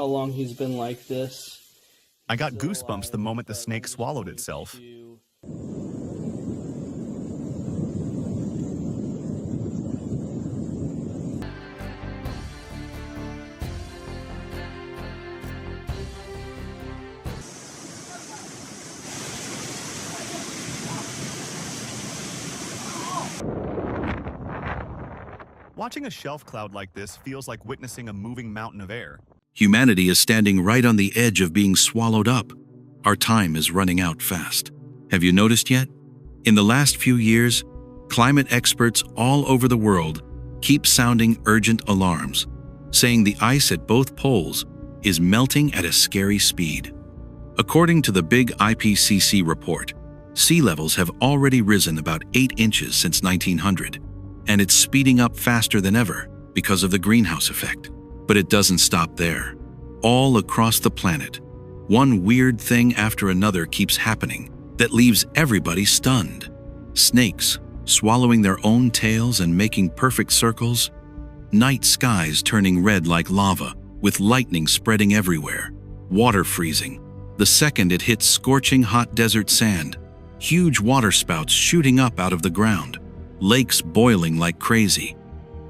how long he's been like this. I got goosebumps the moment the snake swallowed itself. Watching a shelf cloud like this feels like witnessing a moving mountain of air. Humanity is standing right on the edge of being swallowed up. Our time is running out fast. Have you noticed yet? In the last few years, climate experts all over the world keep sounding urgent alarms, saying the ice at both poles is melting at a scary speed. According to the big IPCC report, sea levels have already risen about 8 inches since 1900, and it's speeding up faster than ever because of the greenhouse effect. But it doesn't stop there. All across the planet, one weird thing after another keeps happening that leaves everybody stunned. Snakes swallowing their own tails and making perfect circles, night skies turning red like lava with lightning spreading everywhere, water freezing the second it hits scorching hot desert sand, huge water spouts shooting up out of the ground, lakes boiling like crazy,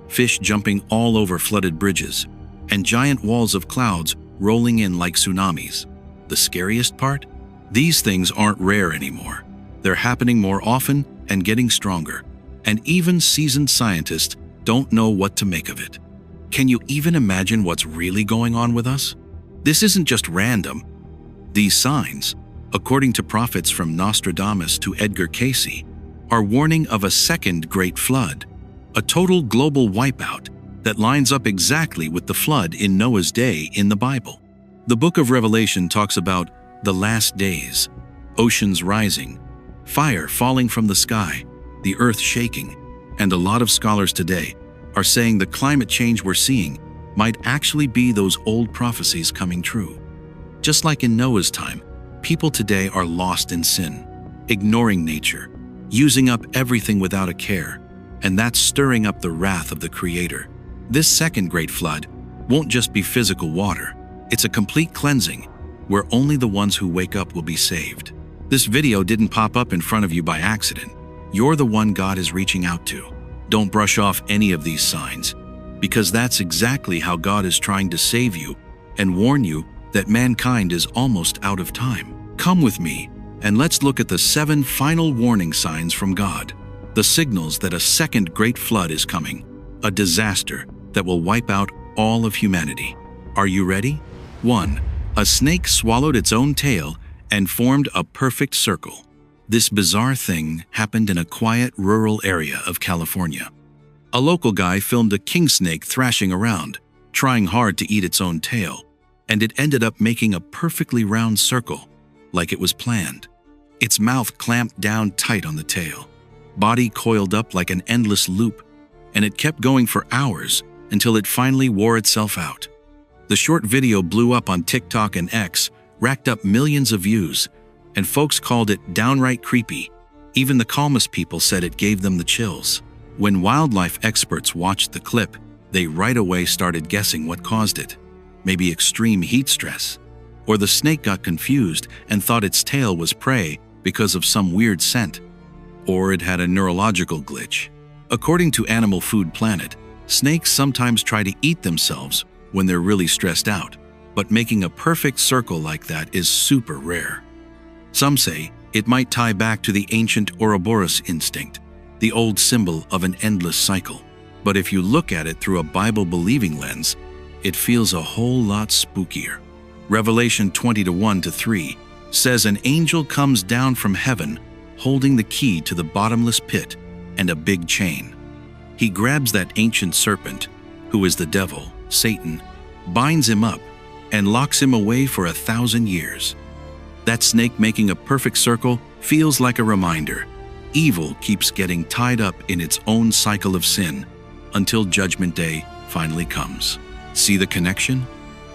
fish jumping all over flooded bridges, and giant walls of clouds rolling in like tsunamis. The scariest part? These things aren't rare anymore. They're happening more often and getting stronger, and even seasoned scientists don't know what to make of it. Can you even imagine what's really going on with us? This isn't just random. These signs, according to prophets from Nostradamus to Edgar Cayce, are warning of a second great flood, a total global wipeout that lines up exactly with the flood in Noah's day in the Bible. The book of Revelation talks about the last days, oceans rising, fire falling from the sky, the earth shaking, and a lot of scholars today are saying the climate change we're seeing might actually be those old prophecies coming true. Just like in Noah's time, people today are lost in sin, ignoring nature, using up everything without a care, and that's stirring up the wrath of the Creator. This second great flood won't just be physical water, it's a complete cleansing where only the ones who wake up will be saved. This video didn't pop up in front of you by accident. You're the one God is reaching out to. Don't brush off any of these signs, because that's exactly how God is trying to save you and warn you that mankind is almost out of time. Come with me, and let's look at the 7 final warning signs from God, the signals that a second great flood is coming, a disaster that will wipe out all of humanity. Are you ready? 1. A snake swallowed its own tail and formed a perfect circle. This bizarre thing happened in a quiet rural area of California. A local guy filmed a king snake thrashing around, trying hard to eat its own tail, and it ended up making a perfectly round circle, like it was planned. Its mouth clamped down tight on the tail, body coiled up like an endless loop, and it kept going for hours until it finally wore itself out. The short video blew up on TikTok and X, racked up millions of views, and folks called it downright creepy. Even the calmest people said it gave them the chills. When wildlife experts watched the clip, they right away started guessing what caused it. Maybe extreme heat stress, or the snake got confused and thought its tail was prey because of some weird scent, or it had a neurological glitch. According to Animal Food Planet, snakes sometimes try to eat themselves when they're really stressed out, but making a perfect circle like that is super rare. Some say it might tie back to the ancient Ouroboros instinct, the old symbol of an endless cycle. But if you look at it through a Bible-believing lens, it feels a whole lot spookier. Revelation 20:1-3 says an angel comes down from heaven holding the key to the bottomless pit and a big chain. He grabs that ancient serpent, who is the devil, Satan, binds him up, and locks him away for 1,000 years. That snake making a perfect circle feels like a reminder. Evil keeps getting tied up in its own cycle of sin until Judgment Day finally comes. See the connection?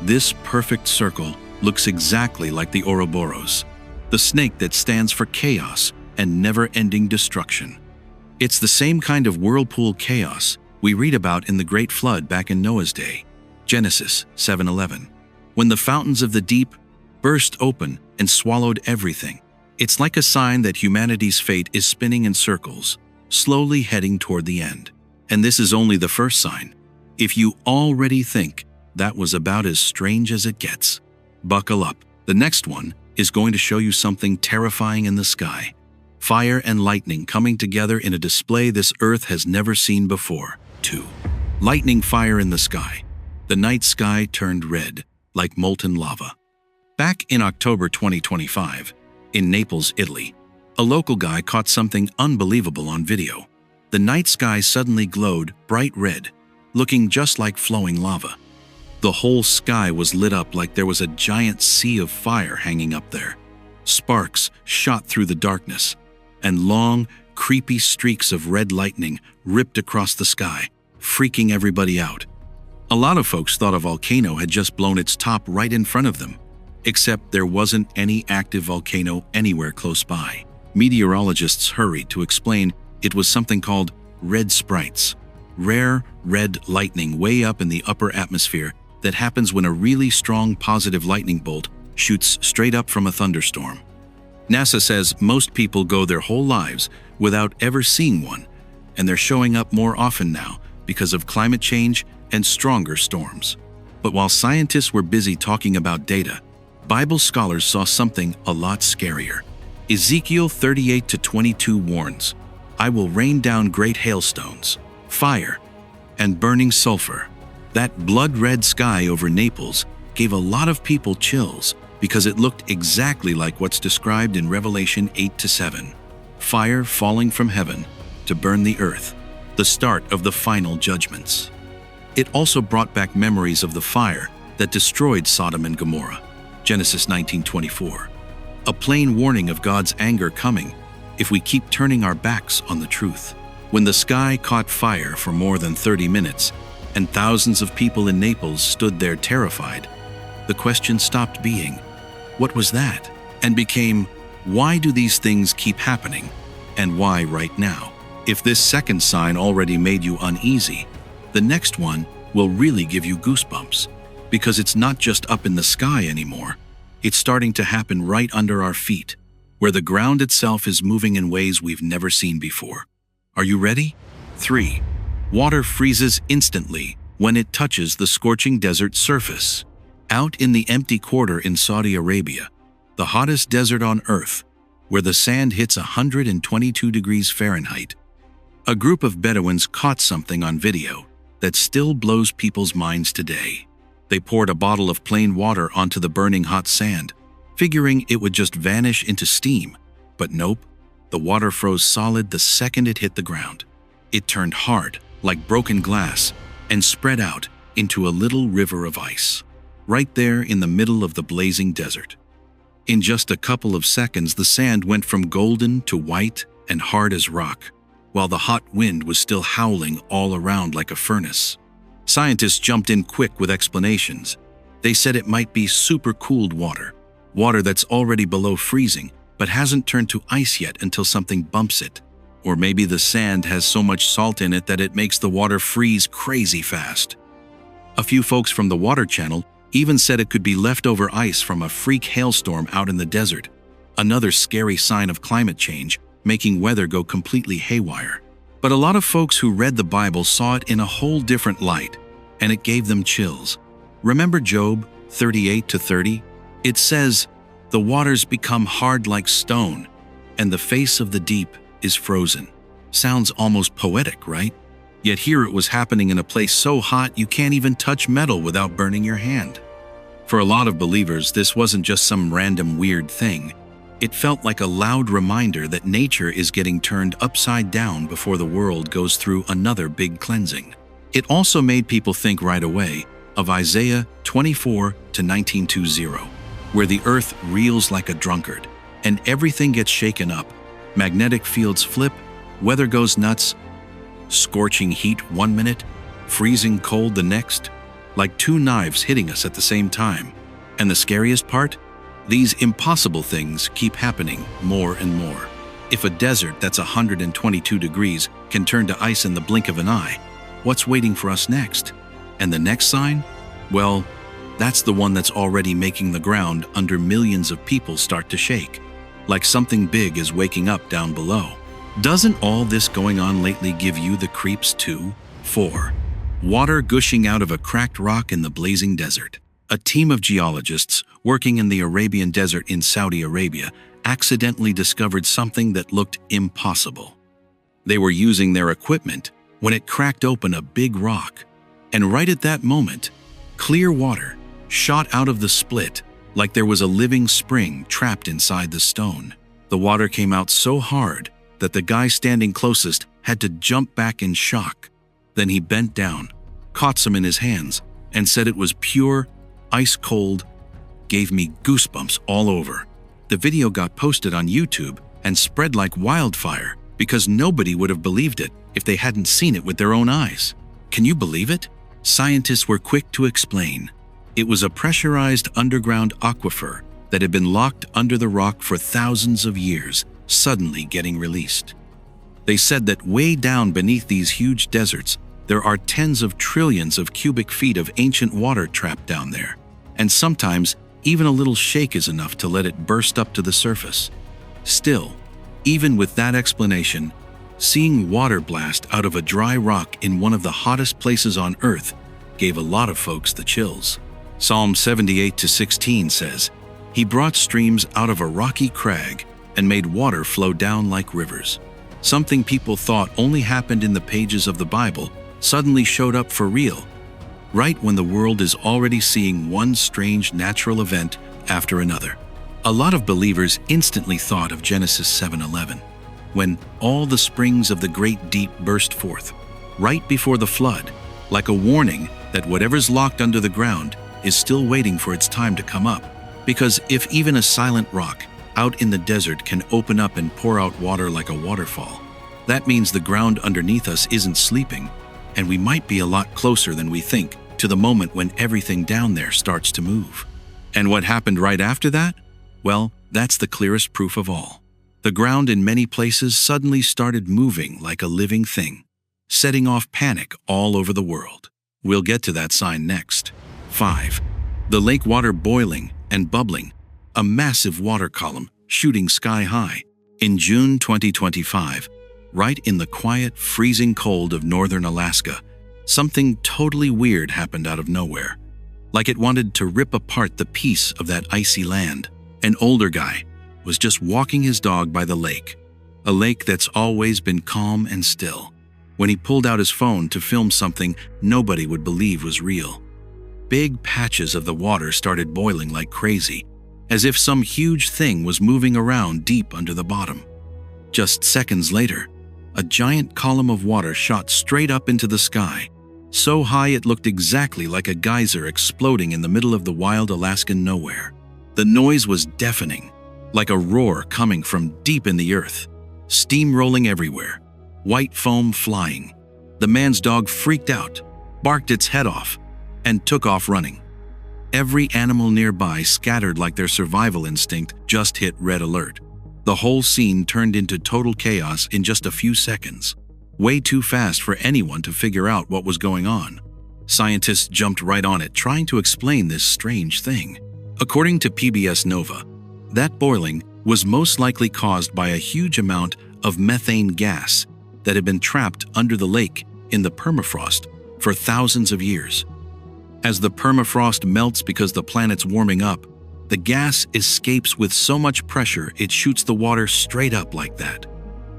This perfect circle looks exactly like the Ouroboros, the snake that stands for chaos and never-ending destruction. It's the same kind of whirlpool chaos we read about in the Great Flood back in Noah's day, Genesis 7:11. when the fountains of the deep burst open and swallowed everything. It's like a sign that humanity's fate is spinning in circles, slowly heading toward the end. And this is only the first sign. If you already think that was about as strange as it gets, buckle up. The next one is going to show you something terrifying in the sky. Fire and lightning coming together in a display this earth has never seen before. 2. Lightning fire in the sky. The night sky turned red, like molten lava. Back in October 2025, in Naples, Italy, a local guy caught something unbelievable on video. The night sky suddenly glowed bright red, looking just like flowing lava. The whole sky was lit up like there was a giant sea of fire hanging up there. Sparks shot through the darkness, and long, creepy streaks of red lightning ripped across the sky, freaking everybody out. A lot of folks thought a volcano had just blown its top right in front of them, except there wasn't any active volcano anywhere close by. Meteorologists hurried to explain it was something called red sprites, rare red lightning way up in the upper atmosphere that happens when a really strong positive lightning bolt shoots straight up from a thunderstorm. NASA says most people go their whole lives without ever seeing one, and they're showing up more often now because of climate change and stronger storms. But while scientists were busy talking about data, Bible scholars saw something a lot scarier. Ezekiel 38-22 warns, "I will rain down great hailstones, fire, and burning sulfur." That blood-red sky over Naples gave a lot of people chills because it looked exactly like what's described in Revelation 8-7. Fire falling from heaven to burn the earth, the start of the final judgments. It also brought back memories of the fire that destroyed Sodom and Gomorrah, Genesis 19:24. A plain warning of God's anger coming if we keep turning our backs on the truth. When the sky caught fire for more than 30 minutes, and thousands of people in Naples stood there terrified, the question stopped being, "What was that?" and became, "Why do these things keep happening? And why right now?" If this second sign already made you uneasy, the next one will really give you goosebumps, because it's not just up in the sky anymore. It's starting to happen right under our feet, where the ground itself is moving in ways we've never seen before. Are you ready? 3. Water freezes instantly when it touches the scorching desert surface. Out in the empty quarter in Saudi Arabia, the hottest desert on Earth, where the sand hits 122 degrees Fahrenheit, a group of Bedouins caught something on video that still blows people's minds today. They poured a bottle of plain water onto the burning hot sand, figuring it would just vanish into steam. But nope, the water froze solid the second it hit the ground. It turned hard, like broken glass, and spread out into a little river of ice, right there in the middle of the blazing desert. In just a couple of seconds, the sand went from golden to white and hard as rock, while the hot wind was still howling all around like a furnace. Scientists jumped in quick with explanations. They said it might be super-cooled water, water that's already below freezing, but hasn't turned to ice yet until something bumps it. Or maybe the sand has so much salt in it that it makes the water freeze crazy fast. A few folks from the Water Channel even said it could be leftover ice from a freak hailstorm out in the desert, another scary sign of climate change, making weather go completely haywire. But a lot of folks who read the Bible saw it in a whole different light, and it gave them chills. Remember Job 38-30? It says, "The waters become hard like stone, and the face of the deep is frozen." Sounds almost poetic, right? Yet here it was happening in a place so hot you can't even touch metal without burning your hand. For a lot of believers, this wasn't just some random weird thing. It felt like a loud reminder that nature is getting turned upside down before the world goes through another big cleansing. It also made people think right away of Isaiah 24-19:20, where the earth reels like a drunkard, and everything gets shaken up. Magnetic fields flip, weather goes nuts, scorching heat one minute, freezing cold the next, like two knives hitting us at the same time. And the scariest part? These impossible things keep happening more and more. If a desert that's 122 degrees can turn to ice in the blink of an eye, what's waiting for us next? And the next sign? Well, That's the one that's already making the ground under millions of people start to shake, like something big is waking up down below. Doesn't all this going on lately give you the creeps too? 4. Water gushing out of a cracked rock in the blazing desert. A team of geologists working in the Arabian Desert in Saudi Arabia accidentally discovered something that looked impossible. They were using their equipment when it cracked open a big rock, and right at that moment, clear water shot out of the split like there was a living spring trapped inside the stone. The water came out so hard that the guy standing closest had to jump back in shock. Then he bent down, caught some in his hands, and said it was pure, ice cold, gave me goosebumps all over. The video got posted on YouTube and spread like wildfire because nobody would have believed it if they hadn't seen it with their own eyes. Can you believe it? Scientists were quick to explain. It was a pressurized underground aquifer that had been locked under the rock for thousands of years, suddenly getting released. They said that way down beneath these huge deserts, there are tens of trillions of cubic feet of ancient water trapped down there, and sometimes even a little shake is enough to let it burst up to the surface. Still, even with that explanation, seeing water blast out of a dry rock in one of the hottest places on Earth gave a lot of folks the chills. Psalm 78:16 says, "He brought streams out of a rocky crag and made water flow down like rivers." Something people thought only happened in the pages of the Bible suddenly showed up for real, right when the world is already seeing one strange natural event after another. A lot of believers instantly thought of Genesis 7:11, when all the springs of the great deep burst forth, right before the flood, like a warning that whatever's locked under the ground is still waiting for its time to come up. Because if even a silent rock out in the desert can open up and pour out water like a waterfall, that means the ground underneath us isn't sleeping, and we might be a lot closer than we think to the moment when everything down there starts to move. And what happened right after that? Well, that's the clearest proof of all. The ground in many places suddenly started moving like a living thing, setting off panic all over the world. We'll get to that sign next. 5. The lake water boiling and bubbling, a massive water column shooting sky high. In June 2025, right in the quiet, freezing cold of northern Alaska, something totally weird happened out of nowhere. Like it wanted to rip apart the piece of that icy land. An older guy was just walking his dog by the lake, a lake that's always been calm and still, when he pulled out his phone to film something nobody would believe was real. Big patches of the water started boiling like crazy, as if some huge thing was moving around deep under the bottom. Just seconds later, a giant column of water shot straight up into the sky, so high it looked exactly like a geyser exploding in the middle of the wild Alaskan nowhere. The noise was deafening, like a roar coming from deep in the earth, steam rolling everywhere, white foam flying. The man's dog freaked out, barked its head off, and took off running. Every animal nearby scattered like their survival instinct just hit red alert. The whole scene turned into total chaos in just a few seconds, way too fast for anyone to figure out what was going on. Scientists jumped right on it, trying to explain this strange thing. According to PBS Nova, that boiling was most likely caused by a huge amount of methane gas that had been trapped under the lake in the permafrost for thousands of years. As the permafrost melts because the planet's warming up, the gas escapes with so much pressure it shoots the water straight up like that.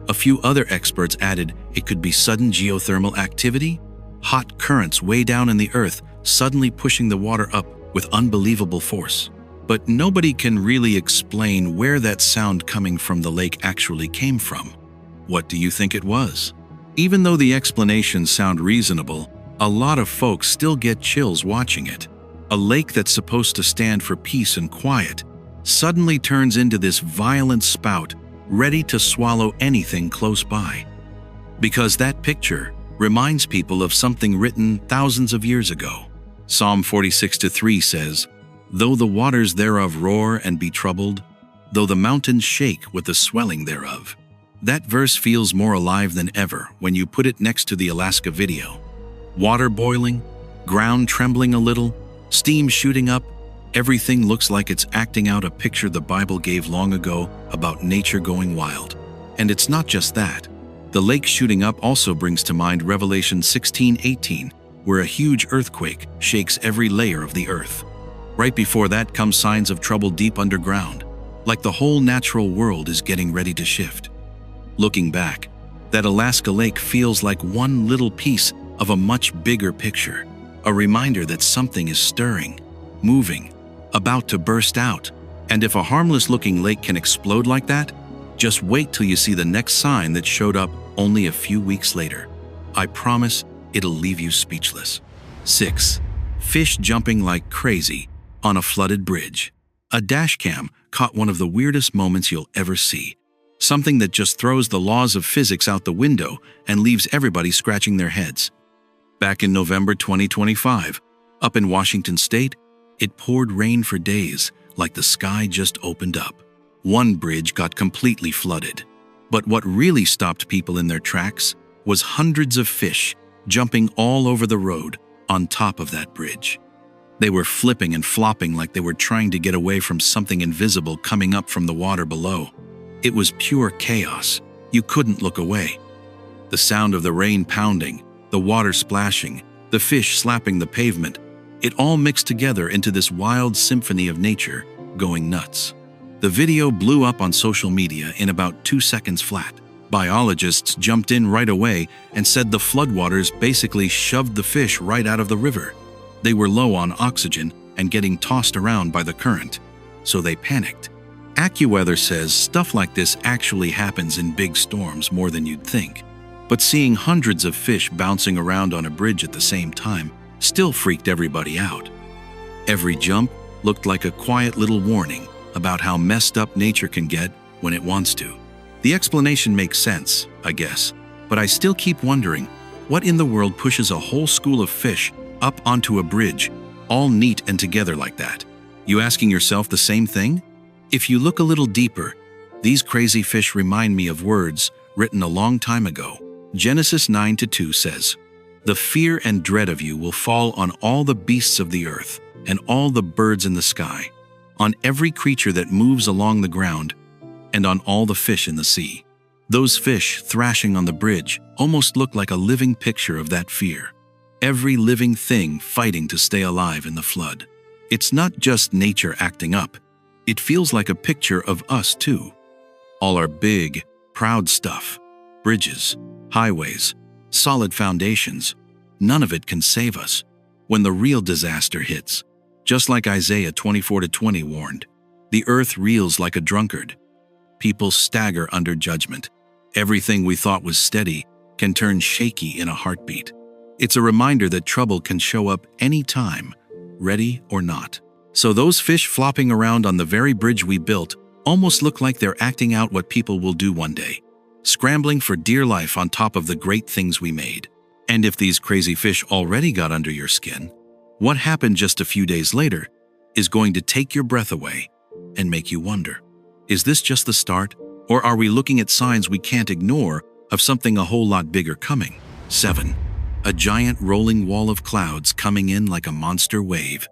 A few other experts added it could be sudden geothermal activity, hot currents way down in the earth suddenly pushing the water up with unbelievable force. But nobody can really explain where that sound coming from the lake actually came from. What do you think it was? Even though the explanations sound reasonable, a lot of folks still get chills watching it. A lake that's supposed to stand for peace and quiet suddenly turns into this violent spout ready to swallow anything close by. Because that picture reminds people of something written thousands of years ago. Psalm 46:3 says, "Though the waters thereof roar and be troubled, though the mountains shake with the swelling thereof." That verse feels more alive than ever when you put it next to the Alaska video. Water boiling, ground trembling a little, Steam shooting up, everything looks like it's acting out a picture the Bible gave long ago about nature going wild. And it's not just that. The lake shooting up also brings to mind Revelation 16:18, where a huge earthquake shakes every layer of the earth. Right before that come signs of trouble deep underground, like the whole natural world is getting ready to shift. Looking back, that Alaska lake feels like one little piece of a much bigger picture, a reminder that something is stirring, moving, about to burst out. And if a harmless-looking lake can explode like that, just wait till you see the next sign that showed up only a few weeks later. I promise it'll leave you speechless. 6. Fish jumping like crazy on a flooded bridge. A dashcam caught one of the weirdest moments you'll ever see. Something that just throws the laws of physics out the window and leaves everybody scratching their heads. Back in November 2025, up in Washington State, it poured rain for days, like the sky just opened up. One bridge got completely flooded. But what really stopped people in their tracks was hundreds of fish jumping all over the road on top of that bridge. They were flipping and flopping like they were trying to get away from something invisible coming up from the water below. It was pure chaos. You couldn't look away. The sound of the rain pounding, the water splashing, the fish slapping the pavement, it all mixed together into this wild symphony of nature going nuts. The video blew up on social media in about 2 seconds flat. Biologists jumped in right away and said the floodwaters basically shoved the fish right out of the river. They were low on oxygen and getting tossed around by the current, so they panicked. AccuWeather says stuff like this actually happens in big storms more than you'd think. But seeing hundreds of fish bouncing around on a bridge at the same time still freaked everybody out. Every jump looked like a quiet little warning about how messed up nature can get when it wants to. The explanation makes sense, I guess, but I still keep wondering, what in the world pushes a whole school of fish up onto a bridge, all neat and together like that? You asking yourself the same thing? If you look a little deeper, these crazy fish remind me of words written a long time ago. Genesis 9:2 says, "The fear and dread of you will fall on all the beasts of the earth and all the birds in the sky, on every creature that moves along the ground, and on all the fish in the sea." Those fish thrashing on the bridge almost look like a living picture of that fear. Every living thing fighting to stay alive in the flood. It's not just nature acting up. It feels like a picture of us too. All our big, proud stuff, bridges, highways, solid foundations, none of it can save us when the real disaster hits. Just like Isaiah 24:20 warned, the earth reels like a drunkard. People stagger under judgment. Everything we thought was steady can turn shaky in a heartbeat. It's a reminder that trouble can show up any time, ready or not. So those fish flopping around on the very bridge we built almost look like they're acting out what people will do one day, scrambling for dear life on top of the great things we made. And if these crazy fish already got under your skin, what happened just a few days later is going to take your breath away and make you wonder, is this just the start, or are we looking at signs we can't ignore of something a whole lot bigger coming? 7. A giant rolling wall of clouds coming in like a monster wave.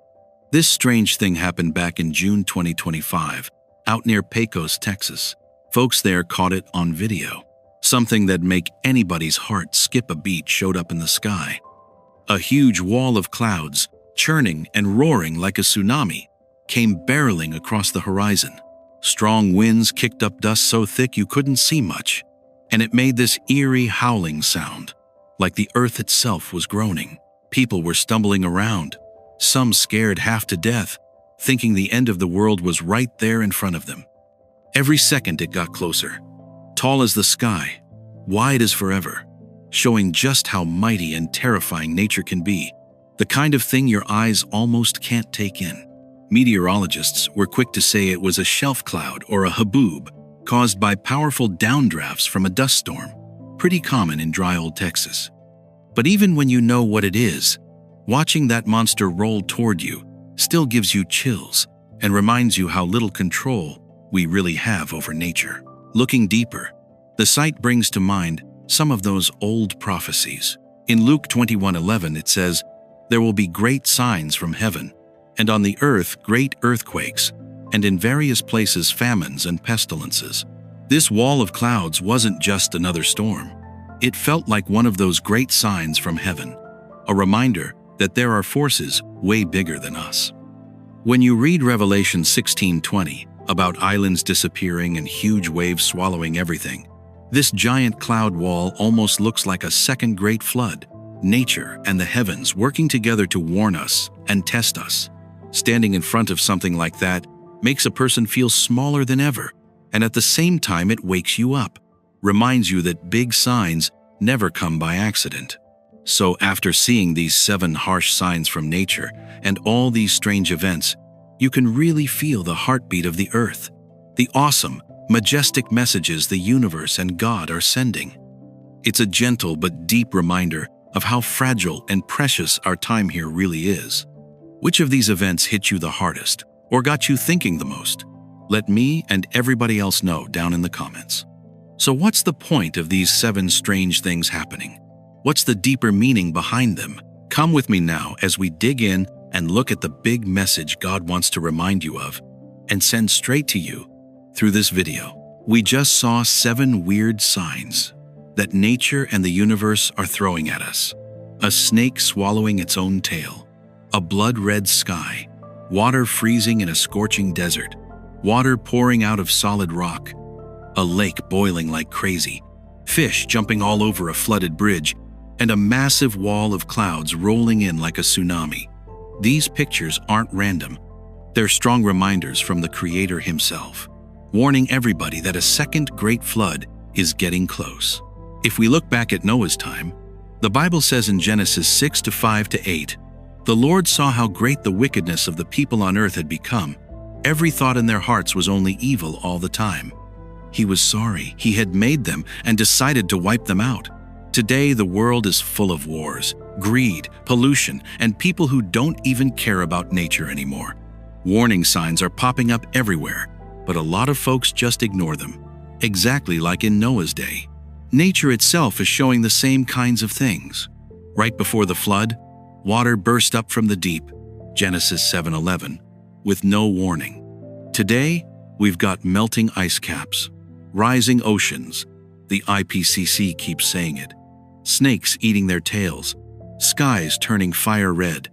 This strange thing happened back in June 2025, out near Pecos, Texas. Folks there caught it on video. Something that'd make anybody's heart skip a beat showed up in the sky. A huge wall of clouds, churning and roaring like a tsunami, came barreling across the horizon. Strong winds kicked up dust so thick you couldn't see much, and it made this eerie howling sound, like the earth itself was groaning. People were stumbling around, some scared half to death, thinking the end of the world was right there in front of them. Every second it got closer, tall as the sky, wide as forever, showing just how mighty and terrifying nature can be, the kind of thing your eyes almost can't take in. Meteorologists were quick to say it was a shelf cloud or a haboob caused by powerful downdrafts from a dust storm, pretty common in dry old Texas. But even when you know what it is, watching that monster roll toward you still gives you chills and reminds you how little control we really have over nature. Looking deeper, the sight brings to mind some of those old prophecies. In Luke 21:11 it says, "There will be great signs from heaven, and on the earth great earthquakes, and in various places famines and pestilences. This wall of clouds wasn't just another storm. It felt like one of those great signs from heaven, a reminder that there are forces way bigger than us. When you read Revelation 16:20 about islands disappearing and huge waves swallowing everything, this giant cloud wall almost looks like a second great flood, nature and the heavens working together to warn us and test us. Standing in front of something like that makes a person feel smaller than ever, and at the same time it wakes you up, reminds you that big signs never come by accident. So after seeing these 7 harsh signs from nature and all these strange events, you can really feel the heartbeat of the earth, the awesome, majestic messages the universe and God are sending. It's a gentle but deep reminder of how fragile and precious our time here really is. Which of these events hit you the hardest or got you thinking the most? Let me and everybody else know down in the comments. So what's the point of these 7 strange things happening? What's the deeper meaning behind them? Come with me now as we dig in and look at the big message God wants to remind you of and send straight to you through this video. We just saw 7 weird signs that nature and the universe are throwing at us. A snake swallowing its own tail, a blood-red sky, water freezing in a scorching desert, water pouring out of solid rock, a lake boiling like crazy, fish jumping all over a flooded bridge, and a massive wall of clouds rolling in like a tsunami. These pictures aren't random. They're strong reminders from the Creator himself, warning everybody that a second great flood is getting close. If we look back at Noah's time, the Bible says in Genesis 6:5-8, "The Lord saw how great the wickedness of the people on earth had become. Every thought in their hearts was only evil all the time. He was sorry he had made them and decided to wipe them out." Today, the world is full of wars, greed, pollution, and people who don't even care about nature anymore. Warning signs are popping up everywhere, but a lot of folks just ignore them, exactly like in Noah's day. Nature itself is showing the same kinds of things. Right before the flood, water burst up from the deep, Genesis 7:11, with no warning. Today, we've got melting ice caps, rising oceans, the IPCC keeps saying it, snakes eating their tails, skies turning fire red,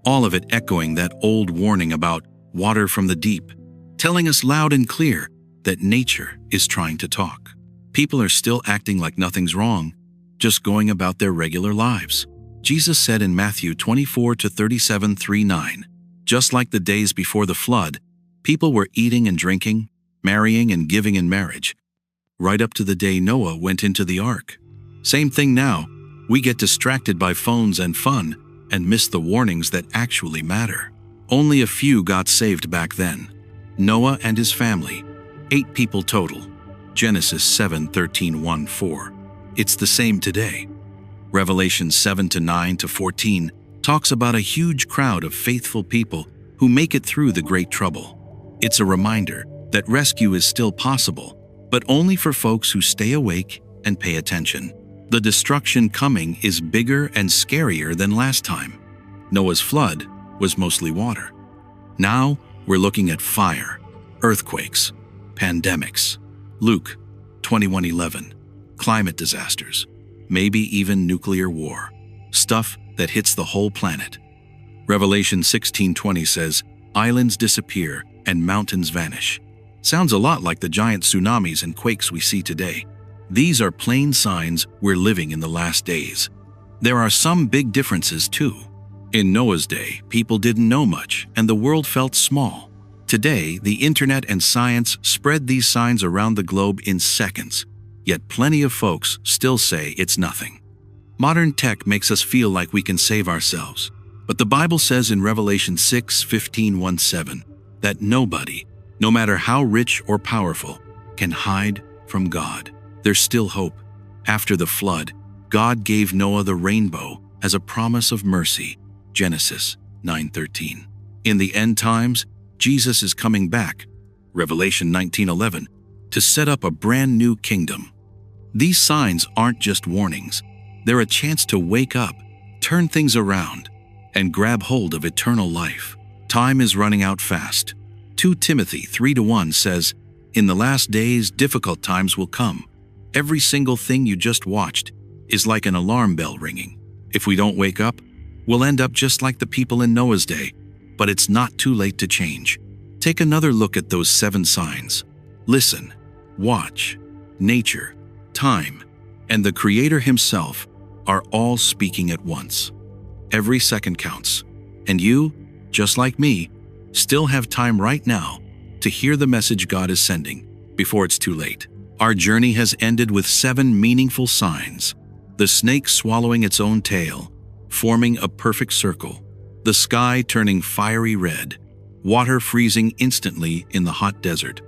all of it echoing that old warning about water from the deep, telling us loud and clear that nature is trying to talk. People are still acting like nothing's wrong, just going about their regular lives. Jesus said in Matthew 24-37:3-9, just like the days before the flood, people were eating and drinking, marrying and giving in marriage, right up to the day Noah went into the ark. Same thing now. We get distracted by phones and fun and miss the warnings that actually matter. Only a few got saved back then. Noah and his family, 8 people total. Genesis 7:13-1-4. It's the same today. Revelation 7:9-14 talks about a huge crowd of faithful people who make it through the great trouble. It's a reminder that rescue is still possible, but only for folks who stay awake and pay attention. The destruction coming is bigger and scarier than last time. Noah's flood was mostly water. Now we're looking at fire, earthquakes, pandemics, Luke 21:11, climate disasters, maybe even nuclear war, stuff that hits the whole planet. Revelation 16:20 says, "Islands disappear and mountains vanish." Sounds a lot like the giant tsunamis and quakes we see today. These are plain signs we're living in the last days. There are some big differences too. In Noah's day, people didn't know much and the world felt small. Today, the internet and science spread these signs around the globe in seconds, yet plenty of folks still say it's nothing. Modern tech makes us feel like we can save ourselves, but the Bible says in Revelation 6:15-17 that nobody, no matter how rich or powerful, can hide from God. There's still hope. After the flood, God gave Noah the rainbow as a promise of mercy, Genesis 9:13. In the end times, Jesus is coming back, Revelation 19:11, to set up a brand new kingdom. These signs aren't just warnings. They're a chance to wake up, turn things around, and grab hold of eternal life. Time is running out fast. 2 Timothy 3:1 says, "In the last days, difficult times will come. Every single thing you just watched is like an alarm bell ringing. If we don't wake up, we'll end up just like the people in Noah's day, but it's not too late to change." Take another look at those 7 signs. Listen, watch. Nature, time, and the Creator Himself are all speaking at once. Every second counts, and you, just like me, still have time right now to hear the message God is sending before it's too late. Our journey has ended with 7 meaningful signs: the snake swallowing its own tail, forming a perfect circle; the sky turning fiery red; water freezing instantly in the hot desert;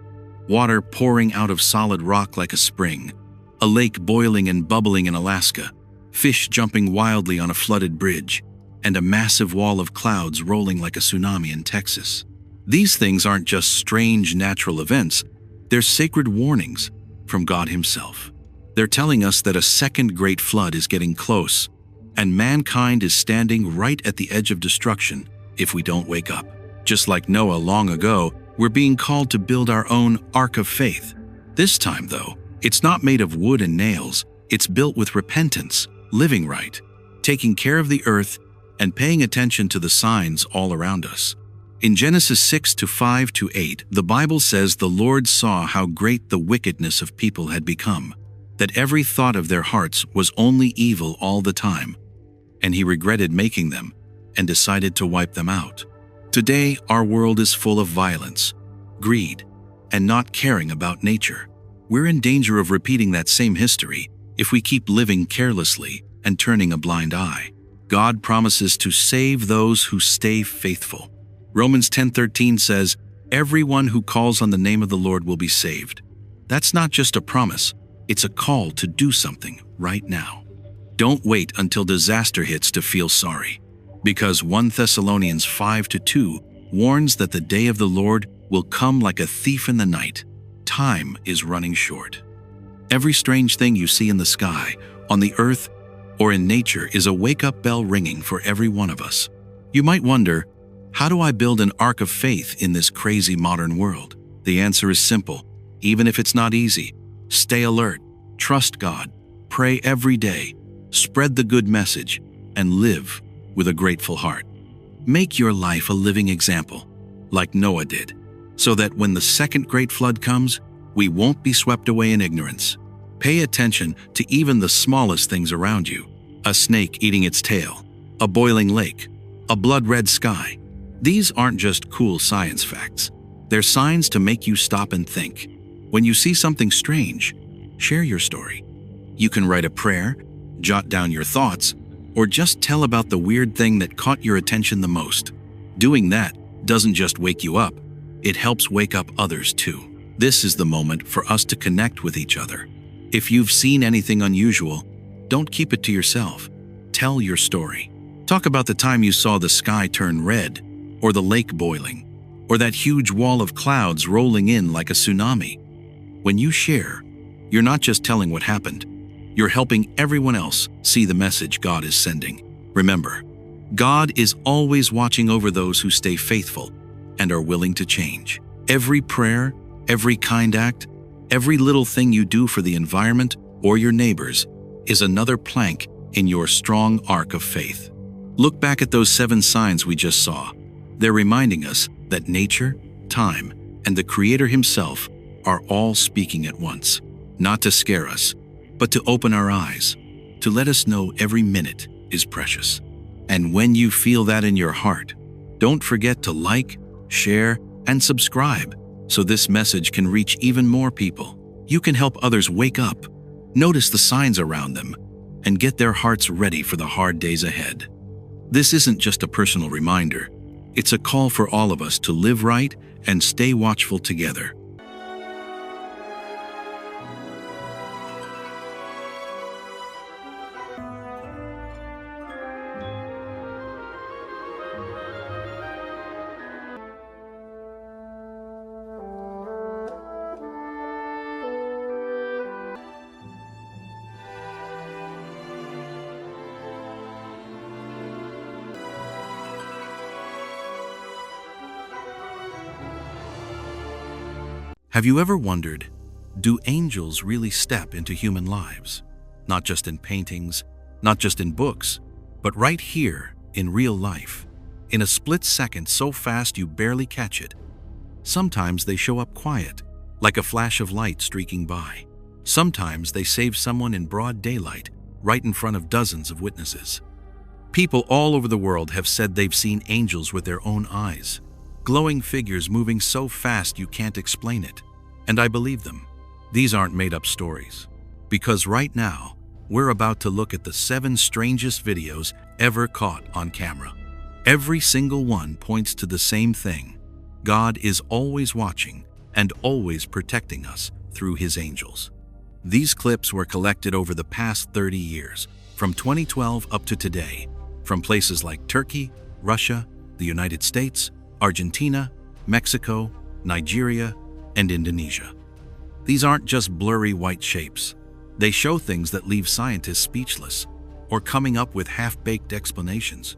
water pouring out of solid rock like a spring; a lake boiling and bubbling in Alaska; fish jumping wildly on a flooded bridge; and a massive wall of clouds rolling like a tsunami in Texas. These things aren't just strange natural events, they're sacred warnings from God Himself. They're telling us that a second great flood is getting close, and mankind is standing right at the edge of destruction if we don't wake up. Just like Noah long ago, we're being called to build our own ark of faith. This time, though, it's not made of wood and nails. It's built with repentance, living right, taking care of the earth, and paying attention to the signs all around us. In Genesis 6:5-8, the Bible says the Lord saw how great the wickedness of people had become, that every thought of their hearts was only evil all the time, and He regretted making them and decided to wipe them out. Today, our world is full of violence, greed, and not caring about nature. We're in danger of repeating that same history if we keep living carelessly and turning a blind eye. God promises to save those who stay faithful. Romans 10:13 says, "Everyone who calls on the name of the Lord will be saved." That's not just a promise, it's a call to do something right now. Don't wait until disaster hits to feel sorry, because 1 Thessalonians 5:2 warns that the day of the Lord will come like a thief in the night. Time is running short. Every strange thing you see in the sky, on the earth, or in nature is a wake-up bell ringing for every one of us. You might wonder, how do I build an ark of faith in this crazy modern world? The answer is simple, even if it's not easy. Stay alert, trust God, pray every day, spread the good message, and live with a grateful heart. Make your life a living example, like Noah did, so that when the second great flood comes, we won't be swept away in ignorance. Pay attention to even the smallest things around you: a snake eating its tail, a boiling lake, a blood-red sky. These aren't just cool science facts. They're signs to make you stop and think. When you see something strange, share your story. You can write a prayer, jot down your thoughts, or just tell about the weird thing that caught your attention the most. Doing that doesn't just wake you up, it helps wake up others too. This is the moment for us to connect with each other. If you've seen anything unusual, don't keep it to yourself. Tell your story. Talk about the time you saw the sky turn red, or the lake boiling, or that huge wall of clouds rolling in like a tsunami. When you share, you're not just telling what happened, you're helping everyone else see the message God is sending. Remember, God is always watching over those who stay faithful and are willing to change. Every prayer, every kind act, every little thing you do for the environment or your neighbors is another plank in your strong ark of faith. Look back at those 7 signs we just saw. They're reminding us that nature, time, and the Creator Himself are all speaking at once, not to scare us, but to open our eyes, to let us know every minute is precious. And when you feel that in your heart, don't forget to like, share, and subscribe so this message can reach even more people. You can help others wake up, notice the signs around them, and get their hearts ready for the hard days ahead. This isn't just a personal reminder, it's a call for all of us to live right and stay watchful together. Have you ever wondered, do angels really step into human lives? Not just in paintings, not just in books, but right here in real life. In a split second so fast you barely catch it. Sometimes they show up quiet, like a flash of light streaking by. Sometimes they save someone in broad daylight, right in front of dozens of witnesses. People all over the world have said they've seen angels with their own eyes, glowing figures moving so fast you can't explain it. And I believe them. These aren't made-up stories. Because right now, we're about to look at the 7 strangest videos ever caught on camera. Every single one points to the same thing. God is always watching and always protecting us through His angels. These clips were collected over the past 30 years, from 2012 up to today, from places like Turkey, Russia, the United States, Argentina, Mexico, Nigeria, and Indonesia. These aren't just blurry white shapes. They show things that leave scientists speechless or coming up with half-baked explanations.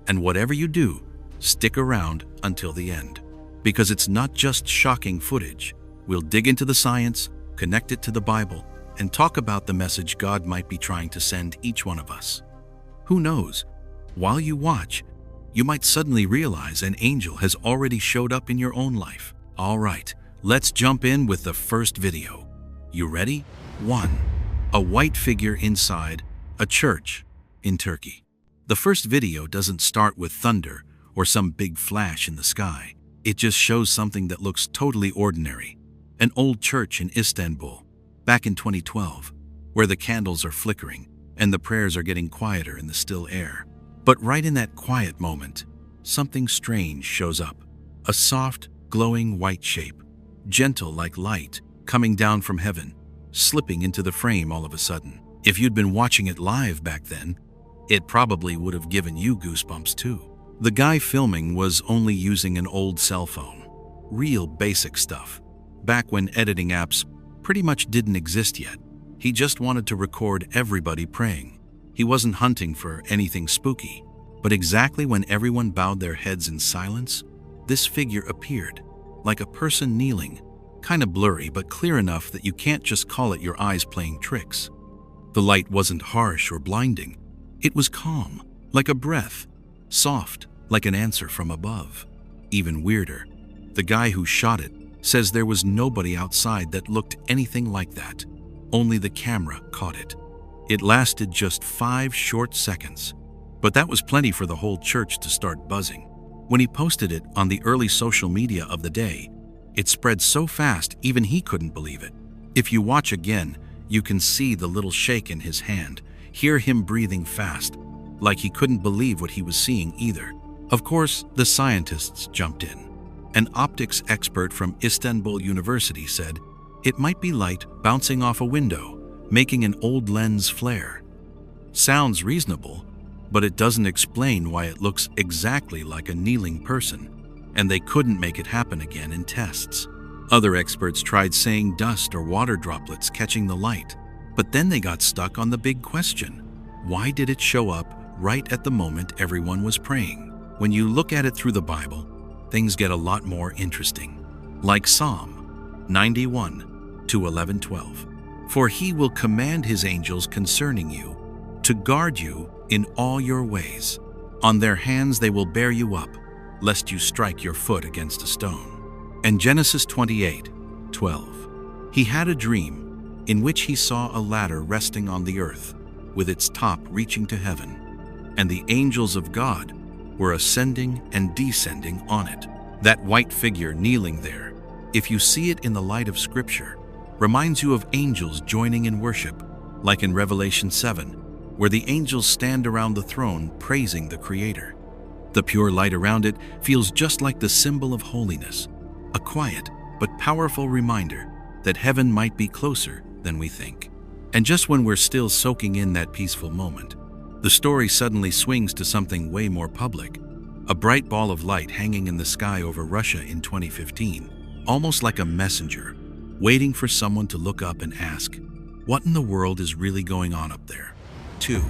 And whatever you do, stick around until the end. Because it's not just shocking footage. We'll dig into the science, connect it to the Bible, and talk about the message God might be trying to send each one of us. Who knows? While you watch, you might suddenly realize an angel has already showed up in your own life. All right, let's jump in with the first video. You ready? 1. A white figure inside a church in Turkey. The first video doesn't start with thunder or some big flash in the sky. It just shows something that looks totally ordinary. An old church in Istanbul, back in 2012, where the candles are flickering and the prayers are getting quieter in the still air. But right in that quiet moment, something strange shows up. A soft, glowing white shape, gentle like light, coming down from heaven, slipping into the frame all of a sudden. If you'd been watching it live back then, it probably would have given you goosebumps too. The guy filming was only using an old cell phone. Real basic stuff. Back when editing apps pretty much didn't exist yet. He just wanted to record everybody praying. He wasn't hunting for anything spooky. But exactly when everyone bowed their heads in silence, this figure appeared, like a person kneeling, kind of blurry but clear enough that you can't just call it your eyes playing tricks. The light wasn't harsh or blinding. It was calm, like a breath, soft, like an answer from above. Even weirder, the guy who shot it says there was nobody outside that looked anything like that. Only the camera caught it. It lasted just 5 short seconds, but that was plenty for the whole church to start buzzing. When he posted it on the early social media of the day, it spread so fast even he couldn't believe it. If you watch again, you can see the little shake in his hand, hear him breathing fast, like he couldn't believe what he was seeing either. Of course, the scientists jumped in. An optics expert from Istanbul University said, it might be light bouncing off a window, making an old lens flare. Sounds reasonable, but it doesn't explain why it looks exactly like a kneeling person, and they couldn't make it happen again in tests. Other experts tried saying dust or water droplets catching the light, but then they got stuck on the big question. Why did it show up right at the moment everyone was praying? When you look at it through the Bible, things get a lot more interesting. Like Psalm 91 to 11:12. For he will command his angels concerning you, to guard you in all your ways. On their hands they will bear you up, lest you strike your foot against a stone. And Genesis 28:12. He had a dream in which he saw a ladder resting on the earth, with its top reaching to heaven, and the angels of God were ascending and descending on it. That white figure kneeling there, if you see it in the light of Scripture, reminds you of angels joining in worship, like in Revelation 7, where the angels stand around the throne praising the Creator. The pure light around it feels just like the symbol of holiness, a quiet but powerful reminder that heaven might be closer than we think. And just when we're still soaking in that peaceful moment, the story suddenly swings to something way more public. A bright ball of light hanging in the sky over Russia in 2015, almost like a messenger, waiting for someone to look up and ask, what in the world is really going on up there? 2.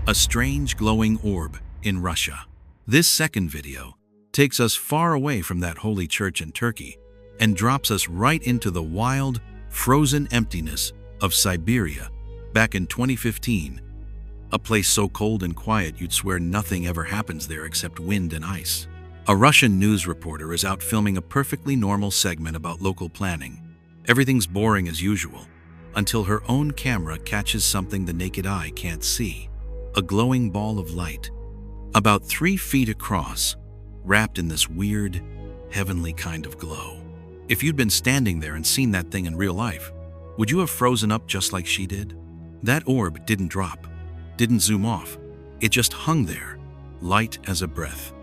A strange glowing orb in Russia. This second video takes us far away from that holy church in Turkey and drops us right into the wild, frozen emptiness of Siberia back in 2015. A place so cold and quiet you'd swear nothing ever happens there except wind and ice. A Russian news reporter is out filming a perfectly normal segment about local planning. Everything's boring as usual, until her own camera catches something the naked eye can't see. A glowing ball of light, about 3 feet across, wrapped in this weird, heavenly kind of glow. If you'd been standing there and seen that thing in real life, would you have frozen up just like she did? That orb didn't drop, didn't zoom off. It just hung there, light as a breath.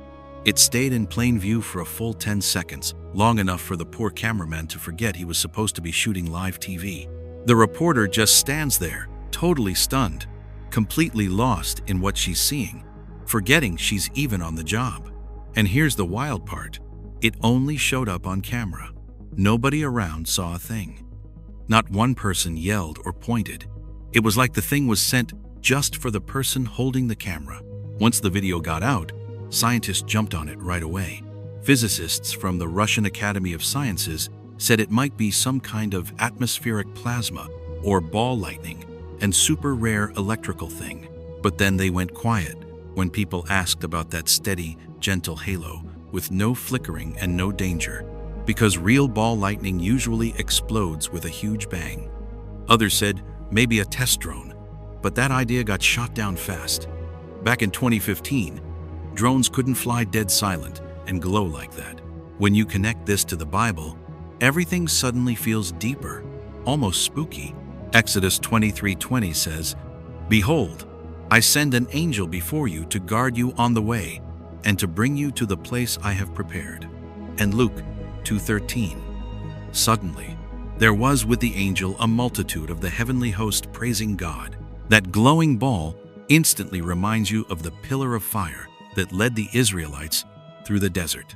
It stayed in plain view for a full 10 seconds, long enough for the poor cameraman to forget he was supposed to be shooting live TV. The reporter just stands there, totally stunned, completely lost in what she's seeing, forgetting she's even on the job. And here's the wild part. It only showed up on camera. Nobody around saw a thing. Not one person yelled or pointed. It was like the thing was sent just for the person holding the camera. Once the video got out, scientists jumped on it right away. Physicists from the Russian Academy of Sciences said it might be some kind of atmospheric plasma or ball lightning and super rare electrical thing. But then they went quiet when people asked about that steady, gentle halo with no flickering and no danger, because real ball lightning usually explodes with a huge bang. Others said maybe a test drone, but that idea got shot down fast. Back in 2015, drones couldn't fly dead silent and glow like that. When you connect this to the Bible, everything suddenly feels deeper, almost spooky. Exodus 23:20 says, "Behold, I send an angel before you to guard you on the way and to bring you to the place I have prepared." And Luke 2:13, "Suddenly, there was with the angel a multitude of the heavenly host praising God." That glowing ball instantly reminds you of the pillar of fire that led the Israelites through the desert.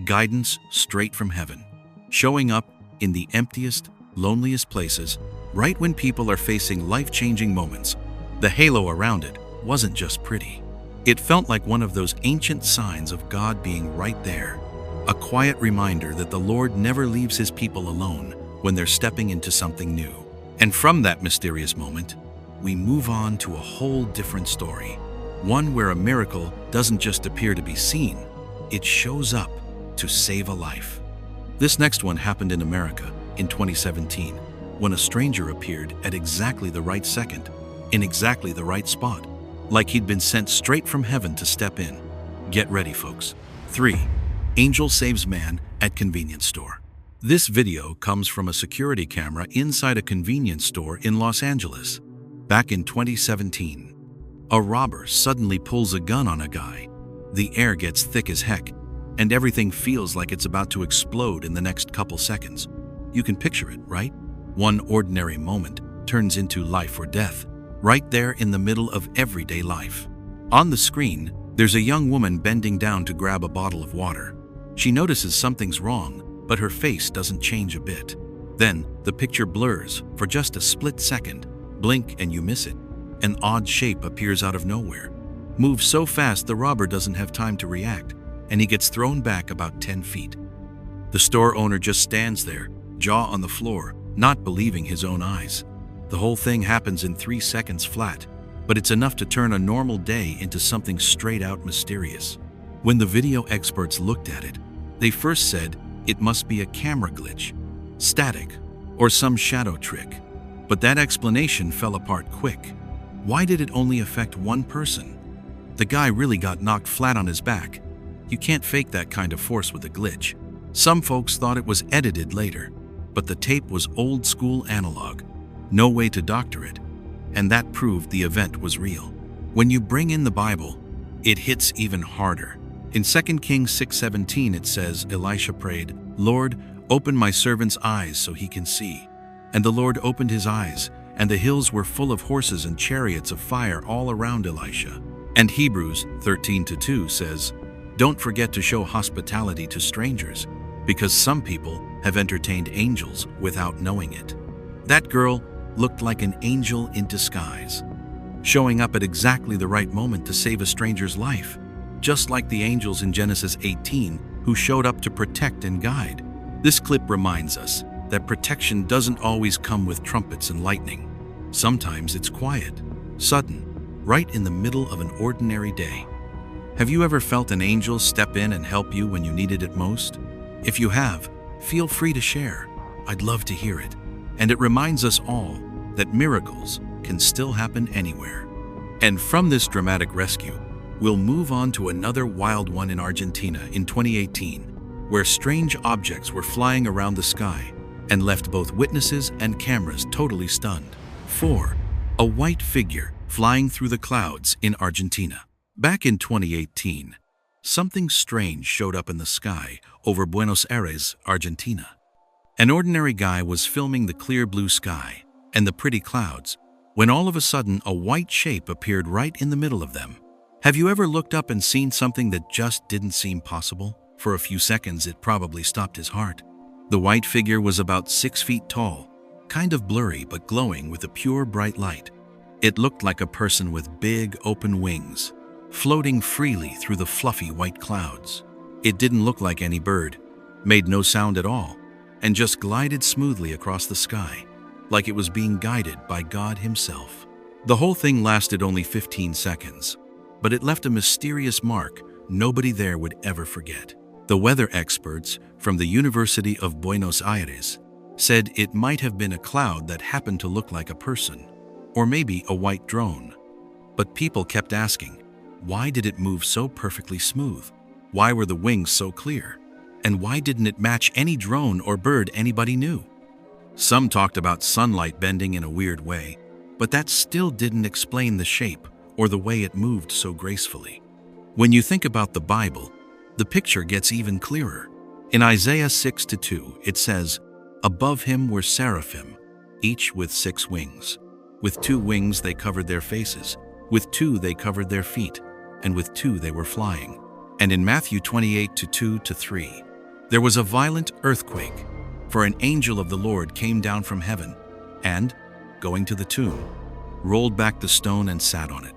Guidance straight from heaven, showing up in the emptiest, loneliest places, right when people are facing life-changing moments. The halo around it wasn't just pretty. It felt like one of those ancient signs of God being right there, a quiet reminder that the Lord never leaves his people alone when they're stepping into something new. And from that mysterious moment, we move on to a whole different story, one where a miracle doesn't just appear to be seen, it shows up to save a life. This next one happened in America in 2017, when a stranger appeared at exactly the right second, in exactly the right spot, like he'd been sent straight from heaven to step in. Get ready, folks. 3. Angel saves man at convenience store. This video comes from a security camera inside a convenience store in Los Angeles. Back in 2017, a robber suddenly pulls a gun on a guy. The air gets thick as heck, and everything feels like it's about to explode in the next couple seconds. You can picture it, right? One ordinary moment turns into life or death, right there in the middle of everyday life. On the screen, there's a young woman bending down to grab a bottle of water. She notices something's wrong, but her face doesn't change a bit. Then, the picture blurs for just a split second. Blink and you miss it. An odd shape appears out of nowhere. Moves so fast the robber doesn't have time to react, and he gets thrown back about 10 feet. The store owner just stands there, jaw on the floor, not believing his own eyes. The whole thing happens in 3 seconds flat, but it's enough to turn a normal day into something straight out mysterious. When the video experts looked at it, they first said it must be a camera glitch, static, or some shadow trick. But that explanation fell apart quick. Why did it only affect one person? The guy really got knocked flat on his back. You can't fake that kind of force with a glitch. Some folks thought it was edited later, but the tape was old school analog. No way to doctor it, and that proved the event was real. When you bring in the Bible, it hits even harder. In 2 Kings 6:17 it says, Elisha prayed, "Lord, open my servant's eyes so he can see." And the Lord opened his eyes, and the hills were full of horses and chariots of fire all around Elisha. And Hebrews 13:2 says, "Don't forget to show hospitality to strangers, because some people have entertained angels without knowing it." That girl looked like an angel in disguise, showing up at exactly the right moment to save a stranger's life, just like the angels in Genesis 18 who showed up to protect and guide. This clip reminds us that protection doesn't always come with trumpets and lightning. Sometimes it's quiet, sudden, right in the middle of an ordinary day. Have you ever felt an angel step in and help you when you needed it most? If you have, feel free to share. I'd love to hear it. And it reminds us all that miracles can still happen anywhere. And from this dramatic rescue, we'll move on to another wild one in Argentina in 2018, where strange objects were flying around the sky and left both witnesses and cameras totally stunned. 4. A white figure flying through the clouds in Argentina. Back in 2018, something strange showed up in the sky over Buenos Aires, Argentina. An ordinary guy was filming the clear blue sky and the pretty clouds when all of a sudden a white shape appeared right in the middle of them. Have you ever looked up and seen something that just didn't seem possible? For a few seconds, it probably stopped his heart. The white figure was about 6 feet tall, kind of blurry but glowing with a pure bright light. It looked like a person with big open wings, floating freely through the fluffy white clouds. It didn't look like any bird, made no sound at all, and just glided smoothly across the sky, like it was being guided by God himself. The whole thing lasted only 15 seconds, but it left a mysterious mark nobody there would ever forget. The weather experts from the University of Buenos Aires said it might have been a cloud that happened to look like a person, or maybe a white drone. But people kept asking, why did it move so perfectly smooth? Why were the wings so clear? And why didn't it match any drone or bird anybody knew? Some talked about sunlight bending in a weird way, but that still didn't explain the shape or the way it moved so gracefully. When you think about the Bible, the picture gets even clearer. In Isaiah 6:2, it says, "Above him were seraphim, each with 6 wings. With 2 wings they covered their faces, with 2 they covered their feet, and with 2 they were flying." And in Matthew 28:2-3, there was a violent earthquake, for an angel of the Lord came down from heaven, and, going to the tomb, rolled back the stone and sat on it.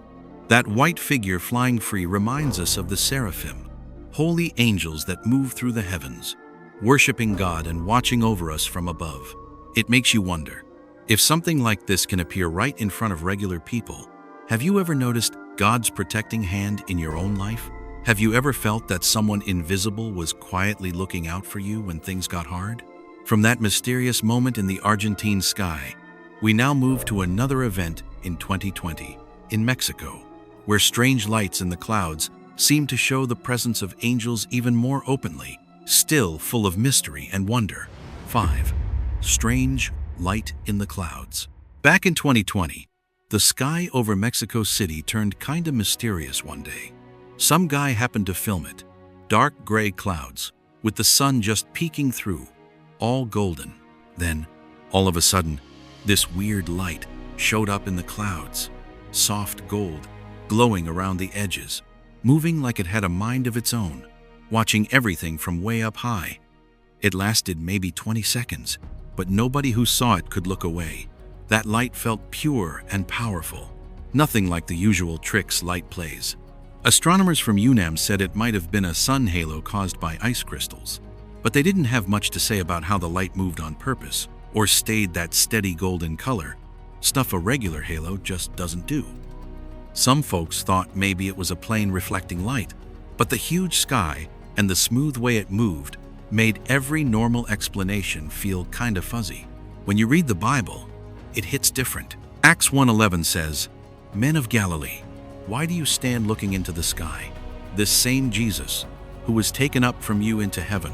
That white figure flying free reminds us of the seraphim, holy angels that move through the heavens, worshiping God and watching over us from above. It makes you wonder, if something like this can appear right in front of regular people, have you ever noticed God's protecting hand in your own life? Have you ever felt that someone invisible was quietly looking out for you when things got hard? From that mysterious moment in the Argentine sky, we now move to another event in 2020, in Mexico, where strange lights in the clouds seem to show the presence of angels even more openly, still full of mystery and wonder. 5. Strange light in the clouds. Back in 2020, the sky over Mexico City turned kinda mysterious one day. Some guy happened to film it. Dark gray clouds, with the sun just peeking through, all golden. Then, all of a sudden, this weird light showed up in the clouds. Soft gold, glowing around the edges, moving like it had a mind of its own, watching everything from way up high. It lasted maybe 20 seconds, but nobody who saw it could look away. That light felt pure and powerful, nothing like the usual tricks light plays. Astronomers from UNAM said it might have been a sun halo caused by ice crystals, but they didn't have much to say about how the light moved on purpose or stayed that steady golden color, stuff a regular halo just doesn't do. Some folks thought maybe it was a plain reflecting light, but the huge sky and the smooth way it moved made every normal explanation feel kinda fuzzy. When you read the Bible, it hits different. Acts 1:11 says, "Men of Galilee, why do you stand looking into the sky? This same Jesus, who was taken up from you into heaven,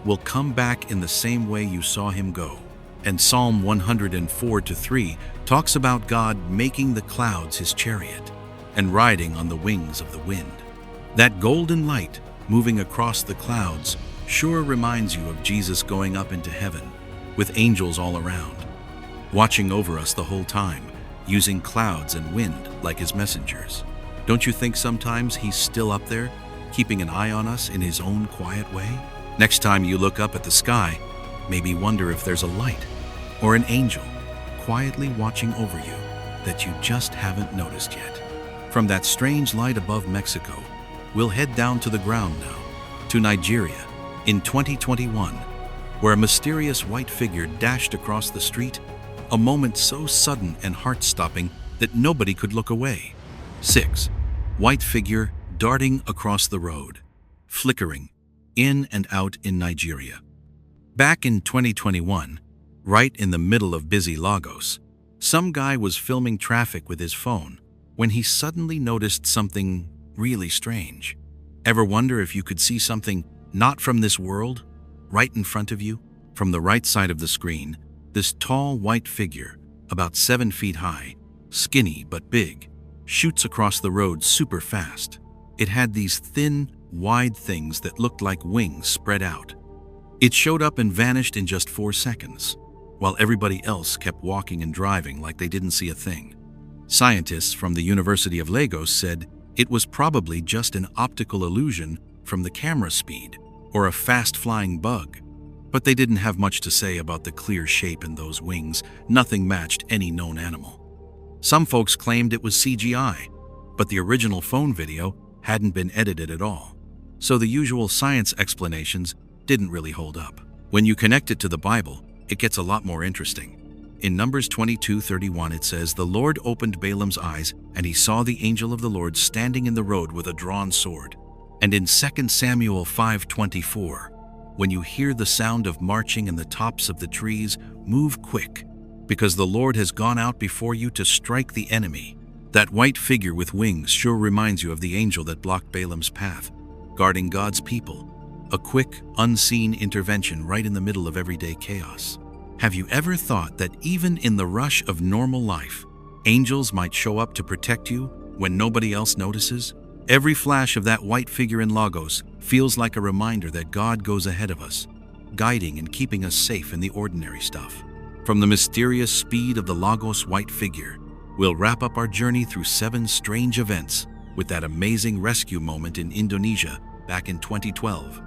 will come back in the same way you saw him go." And Psalm 104:3 talks about God making the clouds his chariot and riding on the wings of the wind. That golden light moving across the clouds sure reminds you of Jesus going up into heaven with angels all around, watching over us the whole time, using clouds and wind like his messengers. Don't you think sometimes he's still up there, keeping an eye on us in his own quiet way? Next time you look up at the sky, maybe wonder if there's a light or an angel quietly watching over you that you just haven't noticed yet. From that strange light above Mexico, we'll head down to the ground now, to Nigeria, in 2021, where a mysterious white figure dashed across the street, a moment so sudden and heart-stopping that nobody could look away. 6. White figure darting across the road, flickering, in and out in Nigeria. Back in 2021, right in the middle of busy Lagos, some guy was filming traffic with his phone when he suddenly noticed something really strange. Ever wonder if you could see something not from this world right in front of you? From the right side of the screen, this tall white figure, about 7 feet high, skinny but big, shoots across the road super fast. It had these thin, wide things that looked like wings spread out. It showed up and vanished in just 4 seconds, while everybody else kept walking and driving like they didn't see a thing. Scientists from the University of Lagos said it was probably just an optical illusion from the camera speed or a fast-flying bug. But they didn't have much to say about the clear shape in those wings. Nothing matched any known animal. Some folks claimed it was CGI, but the original phone video hadn't been edited at all. So the usual science explanations didn't really hold up. When you connect it to the Bible, it gets a lot more interesting. In Numbers 22:31 it says, "The Lord opened Balaam's eyes, and he saw the angel of the Lord standing in the road with a drawn sword." And in 2 Samuel 5:24, "When you hear the sound of marching in the tops of the trees, move quick, because the Lord has gone out before you to strike the enemy." That white figure with wings sure reminds you of the angel that blocked Balaam's path, guarding God's people. A quick, unseen intervention right in the middle of everyday chaos. Have you ever thought that even in the rush of normal life, angels might show up to protect you when nobody else notices? Every flash of that white figure in Lagos feels like a reminder that God goes ahead of us, guiding and keeping us safe in the ordinary stuff. From the mysterious speed of the Lagos white figure, we'll wrap up our journey through 7 strange events with that amazing rescue moment in Indonesia back in 2012,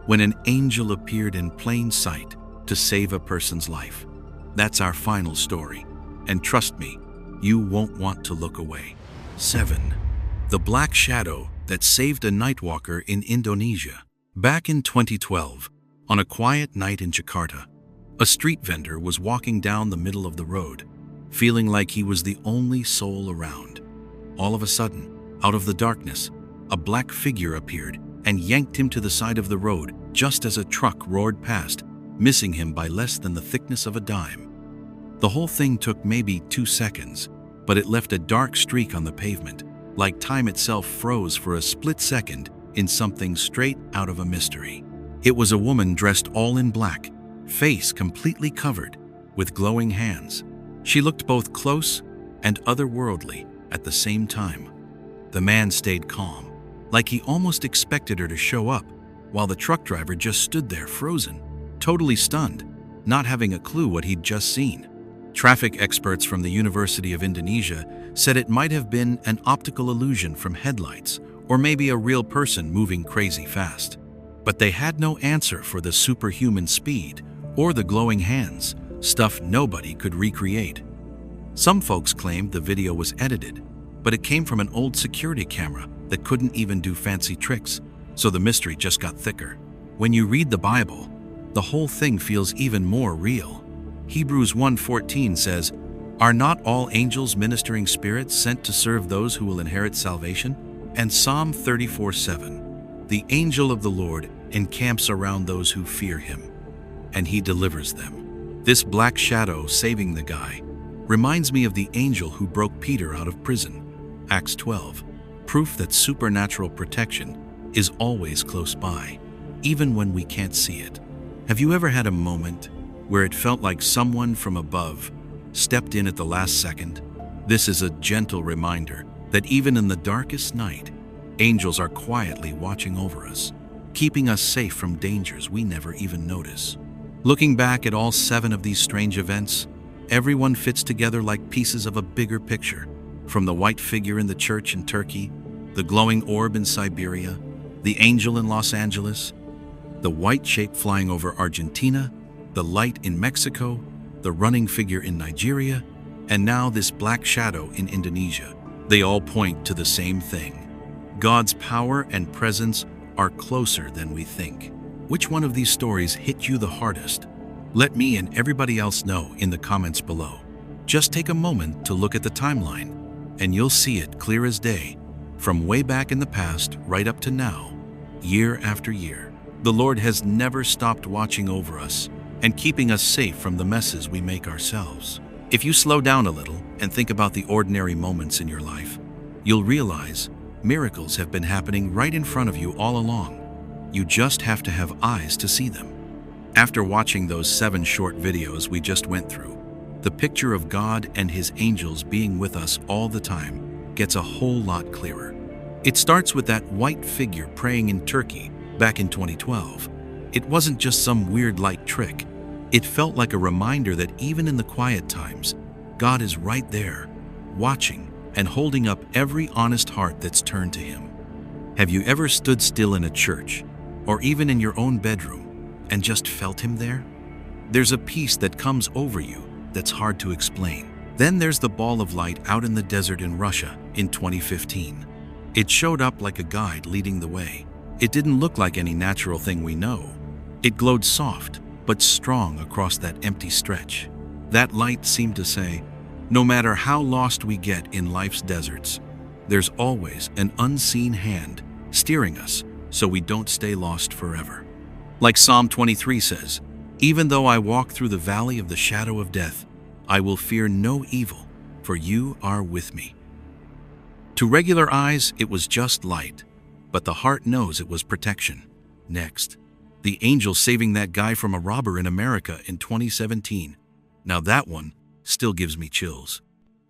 when an angel appeared in plain sight to save a person's life. That's our final story, and trust me, you won't want to look away. 7. The black shadow that saved a nightwalker in Indonesia. Back in 2012, on a quiet night in Jakarta, a street vendor was walking down the middle of the road, feeling like he was the only soul around. All of a sudden, out of the darkness, a black figure appeared and yanked him to the side of the road just as a truck roared past, missing him by less than the thickness of a dime. The whole thing took maybe 2 seconds, but it left a dark streak on the pavement, like time itself froze for a split second in something straight out of a mystery. It was a woman dressed all in black, face completely covered, with glowing hands. She looked both close and otherworldly at the same time. The man stayed calm, like he almost expected her to show up, while the truck driver just stood there frozen, totally stunned, not having a clue what he'd just seen. Traffic experts from the University of Indonesia said it might have been an optical illusion from headlights, or maybe a real person moving crazy fast. But they had no answer for the superhuman speed or the glowing hands, stuff nobody could recreate. Some folks claimed the video was edited, but it came from an old security camera that couldn't even do fancy tricks, so the mystery just got thicker. When you read the Bible, the whole thing feels even more real. Hebrews 1:14 says, "Are not all angels ministering spirits sent to serve those who will inherit salvation?" And Psalm 34:7, "The angel of the Lord encamps around those who fear him, and he delivers them." This black shadow saving the guy reminds me of the angel who broke Peter out of prison. Acts 12, proof that supernatural protection is always close by, even when we can't see it. Have you ever had a moment where it felt like someone from above stepped in at the last second? This is a gentle reminder that even in the darkest night, angels are quietly watching over us, keeping us safe from dangers we never even notice. Looking back at all 7 of these strange events, everyone fits together like pieces of a bigger picture. From the white figure in the church in Turkey, the glowing orb in Siberia, the angel in Los Angeles, the white shape flying over Argentina, the light in Mexico, the running figure in Nigeria, and now this black shadow in Indonesia. They all point to the same thing. God's power and presence are closer than we think. which one of these stories hit you the hardest? Let me and everybody else know in the comments below. Just take a moment to look at the timeline, and you'll see it clear as day, from way back in the past right up to now, year after year. The Lord has never stopped watching over us and keeping us safe from the messes we make ourselves. If you slow down a little and think about the ordinary moments in your life, you'll realize miracles have been happening right in front of you all along. You just have to have eyes to see them. After watching those 7 short videos we just went through, the picture of God and His angels being with us all the time gets a whole lot clearer. It starts with that white figure praying in Turkey back in 2012. It wasn't just some weird light trick. It felt like a reminder that even in the quiet times, God is right there, watching and holding up every honest heart that's turned to Him. Have you ever stood still in a church, or even in your own bedroom, and just felt Him there? There's a peace that comes over you that's hard to explain. Then there's the ball of light out in the desert in Russia in 2015. It showed up like a guide leading the way. It didn't look like any natural thing we know. It glowed soft, but strong across that empty stretch. That light seemed to say, no matter how lost we get in life's deserts, there's always an unseen hand steering us so we don't stay lost forever. Like Psalm 23 says, even though I walk through the valley of the shadow of death, I will fear no evil, for you are with me. To regular eyes, it was just light, but the heart knows it was protection. Next, the angel saving that guy from a robber in America in 2017. Now that one still gives me chills.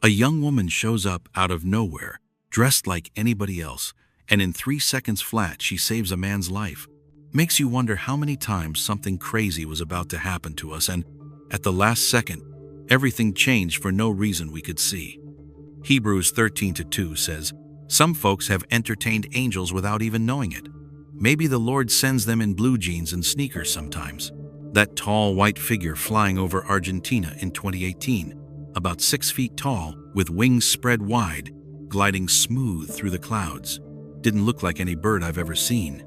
A young woman shows up out of nowhere, dressed like anybody else, and in 3 seconds flat she saves a man's life. Makes you wonder how many times something crazy was about to happen to us, and at the last second, everything changed for no reason we could see. Hebrews 13:2 says, some folks have entertained angels without even knowing it. Maybe the Lord sends them in blue jeans and sneakers sometimes. That tall white figure flying over Argentina in 2018, about 6 feet tall, with wings spread wide, gliding smooth through the clouds. Didn't look like any bird I've ever seen.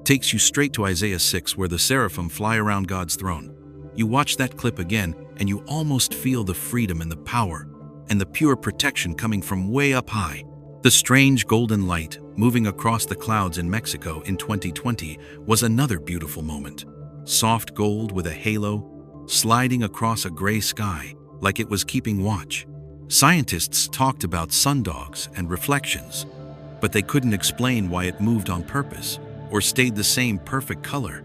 Takes you straight to Isaiah 6, where the seraphim fly around God's throne. You watch that clip again, and you almost feel the freedom and the power, and the pure protection coming from way up high. The strange golden light moving across the clouds in Mexico in 2020 was another beautiful moment. Soft gold with a halo, sliding across a gray sky like it was keeping watch. Scientists talked about sundogs and reflections, but they couldn't explain why it moved on purpose or stayed the same perfect color.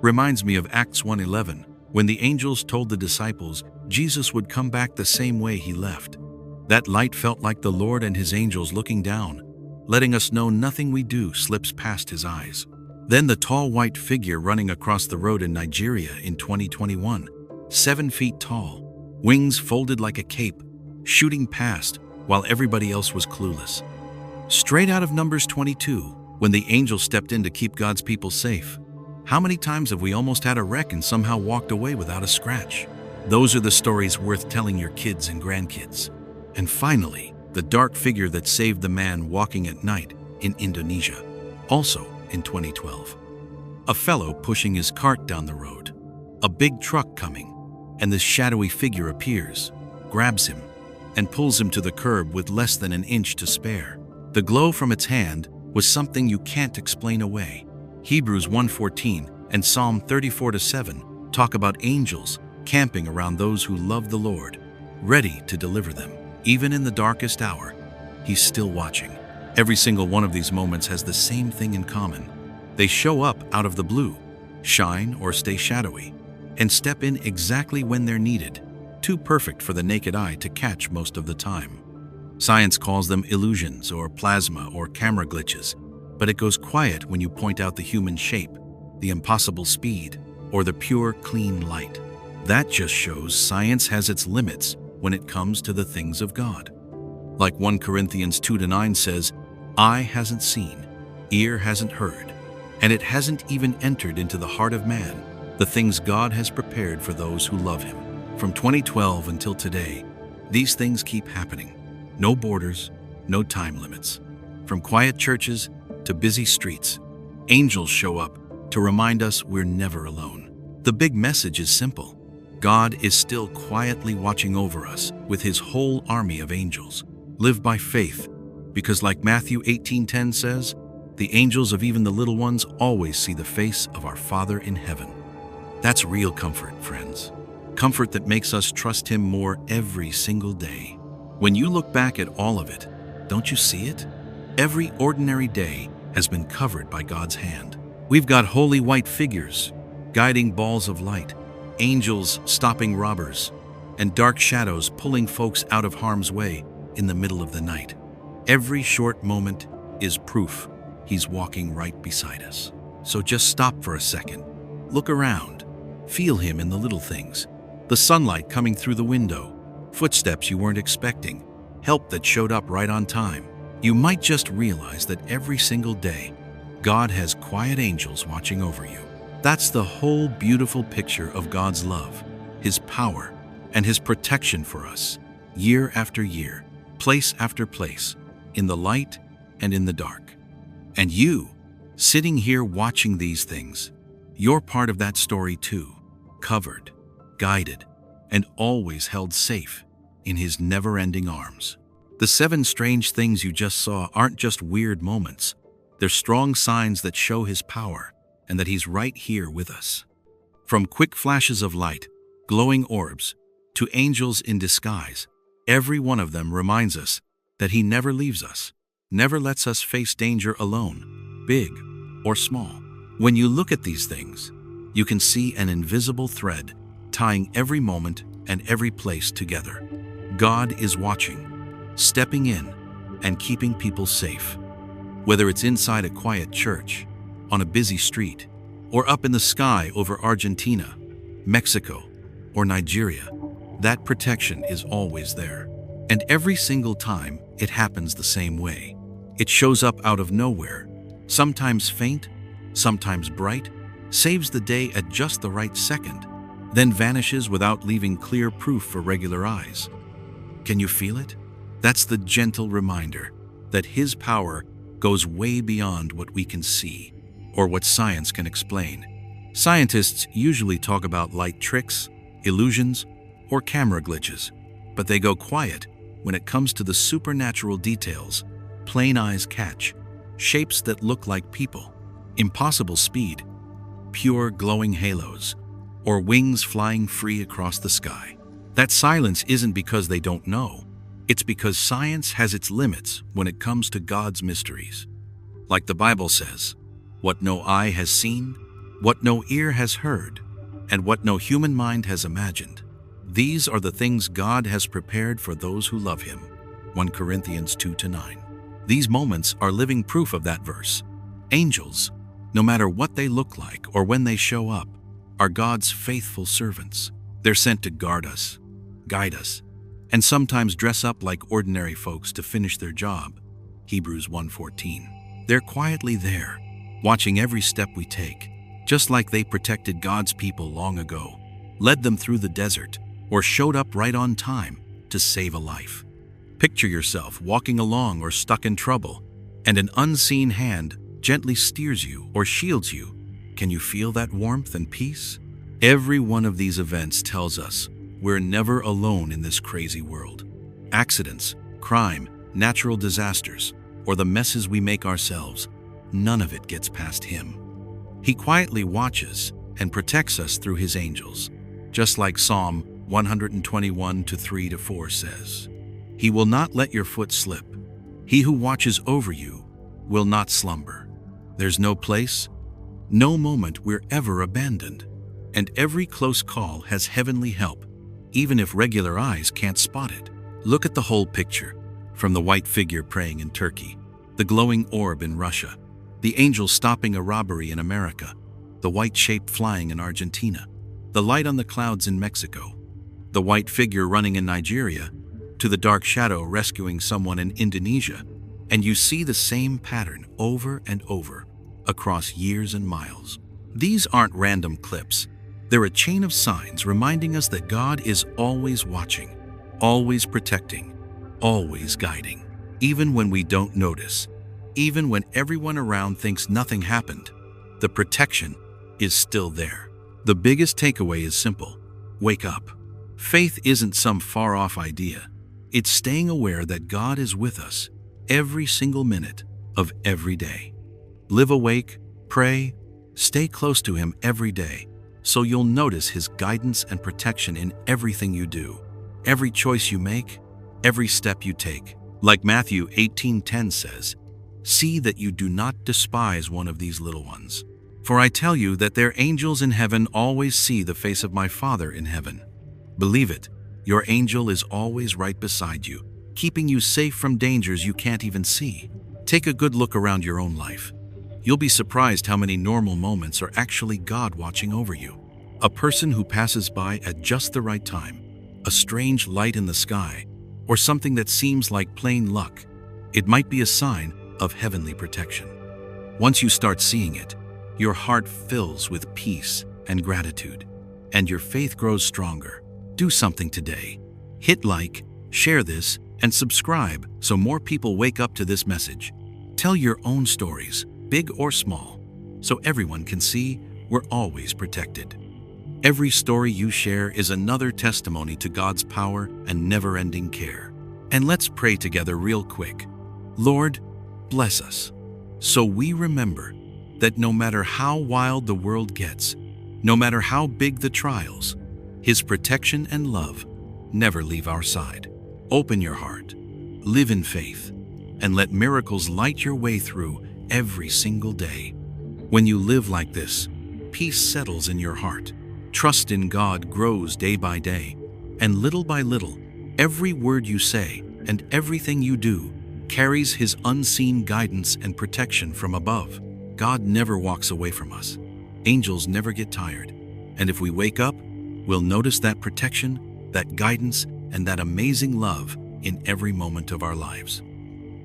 Reminds me of Acts 1:11, when the angels told the disciples Jesus would come back the same way He left. That light felt like the Lord and His angels looking down, letting us know nothing we do slips past His eyes. Then the tall white figure running across the road in Nigeria in 2021, 7 feet tall, wings folded like a cape, shooting past while everybody else was clueless. Straight out of Numbers 22, when the angel stepped in to keep God's people safe. How many times have we almost had a wreck and somehow walked away without a scratch? Those are the stories worth telling your kids and grandkids. And finally, the dark figure that saved the man walking at night in Indonesia, also in 2012. A fellow pushing his cart down the road, a big truck coming, and this shadowy figure appears, grabs him, and pulls him to the curb with less than an inch to spare. The glow from its hand was something you can't explain away. Hebrews 1:14 and Psalm 34:7 talk about angels camping around those who love the Lord, ready to deliver them. Even in the darkest hour, He's still watching. Every single one of these moments has the same thing in common. They show up out of the blue, shine or stay shadowy, and step in exactly when they're needed, too perfect for the naked eye to catch most of the time. Science calls them illusions or plasma or camera glitches, but it goes quiet when you point out the human shape, the impossible speed, or the pure, clean light. That just shows science has its limits when it comes to the things of God. Like 1 Corinthians 2:9 says, eye hasn't seen, ear hasn't heard, and it hasn't even entered into the heart of man, the things God has prepared for those who love Him. From 2012 until today, these things keep happening. No borders, no time limits. From quiet churches to busy streets, angels show up to remind us we're never alone. The big message is simple. God is still quietly watching over us with his whole army of angels. Live by faith, because like Matthew 18:10 says, the angels of even the little ones always see the face of our Father in heaven. That's real comfort, friends. Comfort that makes us trust him more every single day. When you look back at all of it, don't you see it? Every ordinary day has been covered by God's hand. We've got holy white figures guiding balls of light, angels stopping robbers, and dark shadows pulling folks out of harm's way in the middle of the night. Every short moment is proof he's walking right beside us. So just stop for a second. Look around. Feel him in the little things. The sunlight coming through the window, footsteps you weren't expecting, help that showed up right on time. You might just realize that every single day, God has quiet angels watching over you. That's the whole beautiful picture of God's love, his power, and his protection for us, year after year, place after place, in the light and in the dark. And you, sitting here watching these things, you're part of that story too, covered, guided, and always held safe in his never-ending arms. The 7 strange things you just saw aren't just weird moments. They're strong signs that show his power and that he's right here with us. From quick flashes of light, glowing orbs, to angels in disguise, every one of them reminds us that he never leaves us, never lets us face danger alone, big or small. When you look at these things, you can see an invisible thread tying every moment and every place together. God is watching, stepping in, and keeping people safe. Whether it's inside a quiet church, on a busy street, or up in the sky over Argentina, Mexico, or Nigeria, that protection is always there. And every single time, it happens the same way. It shows up out of nowhere, sometimes faint, sometimes bright, saves the day at just the right second, then vanishes without leaving clear proof for regular eyes. Can you feel it? That's the gentle reminder that his power goes way beyond what we can see or what science can explain. Scientists usually talk about light tricks, illusions, or camera glitches, but they go quiet when it comes to the supernatural details plain eyes catch, shapes that look like people, impossible speed, pure glowing halos, or wings flying free across the sky. That silence isn't because they don't know. It's because science has its limits when it comes to God's mysteries. Like the Bible says, what no eye has seen, what no ear has heard, and what no human mind has imagined. These are the things God has prepared for those who love him. 1 Corinthians 2-9. These moments are living proof of that verse. Angels, no matter what they look like or when they show up, are God's faithful servants. They're sent to guard us, guide us, and sometimes dress up like ordinary folks to finish their job. Hebrews 1:14. They're quietly there, watching every step we take, just like they protected God's people long ago, led them through the desert, or showed up right on time to save a life. Picture yourself walking along or stuck in trouble, and an unseen hand gently steers you or shields you. Can you feel that warmth and peace? Every one of these events tells us we're never alone in this crazy world. Accidents, crime, natural disasters, or the messes we make ourselves, none of it gets past him. He quietly watches and protects us through his angels, just like Psalm 121:3-4 says. He will not let your foot slip. He who watches over you will not slumber. There's no place, no moment we're ever abandoned. And every close call has heavenly help, even if regular eyes can't spot it. Look at the whole picture, from the white figure praying in Turkey, the glowing orb in Russia, the angel stopping a robbery in America, the white shape flying in Argentina, the light on the clouds in Mexico, the white figure running in Nigeria, to the dark shadow rescuing someone in Indonesia, and you see the same pattern over and over across years and miles. These aren't random clips. They're a chain of signs reminding us that God is always watching, always protecting, always guiding. Even when we don't notice, even when everyone around thinks nothing happened, the protection is still there. The biggest takeaway is simple. Wake up. Faith isn't some far-off idea. It's staying aware that God is with us every single minute of every day. Live awake, pray, stay close to Him every day, so you'll notice His guidance and protection in everything you do, every choice you make, every step you take. Like Matthew 18:10 says, "See that you do not despise one of these little ones. For I tell you that their angels in heaven always see the face of my Father in heaven." Believe it, your angel is always right beside you, keeping you safe from dangers you can't even see. Take a good look around your own life. You'll be surprised how many normal moments are actually God watching over you. A person who passes by at just the right time, a strange light in the sky, or something that seems like plain luck. It might be a sign of heavenly protection. Once you start seeing it, your heart fills with peace and gratitude, and your faith grows stronger. Do something today. Hit like, share this, and subscribe so more people wake up to this message. Tell your own stories, big or small, so everyone can see we're always protected. Every story you share is another testimony to God's power and never-ending care. And let's pray together real quick. Lord, bless us, so we remember that no matter how wild the world gets, no matter how big the trials, His protection and love never leave our side. Open your heart, live in faith, and let miracles light your way through every single day. When you live like this, peace settles in your heart. Trust in God grows day by day, and little by little, every word you say and everything you do carries His unseen guidance and protection from above. God never walks away from us. Angels never get tired. And if we wake up, we'll notice that protection, that guidance, and that amazing love in every moment of our lives.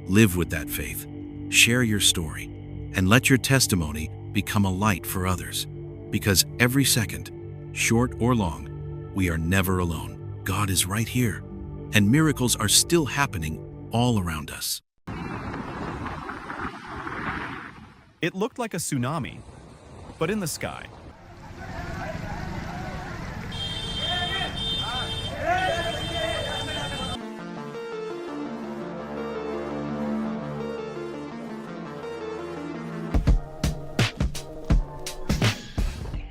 Live with that faith. Share your story, and let your testimony become a light for others. Because every second, short or long, we are never alone. God is right here, and miracles are still happening all around us. It looked like a tsunami, but in the sky.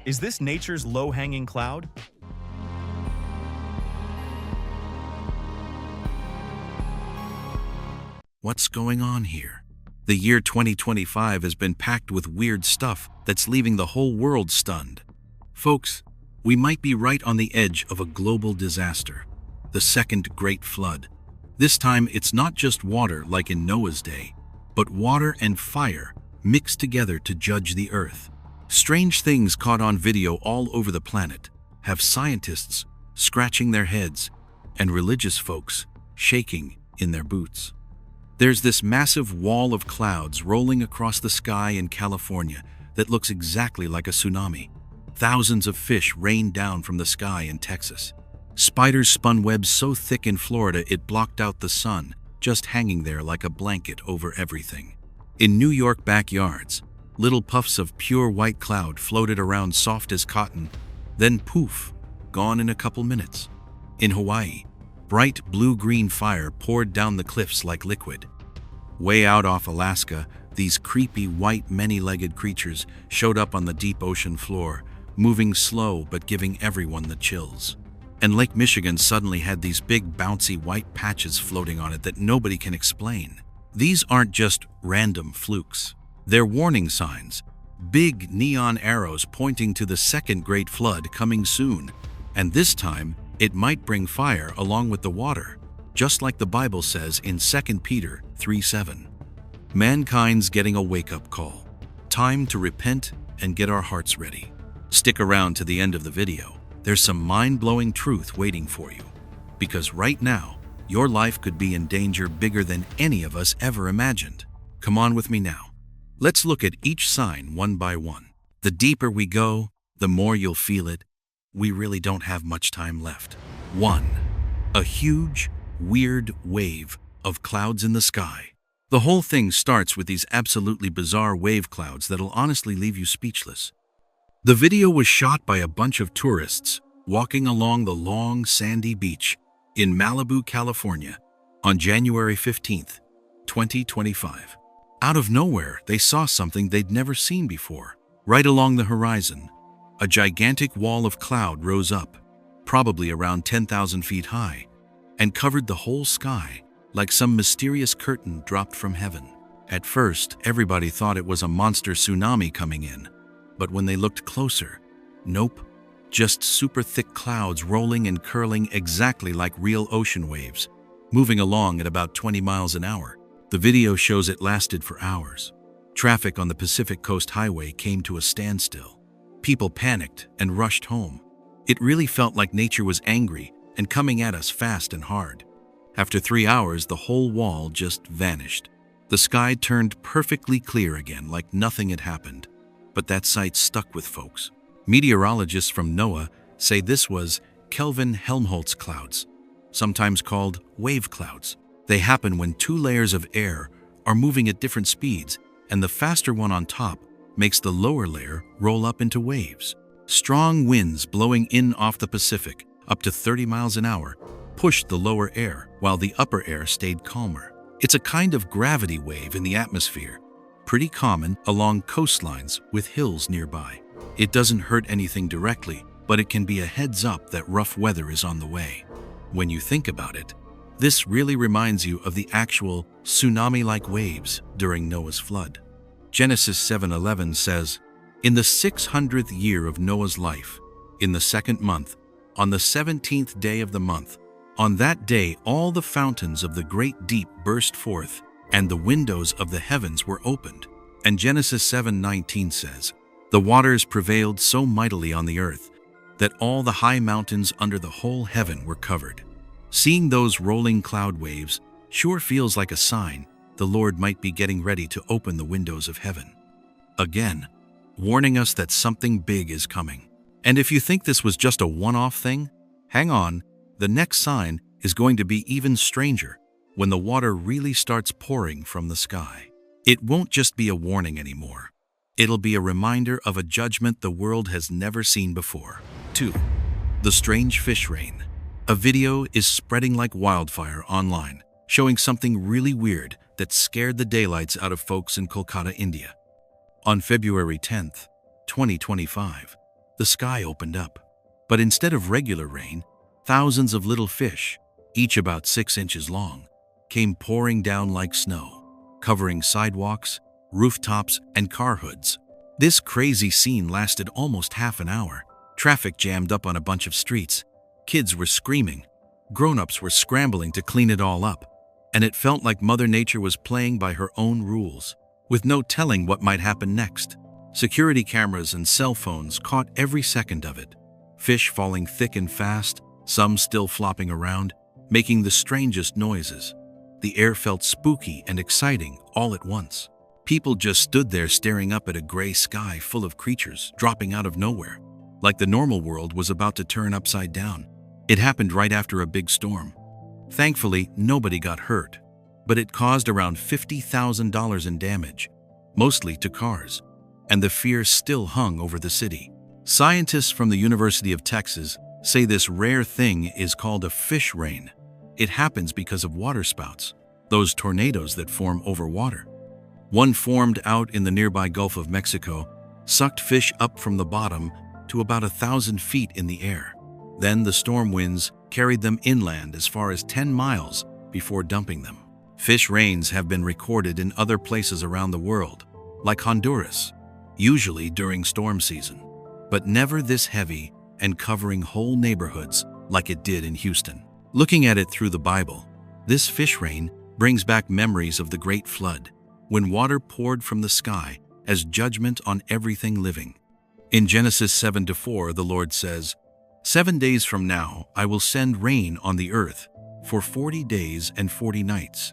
Is this nature's low-hanging cloud? What's going on here? The year 2025 has been packed with weird stuff that's leaving the whole world stunned. Folks, we might be right on the edge of a global disaster, the second great flood. This time, it's not just water like in Noah's day, but water and fire mixed together to judge the earth. Strange things caught on video all over the planet have scientists scratching their heads and religious folks shaking in their boots. There's this massive wall of clouds rolling across the sky in California that looks exactly like a tsunami. Thousands of fish rain down from the sky in Texas. Spiders spun webs so thick in Florida it blocked out the sun, just hanging there like a blanket over everything. In New York backyards, little puffs of pure white cloud floated around soft as cotton, then poof, gone in a couple minutes. In Hawaii, bright blue-green fire poured down the cliffs like liquid. Way out off Alaska, these creepy white many-legged creatures showed up on the deep ocean floor, moving slow but giving everyone the chills. And Lake Michigan suddenly had these big bouncy white patches floating on it that nobody can explain. These aren't just random flukes. They're warning signs, big neon arrows pointing to the second great flood coming soon. And this time, it might bring fire along with the water, just like the Bible says in 2 Peter 3:7. Mankind's getting a wake-up call. Time to repent and get our hearts ready. Stick around to the end of the video. There's some mind-blowing truth waiting for you. Because right now, your life could be in danger bigger than any of us ever imagined. Come on with me now. Let's look at each sign one by one. The deeper we go, the more you'll feel it. We really don't have much time left. 1. A huge, weird wave of clouds in the sky. The whole thing starts with these absolutely bizarre wave clouds that'll honestly leave you speechless. The video was shot by a bunch of tourists walking along the long, sandy beach in Malibu, California, on January 15th, 2025. Out of nowhere, they saw something they'd never seen before. Right along the horizon, a gigantic wall of cloud rose up, probably around 10,000 feet high, and covered the whole sky like some mysterious curtain dropped from heaven. At first, everybody thought it was a monster tsunami coming in, but when they looked closer, nope, just super thick clouds rolling and curling exactly like real ocean waves, moving along at about 20 miles an hour. The video shows it lasted for hours. Traffic on the Pacific Coast Highway came to a standstill. People panicked and rushed home. It really felt like nature was angry and coming at us fast and hard. After 3 hours, the whole wall just vanished. The sky turned perfectly clear again, like nothing had happened. But that sight stuck with folks. Meteorologists from NOAA say this was Kelvin-Helmholtz clouds, sometimes called wave clouds. They happen when two layers of air are moving at different speeds, and the faster one on top makes the lower layer roll up into waves. Strong winds blowing in off the Pacific, up to 30 miles an hour, pushed the lower air, while the upper air stayed calmer. It's a kind of gravity wave in the atmosphere, pretty common along coastlines with hills nearby. It doesn't hurt anything directly, but it can be a heads up that rough weather is on the way. When you think about it, this really reminds you of the actual tsunami-like waves during Noah's flood. Genesis 7:11 says, "In the 600th year of Noah's life, in the second month, on the 17th day of the month, on that day all the fountains of the great deep burst forth, and the windows of the heavens were opened." And Genesis 7:19 says, "The waters prevailed so mightily on the earth, that all the high mountains under the whole heaven were covered." Seeing those rolling cloud waves sure feels like a sign the Lord might be getting ready to open the windows of heaven. Again, warning us that something big is coming. And if you think this was just a one-off thing, hang on, the next sign is going to be even stranger when the water really starts pouring from the sky. It won't just be a warning anymore. It'll be a reminder of a judgment the world has never seen before. 2. The strange fish rain. A video is spreading like wildfire online, showing something really weird that scared the daylights out of folks in Kolkata, India. On February 10th, 2025, the sky opened up. But instead of regular rain, thousands of little fish, each about 6 inches long, came pouring down like snow, covering sidewalks, rooftops, and car hoods. This crazy scene lasted almost half an hour. Traffic jammed up on a bunch of streets. Kids were screaming. Grown-ups were scrambling to clean it all up. And it felt like Mother Nature was playing by her own rules, with no telling what might happen next. Security cameras and cell phones caught every second of it. Fish falling thick and fast, some still flopping around, making the strangest noises. The air felt spooky and exciting all at once. People just stood there staring up at a gray sky full of creatures dropping out of nowhere, like the normal world was about to turn upside down. It happened right after a big storm. Thankfully, nobody got hurt, but it caused around $50,000 in damage, mostly to cars, and the fear still hung over the city. Scientists from the University of Texas say this rare thing is called a fish rain. It happens because of waterspouts, those tornadoes that form over water. One formed out in the nearby Gulf of Mexico, sucked fish up from the bottom to about 1,000 feet in the air. Then the storm winds carried them inland as far as 10 miles before dumping them. Fish rains have been recorded in other places around the world, like Honduras, usually during storm season, but never this heavy and covering whole neighborhoods like it did in Houston. Looking at it through the Bible, this fish rain brings back memories of the Great Flood, when water poured from the sky as judgment on everything living. In Genesis 7:4, the Lord says, "7 days from now I will send rain on the earth for 40 days and 40 nights,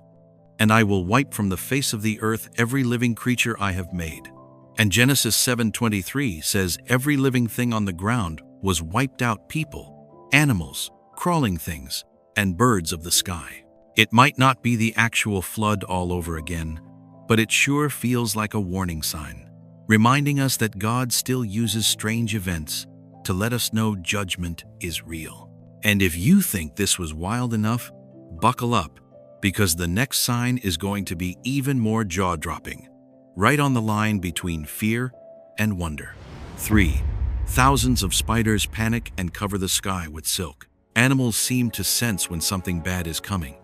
and I will wipe from the face of the earth every living creature I have made." And Genesis 7:23 says every living thing on the ground was wiped out: people, animals, crawling things, and birds of the sky. It might not be the actual flood all over again, but it sure feels like a warning sign, reminding us that God still uses strange events to let us know judgment is real. And if you think this was wild enough, buckle up, because the next sign is going to be even more jaw-dropping, right on the line between fear and wonder. 3. Thousands of spiders panic and cover the sky with silk. Animals seem to sense when something bad is coming.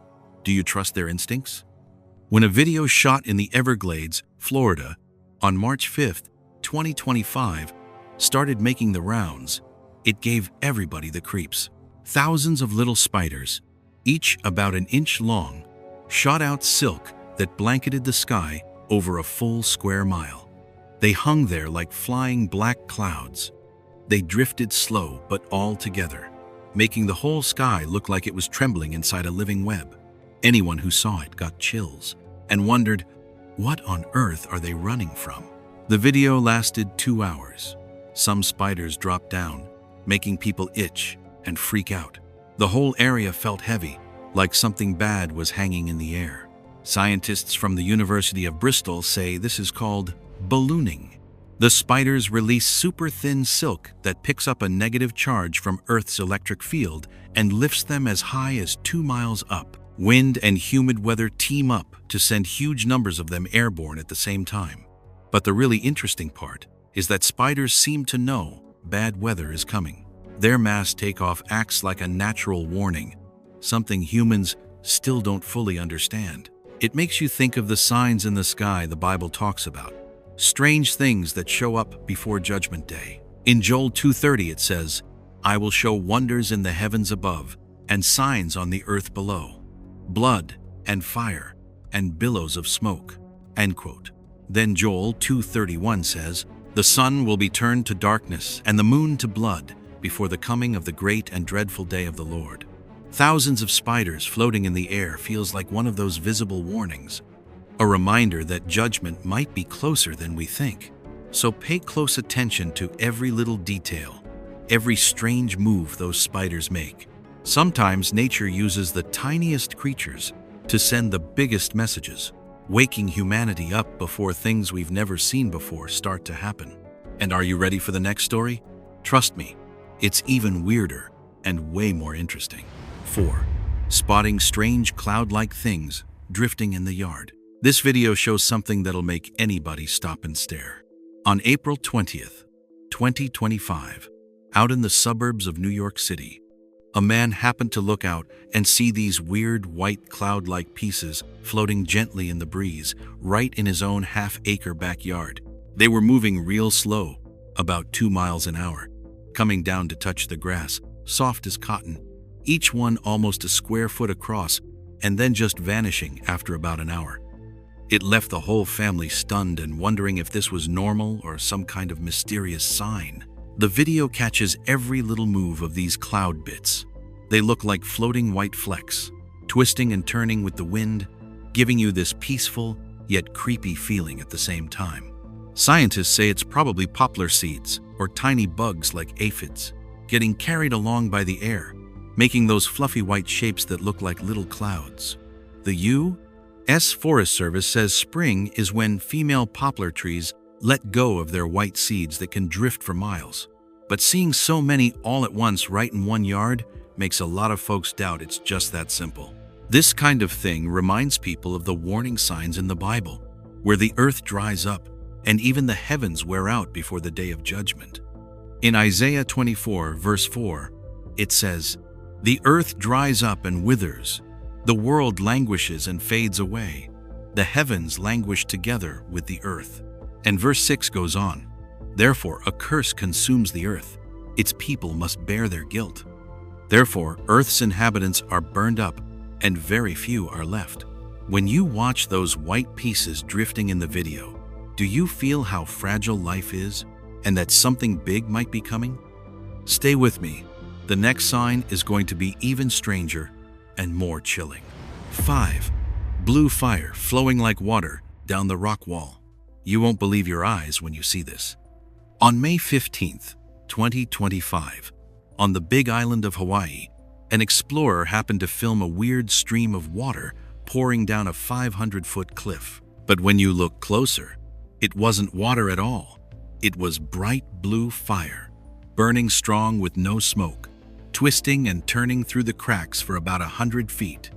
Do you trust their instincts? When a video shot in the Everglades, Florida, on March 5th, 2025, started making the rounds, it gave everybody the creeps. Thousands of little spiders, each about an inch long, shot out silk that blanketed the sky over a full square mile. They hung there like flying black clouds. They drifted slow but all together, making the whole sky look like it was trembling inside a living web. Anyone who saw it got chills and wondered, what on earth are they running from? The video lasted 2 hours. Some spiders dropped down, making people itch and freak out. The whole area felt heavy, like something bad was hanging in the air. Scientists from the University of Bristol say this is called ballooning. The spiders release super thin silk that picks up a negative charge from Earth's electric field and lifts them as high as 2 miles up. Wind and humid weather team up to send huge numbers of them airborne at the same time. But the really interesting part is that spiders seem to know bad weather is coming. Their mass takeoff acts like a natural warning, something humans still don't fully understand. It makes you think of the signs in the sky the Bible talks about, strange things that show up before Judgment Day. In Joel 2:30 it says, "I will show wonders in the heavens above and signs on the earth below, blood and fire and billows of smoke." End quote. Then Joel 2:31 says, "The sun will be turned to darkness and the moon to blood before the coming of the great and dreadful day of the Lord." Thousands of spiders floating in the air feels like one of those visible warnings, a reminder that judgment might be closer than we think. So pay close attention to every little detail, every strange move those spiders make. Sometimes nature uses the tiniest creatures to send the biggest messages, waking humanity up before things we've never seen before start to happen. And are you ready for the next story? Trust me, it's even weirder and way more interesting. 4. Spotting strange cloud-like things drifting in the yard. This video shows something that'll make anybody stop and stare. On April 20th, 2025, out in the suburbs of New York City, a man happened to look out and see these weird white cloud-like pieces floating gently in the breeze right in his own half-acre backyard. They were moving real slow, about 2 miles an hour, coming down to touch the grass, soft as cotton, each one almost a square foot across, and then just vanishing after about an hour. It left the whole family stunned and wondering if this was normal or some kind of mysterious sign. The video catches every little move of these cloud bits. They look like floating white flecks, twisting and turning with the wind, giving you this peaceful yet creepy feeling at the same time. Scientists say it's probably poplar seeds or tiny bugs like aphids, getting carried along by the air, making those fluffy white shapes that look like little clouds. The U.S. Forest Service says spring is when female poplar trees let go of their white seeds that can drift for miles. But seeing so many all at once right in one yard makes a lot of folks doubt it's just that simple. This kind of thing reminds people of the warning signs in the Bible, where the earth dries up and even the heavens wear out before the day of judgment. In Isaiah 24, verse 4, it says, "The earth dries up and withers, the world languishes and fades away, the heavens languish together with the earth." And verse 6 goes on, "Therefore a curse consumes the earth, its people must bear their guilt. Therefore earth's inhabitants are burned up, and very few are left." When you watch those white pieces drifting in the video, do you feel how fragile life is, and that something big might be coming? Stay with me. The next sign is going to be even stranger and more chilling. 5. Blue fire flowing like water down the rock wall. You won't believe your eyes when you see this. On May 15th, 2025, on the big island of Hawaii, An explorer happened to film a weird stream of water pouring down a 500-foot cliff. But when you look closer, it wasn't water at all. It was bright blue fire, burning strong with no smoke, twisting and turning through the cracks for about 100 feet.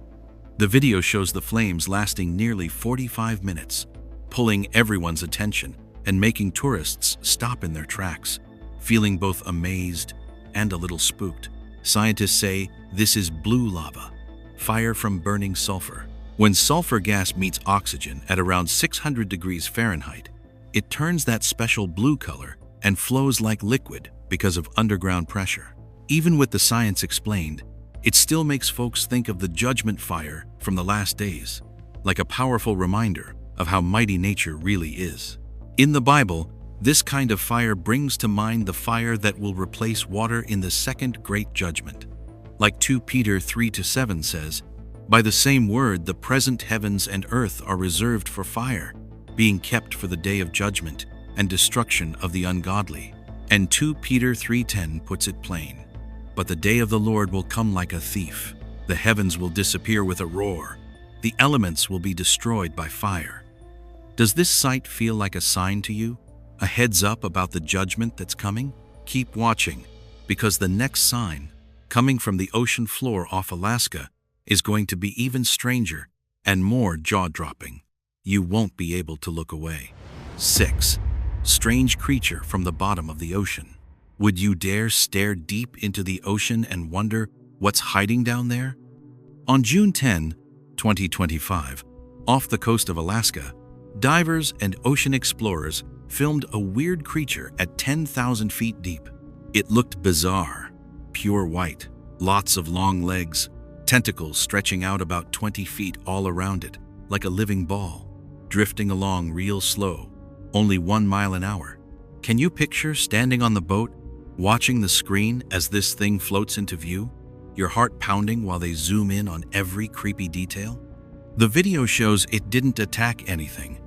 The video shows the flames lasting nearly 45 minutes, pulling everyone's attention and making tourists stop in their tracks, feeling both amazed and a little spooked. Scientists say this is blue lava, fire from burning sulfur. When sulfur gas meets oxygen at around 600 degrees Fahrenheit, it turns that special blue color and flows like liquid because of underground pressure. Even with the science explained, it still makes folks think of the judgment fire from the last days, like a powerful reminder of how mighty nature really is. In the Bible, this kind of fire brings to mind the fire that will replace water in the second great judgment. Like 2 Peter 3-7 says, "By the same word the present heavens and earth are reserved for fire, being kept for the day of judgment and destruction of the ungodly." And 2 Peter 3:10 puts it plain, "But the day of the Lord will come like a thief. The heavens will disappear with a roar. The elements will be destroyed by fire." Does this sight feel like a sign to you? A heads up about the judgment that's coming? Keep watching, because the next sign, coming from the ocean floor off Alaska, is going to be even stranger and more jaw-dropping. You won't be able to look away. 6. Strange creature from the bottom of the ocean. Would you dare stare deep into the ocean and wonder what's hiding down there? On June 10, 2025, off the coast of Alaska, divers and ocean explorers filmed a weird creature at 10,000 feet deep. It looked bizarre, pure white, lots of long legs, tentacles stretching out about 20 feet all around it, like a living ball, drifting along real slow, only 1 mile an hour. Can you picture standing on the boat, watching the screen as this thing floats into view, your heart pounding while they zoom in on every creepy detail? The video shows it didn't attack anything,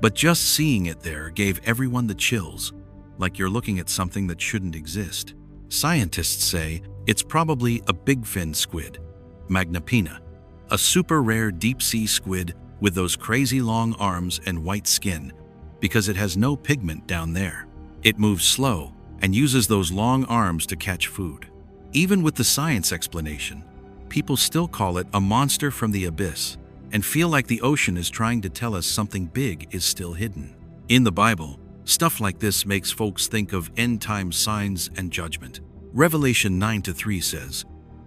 but just seeing it there gave everyone the chills, like you're looking at something that shouldn't exist. Scientists say it's probably a bigfin squid, Magnapina, a super rare deep-sea squid with those crazy long arms and white skin, because it has no pigment down there. It moves slow and uses those long arms to catch food. Even with the science explanation, people still call it a monster from the abyss and feel like the ocean is trying to tell us something big is still hidden. In the Bible, stuff like this makes folks think of end-time signs and judgment. Revelation 9-3 says,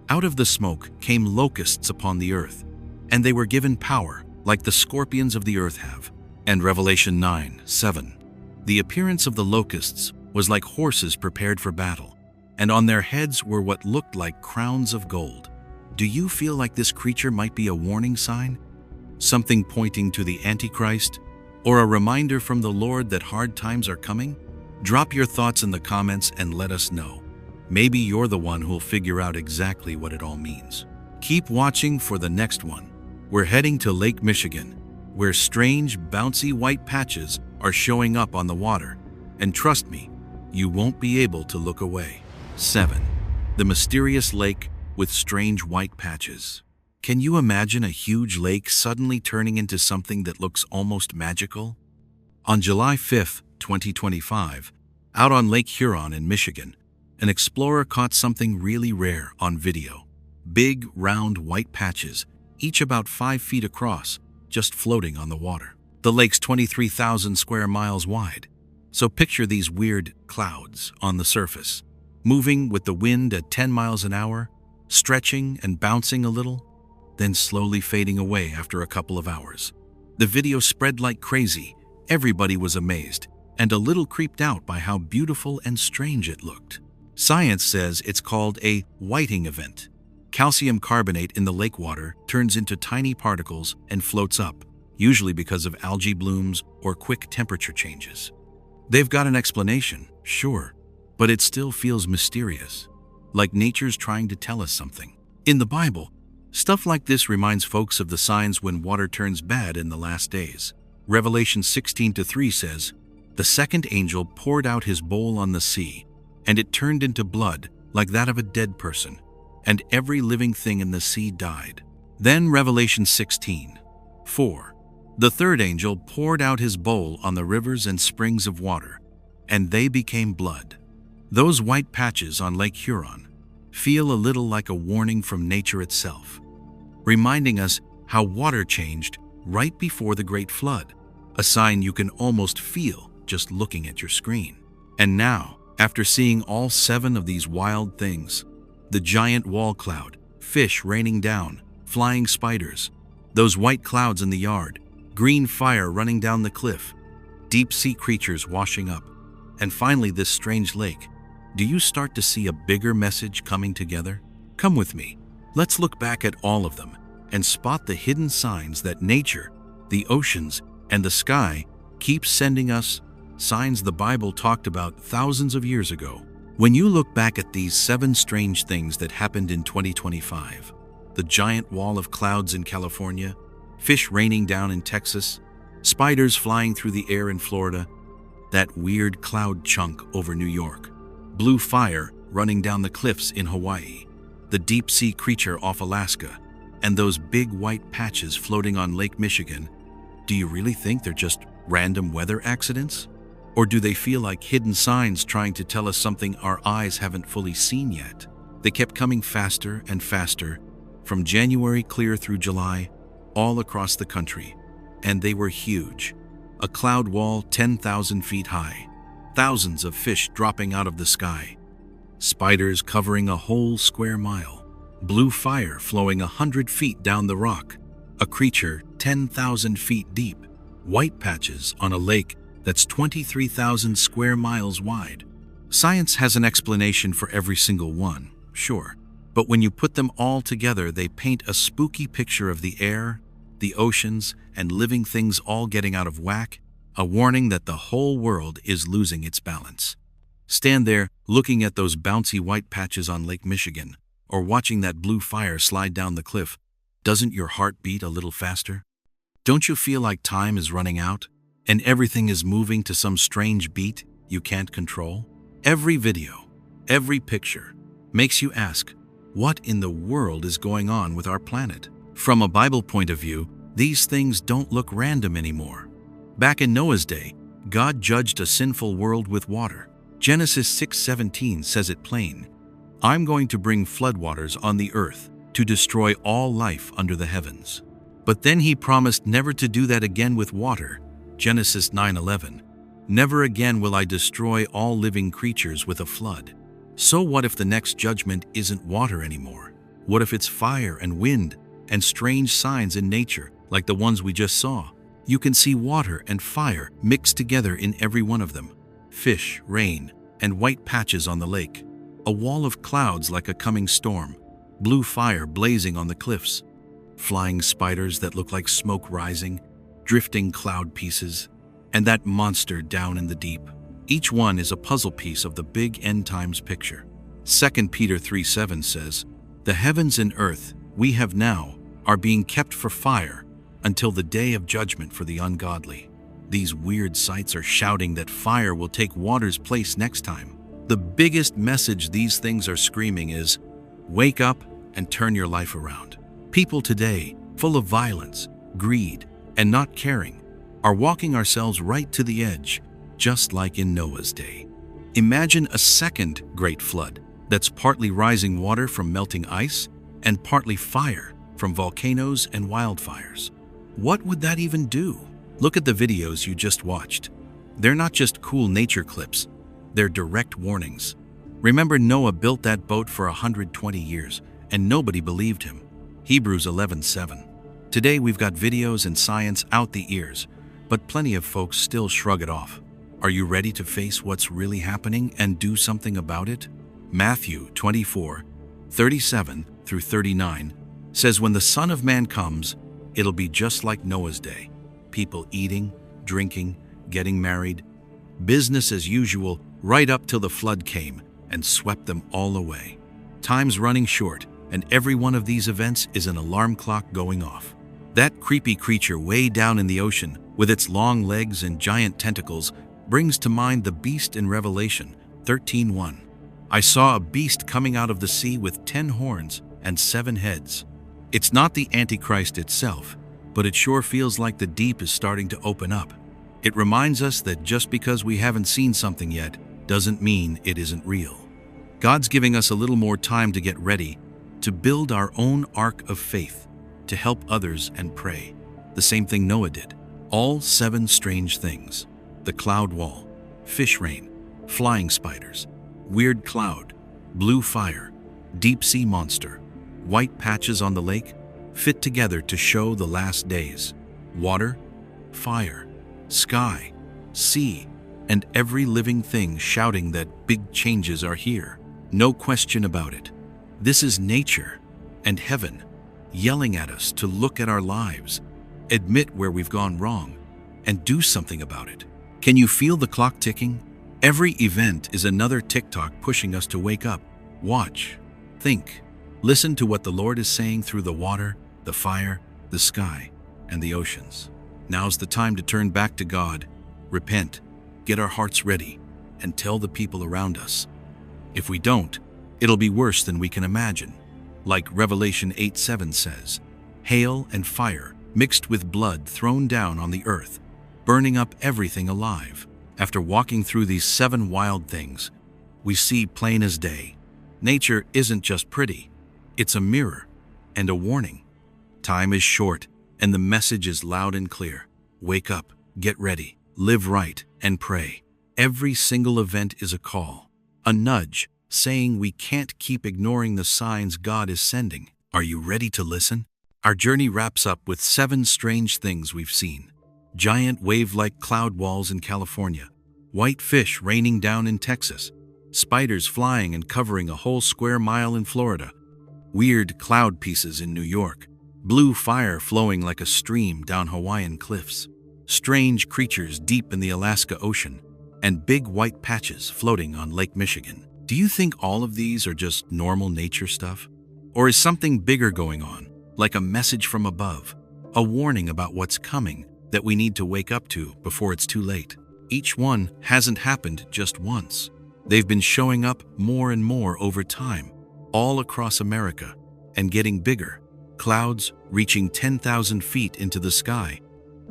"Out of the smoke came locusts upon the earth, and they were given power, like the scorpions of the earth have." And Revelation 9:7, "The appearance of the locusts was like horses prepared for battle, and on their heads were what looked like crowns of gold." Do you feel like this creature might be a warning sign? Something pointing to the Antichrist? Or a reminder from the Lord that hard times are coming? Drop your thoughts in the comments and let us know. Maybe you're the one who'll figure out exactly what it all means. Keep watching for the next one. We're heading to Lake Michigan, where strange, bouncy white patches are showing up on the water. And trust me, you won't be able to look away. 7. The mysterious lake with strange white patches. Can you imagine a huge lake suddenly turning into something that looks almost magical? On July 5, 2025, out on Lake Huron in Michigan, an explorer caught something really rare on video. Big, round white patches, each about 5 feet across, just floating on the water. The lake's 23,000 square miles wide, so picture these weird clouds on the surface, moving with the wind at 10 miles an hour, stretching and bouncing a little, then slowly fading away after a couple of hours. The video spread like crazy. Everybody was amazed and a little creeped out by how beautiful and strange it looked. Science says it's called a whiting event. Calcium carbonate in the lake water turns into tiny particles and floats up, usually because of algae blooms or quick temperature changes. They've got an explanation, sure, but it still feels mysterious, like nature's trying to tell us something. In the Bible, stuff like this reminds folks of the signs when water turns bad in the last days. Revelation 16:3 says, "The second angel poured out his bowl on the sea, and it turned into blood like that of a dead person, and every living thing in the sea died. Then Revelation 16:4. The third angel poured out his bowl on the rivers and springs of water, and they became blood. Those white patches on Lake Huron feel a little like a warning from nature itself, reminding us how water changed right before the Great Flood, a sign you can almost feel just looking at your screen. And now, after seeing all 7 of these wild things, the giant wall cloud, fish raining down, flying spiders, those white clouds in the yard, green fire running down the cliff, deep-sea creatures washing up, and finally this strange lake, do you start to see a bigger message coming together? Come with me. Let's look back at all of them and spot the hidden signs that nature, the oceans, and the sky keep sending us, signs the Bible talked about thousands of years ago. When you look back at these 7 strange things that happened in 2025, the giant wall of clouds in California, fish raining down in Texas, spiders flying through the air in Florida, that weird cloud chunk over New York, blue fire running down the cliffs in Hawaii, the deep-sea creature off Alaska, and those big white patches floating on Lake Michigan, do you really think they're just random weather accidents? Or do they feel like hidden signs trying to tell us something our eyes haven't fully seen yet? They kept coming faster and faster, from January clear through July, all across the country, and they were huge. A cloud wall 10,000 feet high, thousands of fish dropping out of the sky, spiders covering a whole square mile, blue fire flowing 100 feet down the rock, a creature 10,000 feet deep, white patches on a lake that's 23,000 square miles wide. Science has an explanation for every single one, sure, but when you put them all together, they paint a spooky picture of the air, the oceans, and living things all getting out of whack, a warning that the whole world is losing its balance. Stand there looking at those bouncy white patches on Lake Michigan, or watching that blue fire slide down the cliff. Doesn't your heart beat a little faster? Don't you feel like time is running out, and everything is moving to some strange beat you can't control? Every video, every picture, makes you ask, what in the world is going on with our planet? From a Bible point of view, these things don't look random anymore. Back in Noah's day, God judged a sinful world with water. Genesis 6:17 says it plain, "I'm going to bring floodwaters on the earth to destroy all life under the heavens." But then he promised never to do that again with water. Genesis 9:11, "Never again will I destroy all living creatures with a flood." So what if the next judgment isn't water anymore? What if it's fire and wind and strange signs in nature like the ones we just saw? You can see water and fire mixed together in every one of them. Fish, rain, and white patches on the lake. A wall of clouds like a coming storm. Blue fire blazing on the cliffs. Flying spiders that look like smoke rising. Drifting cloud pieces. And that monster down in the deep. Each one is a puzzle piece of the big end times picture. 2 Peter 3:7 says, "The heavens and earth we have now are being kept for fire until the day of judgment for the ungodly." These weird sights are shouting that fire will take water's place next time. The biggest message these things are screaming is, wake up and turn your life around. People today, full of violence, greed, and not caring, are walking ourselves right to the edge, just like in Noah's day. Imagine a second great flood that's partly rising water from melting ice and partly fire from volcanoes and wildfires. What would that even do? Look at the videos you just watched. They're not just cool nature clips, they're direct warnings. Remember, Noah built that boat for 120 years, and nobody believed him. Hebrews 11:7. Today we've got videos and science out the ears, but plenty of folks still shrug it off. Are you ready to face what's really happening and do something about it? Matthew 24:37 through 39 says, "When the Son of Man comes, it'll be just like Noah's day. People eating, drinking, getting married, business as usual right up till the flood came and swept them all away. Time's running short, and every one of these events is an alarm clock going off. That creepy creature way down in the ocean, with its long legs and giant tentacles, brings to mind the beast in Revelation 13:1. I saw a beast coming out of the sea with 10 horns and 7 heads. It's not the Antichrist itself, but it sure feels like the deep is starting to open up. It reminds us that just because we haven't seen something yet doesn't mean it isn't real. God's giving us a little more time to get ready, to build our own ark of faith, to help others and pray. The same thing Noah did. All 7 strange things: the cloud wall, fish rain, flying spiders, weird cloud, blue fire, deep sea monster, white patches on the lake, fit together to show the last days. Water, fire, sky, sea, and every living thing shouting that big changes are here. No question about it. This is nature and heaven yelling at us to look at our lives, admit where we've gone wrong, and do something about it. Can you feel the clock ticking? Every event is another TikTok pushing us to wake up, watch, think, listen to what the Lord is saying through the water, the fire, the sky, and the oceans. Now's the time to turn back to God, repent, get our hearts ready, and tell the people around us. If we don't, it'll be worse than we can imagine. Like Revelation 8:7 says, hail and fire mixed with blood thrown down on the earth, burning up everything alive. After walking through these 7 wild things, we see plain as day. Nature isn't just pretty, it's a mirror and a warning. Time is short, and the message is loud and clear. Wake up, get ready, live right, and pray. Every single event is a call, a nudge, saying we can't keep ignoring the signs God is sending. Are you ready to listen? Our journey wraps up with 7 strange things we've seen. Giant wave-like cloud walls in California, white fish raining down in Texas, spiders flying and covering a whole square mile in Florida, weird cloud pieces in New York, blue fire flowing like a stream down Hawaiian cliffs, strange creatures deep in the Alaska Ocean, and big white patches floating on Lake Michigan. Do you think all of these are just normal nature stuff? Or is something bigger going on, like a message from above, a warning about what's coming that we need to wake up to before it's too late? Each one hasn't happened just once. They've been showing up more and more over time, all across America, and getting bigger. Clouds reaching 10,000 feet into the sky,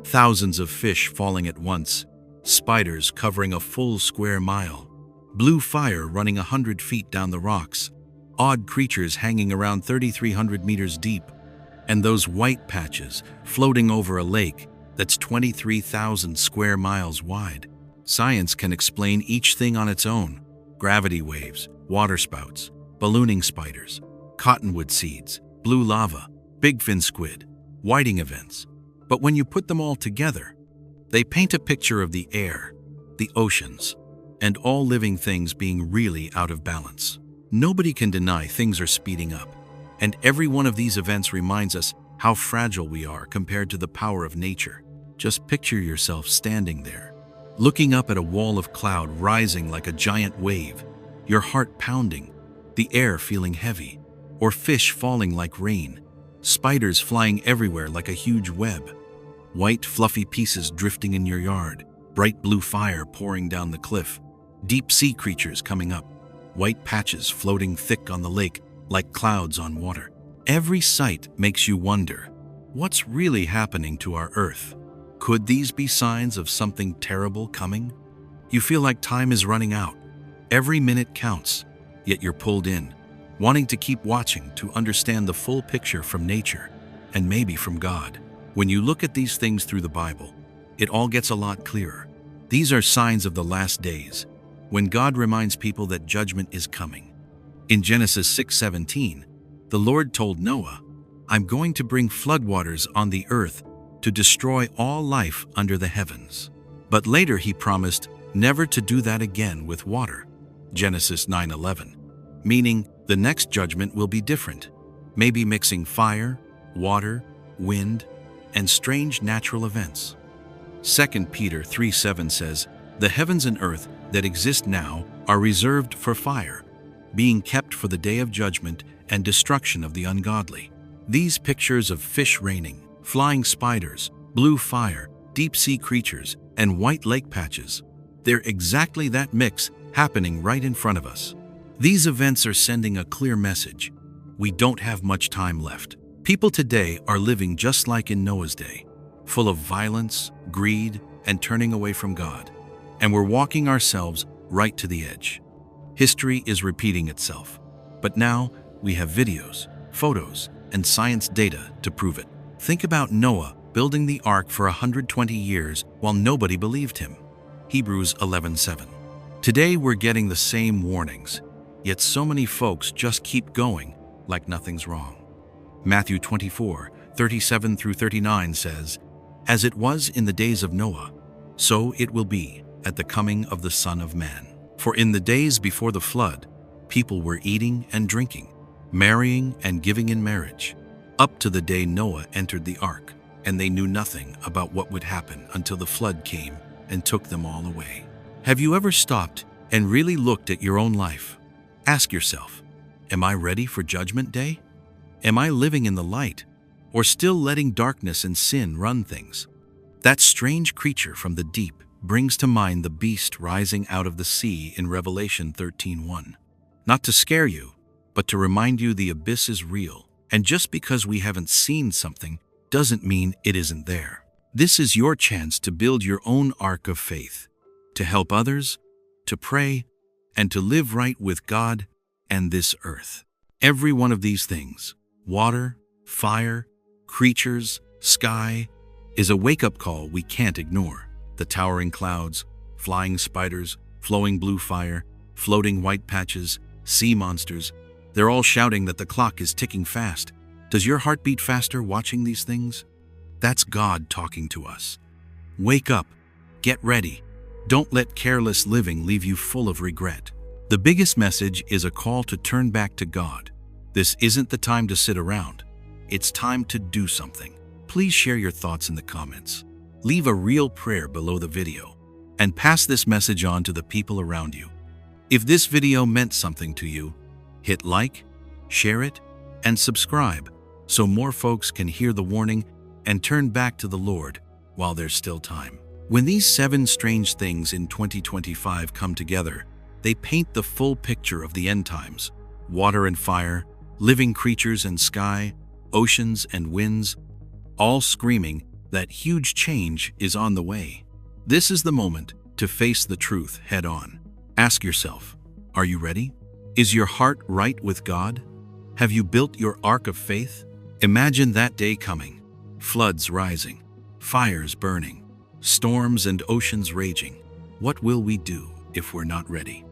thousands of fish falling at once, spiders covering a full square mile, blue fire running 100 feet down the rocks, odd creatures hanging around 3,300 meters deep, and those white patches floating over a lake that's 23,000 square miles wide. Science can explain each thing on its own: gravity waves, waterspouts, ballooning spiders, cottonwood seeds, blue lava, bigfin squid, whiting events. But when you put them all together, they paint a picture of the air, the oceans, and all living things being really out of balance. Nobody can deny things are speeding up, and every one of these events reminds us how fragile we are compared to the power of nature. Just picture yourself standing there, looking up at a wall of cloud rising like a giant wave, your heart pounding, the air feeling heavy, or fish falling like rain, spiders flying everywhere like a huge web, white fluffy pieces drifting in your yard, bright blue fire pouring down the cliff, deep sea creatures coming up, white patches floating thick on the lake like clouds on water. Every sight makes you wonder, what's really happening to our earth? Could these be signs of something terrible coming? You feel like time is running out. Every minute counts, yet you're pulled in, wanting to keep watching to understand the full picture from nature and maybe from God. When you look at these things through the Bible, it all gets a lot clearer. These are signs of the last days, when God reminds people that judgment is coming. In Genesis 6:17, the Lord told Noah, "I'm going to bring floodwaters on the earth to destroy all life under the heavens." But later he promised never to do that again with water. Genesis 9:11, meaning the next judgment will be different, maybe mixing fire, water, wind, and strange natural events. 2 Peter 3:7 says, "The heavens and earth that exist now are reserved for fire, being kept for the day of judgment and destruction of the ungodly." These pictures of fish raining, flying spiders, blue fire, deep sea creatures, and white lake patches, they're exactly that mix happening right in front of us. These events are sending a clear message. We don't have much time left. People today are living just like in Noah's day, full of violence, greed, and turning away from God. And we're walking ourselves right to the edge. History is repeating itself, but now we have videos, photos, and science data to prove it. Think about Noah building the ark for 120 years while nobody believed him. Hebrews 11:7. Today we're getting the same warnings, yet so many folks just keep going like nothing's wrong. Matthew 24:37 through 39 says, "As it was in the days of Noah, so it will be at the coming of the Son of Man. For in the days before the flood, people were eating and drinking, marrying and giving in marriage, up to the day Noah entered the ark, and they knew nothing about what would happen until the flood came and took them all away." Have you ever stopped and really looked at your own life? Ask yourself, am I ready for Judgment Day? Am I living in the light, or still letting darkness and sin run things? That strange creature from the deep brings to mind the beast rising out of the sea in Revelation 13:1. Not to scare you, but to remind you the abyss is real, and just because we haven't seen something doesn't mean it isn't there. This is your chance to build your own ark of faith, to help others, to pray, and to live right with God and this earth. Every one of these things, water, fire, creatures, sky, is a wake-up call we can't ignore. The towering clouds, flying spiders, flowing blue fire, floating white patches, sea monsters, they're all shouting that the clock is ticking fast. Does your heart beat faster watching these things? That's God talking to us. Wake up, get ready. Don't let careless living leave you full of regret. The biggest message is a call to turn back to God. This isn't the time to sit around. It's time to do something. Please share your thoughts in the comments. Leave a real prayer below the video, and pass this message on to the people around you. If this video meant something to you, hit like, share it, and subscribe so more folks can hear the warning and turn back to the Lord while there's still time. When these 7 strange things in 2025 come together, they paint the full picture of the end times. Water and fire, living creatures and sky, oceans and winds, all screaming that huge change is on the way. This is the moment to face the truth head on. Ask yourself, are you ready? Is your heart right with God? Have you built your ark of faith? Imagine that day coming, floods rising, fires burning, storms and oceans raging. What will we do if we're not ready?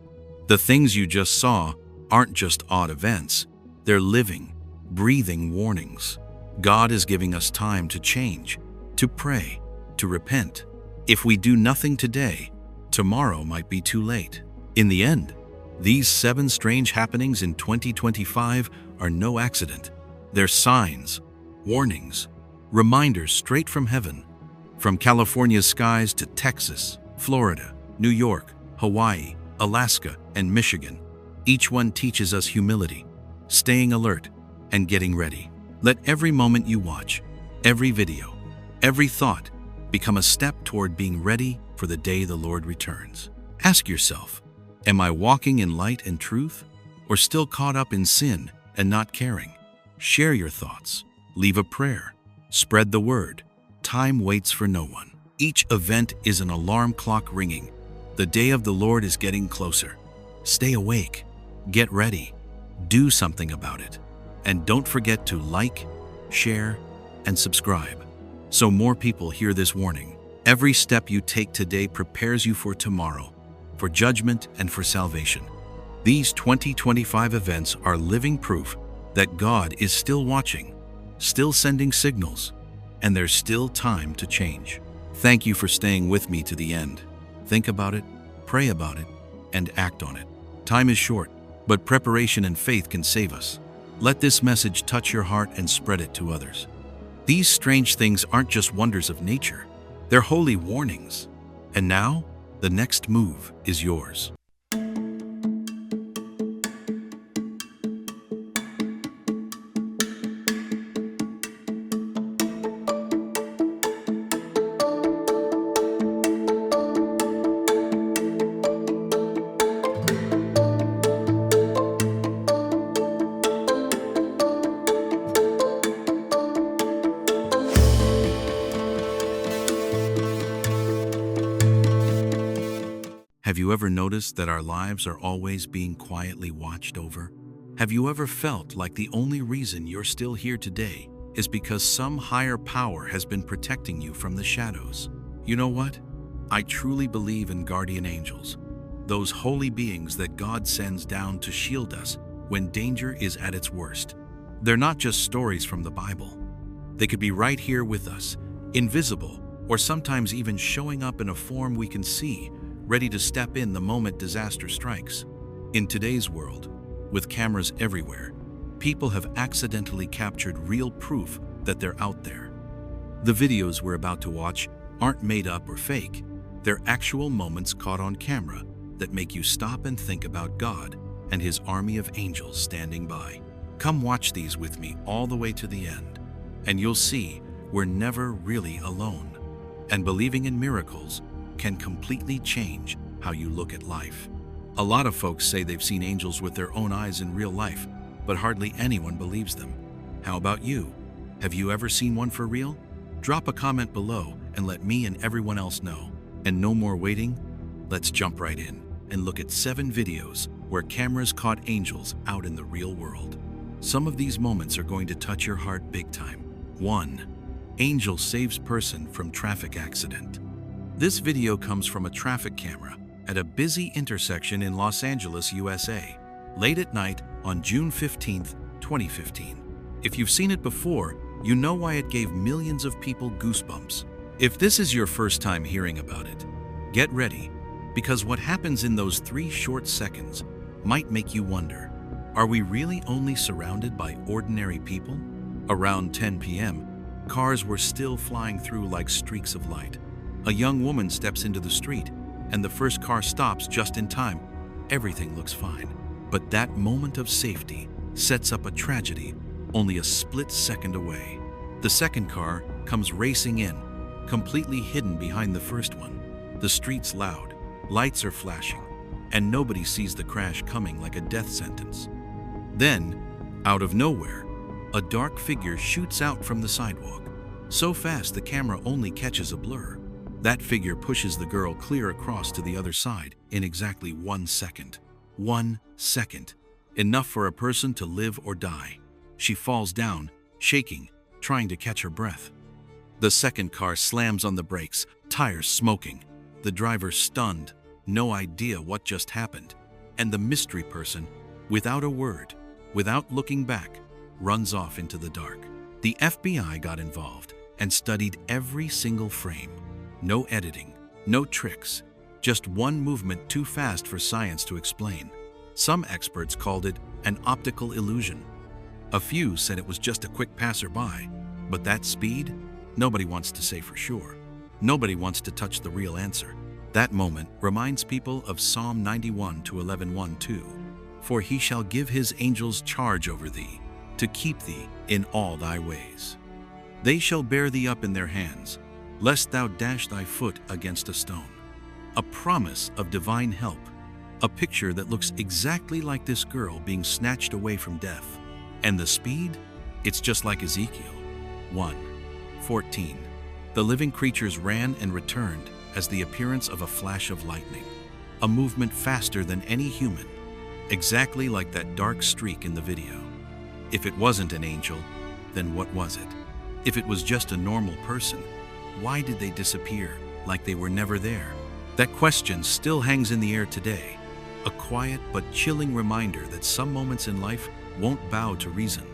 The things you just saw aren't just odd events. They're living, breathing warnings. God is giving us time to change, to pray, to repent. If we do nothing today, tomorrow might be too late. In the end, these 7 strange happenings in 2025 are no accident. They're signs, warnings, reminders straight from heaven. From California's skies to Texas, Florida, New York, Hawaii, Alaska, and Michigan, each one teaches us humility, staying alert, and getting ready. Let every moment you watch, every video, every thought become a step toward being ready for the day the Lord returns. Ask yourself, am I walking in light and truth, or still caught up in sin and not caring? Share your thoughts, leave a prayer, spread the word. Time waits for no one. Each event is an alarm clock ringing. The day of the Lord is getting closer. Stay awake, get ready, do something about it. And don't forget to like, share, and subscribe so more people hear this warning. Every step you take today prepares you for tomorrow, for judgment and for salvation. These 2025 events are living proof that God is still watching, still sending signals, and there's still time to change. Thank you for staying with me to the end. Think about it, pray about it, and act on it. Time is short, but preparation and faith can save us. Let this message touch your heart and spread it to others. These strange things aren't just wonders of nature, they're holy warnings. And now, the next move is yours. Have you ever noticed that our lives are always being quietly watched over? Have you ever felt like the only reason you're still here today is because some higher power has been protecting you from the shadows? You know what? I truly believe in guardian angels, those holy beings that God sends down to shield us when danger is at its worst. They're not just stories from the Bible. They could be right here with us, invisible, or sometimes even showing up in a form we can see, ready to step in the moment disaster strikes. In today's world, with cameras everywhere, people have accidentally captured real proof that they're out there. The videos we're about to watch aren't made up or fake. They're actual moments caught on camera that make you stop and think about God and His army of angels standing by. Come watch these with me all the way to the end, and you'll see we're never really alone. And believing in miracles can completely change how you look at life. A lot of folks say they've seen angels with their own eyes in real life, but hardly anyone believes them. How about you? Have you ever seen one for real? Drop a comment below and let me and everyone else know. And no more waiting, let's jump right in and look at 7 videos where cameras caught angels out in the real world. Some of these moments are going to touch your heart big time. 1. Angel saves person from traffic accident. This video comes from a traffic camera at a busy intersection in Los Angeles, USA, late at night on June 15, 2015. If you've seen it before, you know why it gave millions of people goosebumps. If this is your first time hearing about it, get ready, because what happens in those 3 short seconds might make you wonder, are we really only surrounded by ordinary people? Around 10 p.m., cars were still flying through like streaks of light. A young woman steps into the street, and the first car stops just in time. Everything looks fine. But that moment of safety sets up a tragedy only a split second away. The second car comes racing in, completely hidden behind the first one. The street's loud, lights are flashing, and nobody sees the crash coming like a death sentence. Then, out of nowhere, a dark figure shoots out from the sidewalk. So fast the camera only catches a blur. That figure pushes the girl clear across to the other side in exactly 1 second. 1 second. Enough for a person to live or die. She falls down, shaking, trying to catch her breath. The second car slams on the brakes, tires smoking. The driver stunned, no idea what just happened. And the mystery person, without a word, without looking back, runs off into the dark. The FBI got involved and studied every single frame. No editing, no tricks, just one movement too fast for science to explain. Some experts called it an optical illusion. A few said it was just a quick passerby, but that speed, nobody wants to say for sure. Nobody wants to touch the real answer. That moment reminds people of Psalm 91 to 11:1-2. For he shall give his angels charge over thee, to keep thee in all thy ways. They shall bear thee up in their hands, lest thou dash thy foot against a stone. A promise of divine help, a picture that looks exactly like this girl being snatched away from death. And the speed? It's just like Ezekiel 1:14. The living creatures ran and returned as the appearance of a flash of lightning, a movement faster than any human, exactly like that dark streak in the video. If it wasn't an angel, then what was it? If it was just a normal person, why did they disappear like they were never there? That question still hangs in the air today, a quiet but chilling reminder that some moments in life won't bow to reason.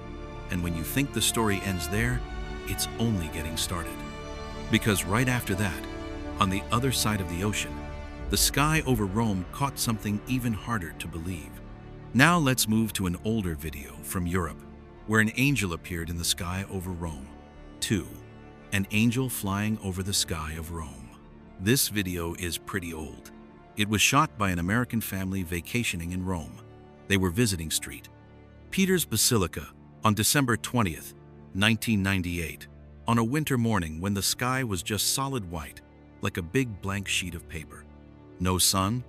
And when you think the story ends there, it's only getting started. Because right after that, on the other side of the ocean, the sky over Rome caught something even harder to believe. Now let's move to an older video from Europe, where an angel appeared in the sky over Rome. 2. An angel flying over the sky of Rome. This video is pretty old. It was shot by an American family vacationing in Rome. They were visiting St. Peter's Basilica on December 20th, 1998, on a winter morning when the sky was just solid white, like a big blank sheet of paper. No sun,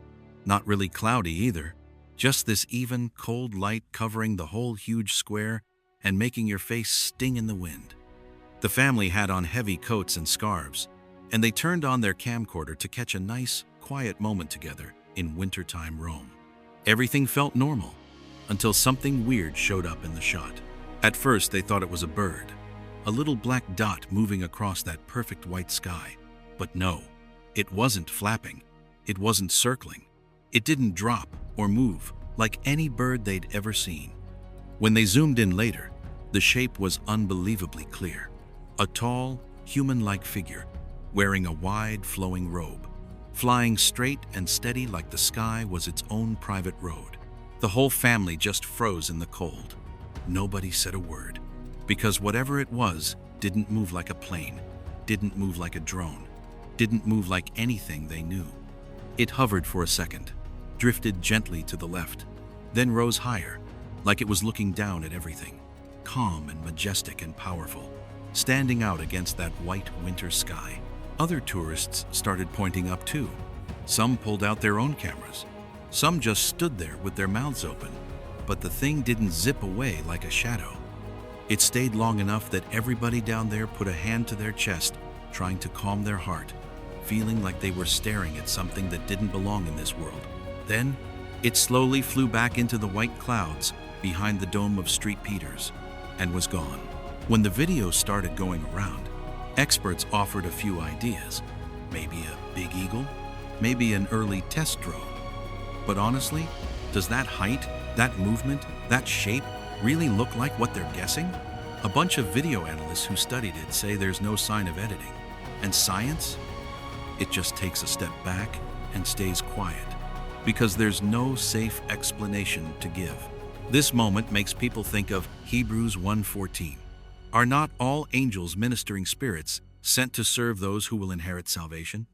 not really cloudy either, just this even, cold light covering the whole huge square and making your face sting in the wind. The family had on heavy coats and scarves, and they turned on their camcorder to catch a nice, quiet moment together in wintertime Rome. Everything felt normal until something weird showed up in the shot. At first, they thought it was a bird, a little black dot moving across that perfect white sky. But no, it wasn't flapping. It wasn't circling. It didn't drop or move like any bird they'd ever seen. When they zoomed in later, the shape was unbelievably clear. A tall, human-like figure wearing a wide, flowing robe, flying straight and steady like the sky was its own private road. The whole family just froze in the cold. Nobody said a word, because whatever it was didn't move like a plane, didn't move like a drone, didn't move like anything they knew. It hovered for a second, drifted gently to the left, then rose higher, like it was looking down at everything, calm and majestic and powerful, standing out against that white winter sky. Other tourists started pointing up too. Some pulled out their own cameras. Some just stood there with their mouths open. But the thing didn't zip away like a shadow. It stayed long enough that everybody down there put a hand to their chest, trying to calm their heart, feeling like they were staring at something that didn't belong in this world. Then, it slowly flew back into the white clouds behind the dome of St. Peter's and was gone. When the video started going around, experts offered a few ideas. Maybe a big eagle, maybe an early test drone. But honestly, does that height, that movement, that shape really look like what they're guessing? A bunch of video analysts who studied it say there's no sign of editing. And science? It just takes a step back and stays quiet, because there's no safe explanation to give. This moment makes people think of Hebrews 1:14. Are not all angels ministering spirits sent to serve those who will inherit salvation?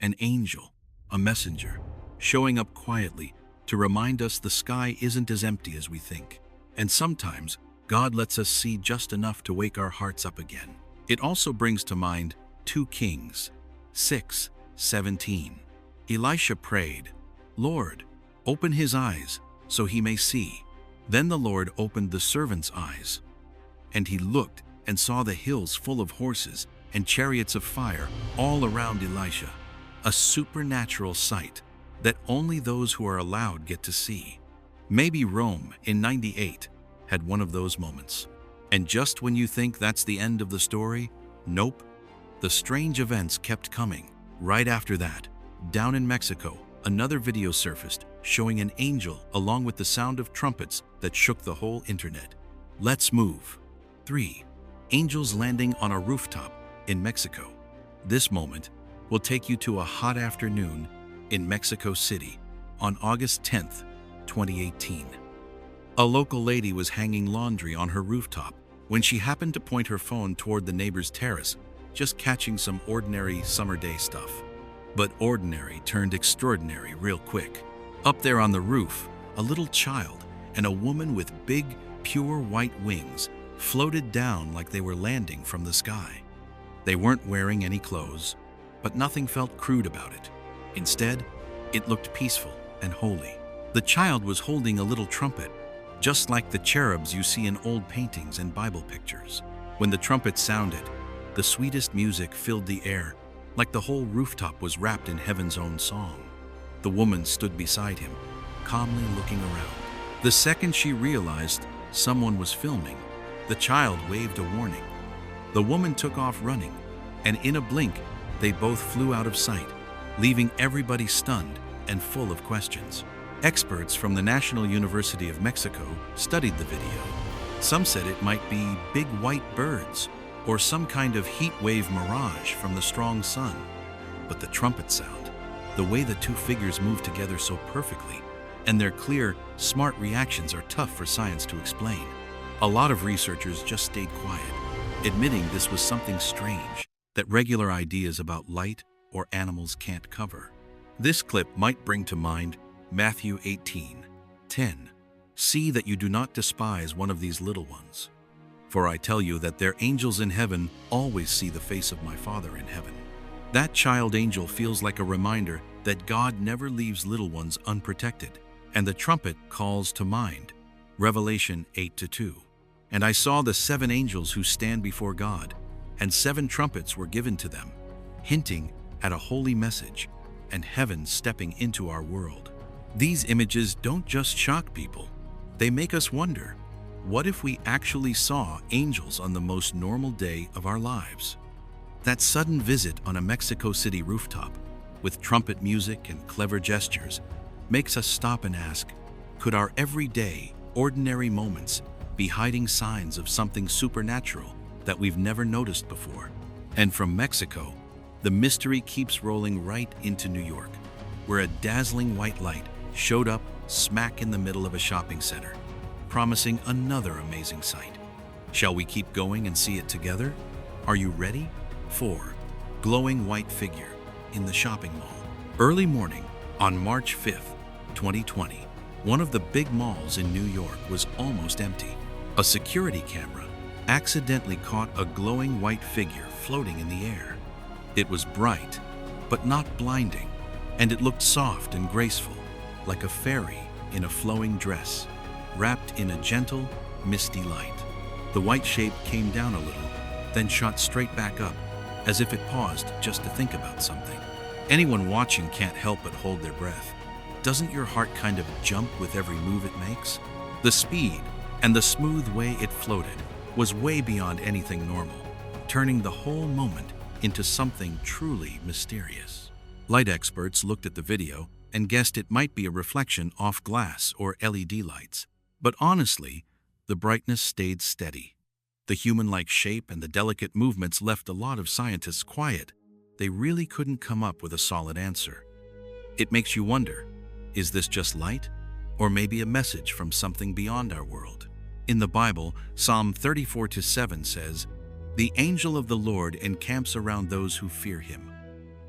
An angel, a messenger, showing up quietly to remind us the sky isn't as empty as we think. And sometimes, God lets us see just enough to wake our hearts up again. It also brings to mind 2 Kings 6:17. Elisha prayed, "Lord, open his eyes so he may see." Then the Lord opened the servant's eyes, and he looked and saw the hills full of horses and chariots of fire all around Elisha. A supernatural sight that only those who are allowed get to see. Maybe Rome in 98 had one of those moments. And just when you think that's the end of the story, nope. The strange events kept coming. Right after that, down in Mexico, another video surfaced showing an angel along with the sound of trumpets that shook the whole internet. Let's move. 3. Angels landing on a rooftop in Mexico. This moment will take you to a hot afternoon in Mexico City on August 10th, 2018. A local lady was hanging laundry on her rooftop when she happened to point her phone toward the neighbor's terrace, just catching some ordinary summer day stuff. But ordinary turned extraordinary real quick. Up there on the roof, a little child and a woman with big, pure white wings floated down like they were landing from the sky. They weren't wearing any clothes, but nothing felt crude about it. Instead, it looked peaceful and holy. The child was holding a little trumpet, just like the cherubs you see in old paintings and Bible pictures. When the trumpet sounded, the sweetest music filled the air, like the whole rooftop was wrapped in heaven's own song. The woman stood beside him, calmly looking around. The second she realized someone was filming, the child waved a warning. The woman took off running, and in a blink, they both flew out of sight, leaving everybody stunned and full of questions. Experts from the National University of Mexico studied the video. Some said it might be big white birds or some kind of heat wave mirage from the strong sun. But the trumpet sound, the way the two figures moved together so perfectly, and their clear, smart reactions are tough for science to explain. A lot of researchers just stayed quiet, admitting this was something strange that regular ideas about light or animals can't cover. This clip might bring to mind Matthew 18:10. See that you do not despise one of these little ones. For I tell you that their angels in heaven always see the face of my Father in heaven. That child angel feels like a reminder that God never leaves little ones unprotected. And the trumpet calls to mind Revelation 8:2. And I saw the 7 angels who stand before God, and 7 trumpets were given to them, hinting at a holy message, and heaven stepping into our world. These images don't just shock people, they make us wonder, what if we actually saw angels on the most normal day of our lives? That sudden visit on a Mexico City rooftop, with trumpet music and clever gestures, makes us stop and ask, could our everyday, ordinary moments be hiding signs of something supernatural that we've never noticed before? And from Mexico, the mystery keeps rolling right into New York, where a dazzling white light showed up smack in the middle of a shopping center, promising another amazing sight. Shall we keep going and see it together? Are you ready? 4. Glowing white figure in the shopping mall. Early morning on March 5th, 2020, one of the big malls in New York was almost empty. A security camera accidentally caught a glowing white figure floating in the air. It was bright, but not blinding, and it looked soft and graceful, like a fairy in a flowing dress, wrapped in a gentle, misty light. The white shape came down a little, then shot straight back up, as if it paused just to think about something. Anyone watching can't help but hold their breath. Doesn't your heart kind of jump with every move it makes? The speed and the smooth way it floated was way beyond anything normal, turning the whole moment into something truly mysterious. Light experts looked at the video and guessed it might be a reflection off glass or LED lights. But honestly, the brightness stayed steady. The human-like shape and the delicate movements left a lot of scientists quiet. They really couldn't come up with a solid answer. It makes you wonder, is this just light? Or maybe a message from something beyond our world? In the Bible, Psalm 34:7 says, "The angel of the Lord encamps around those who fear him,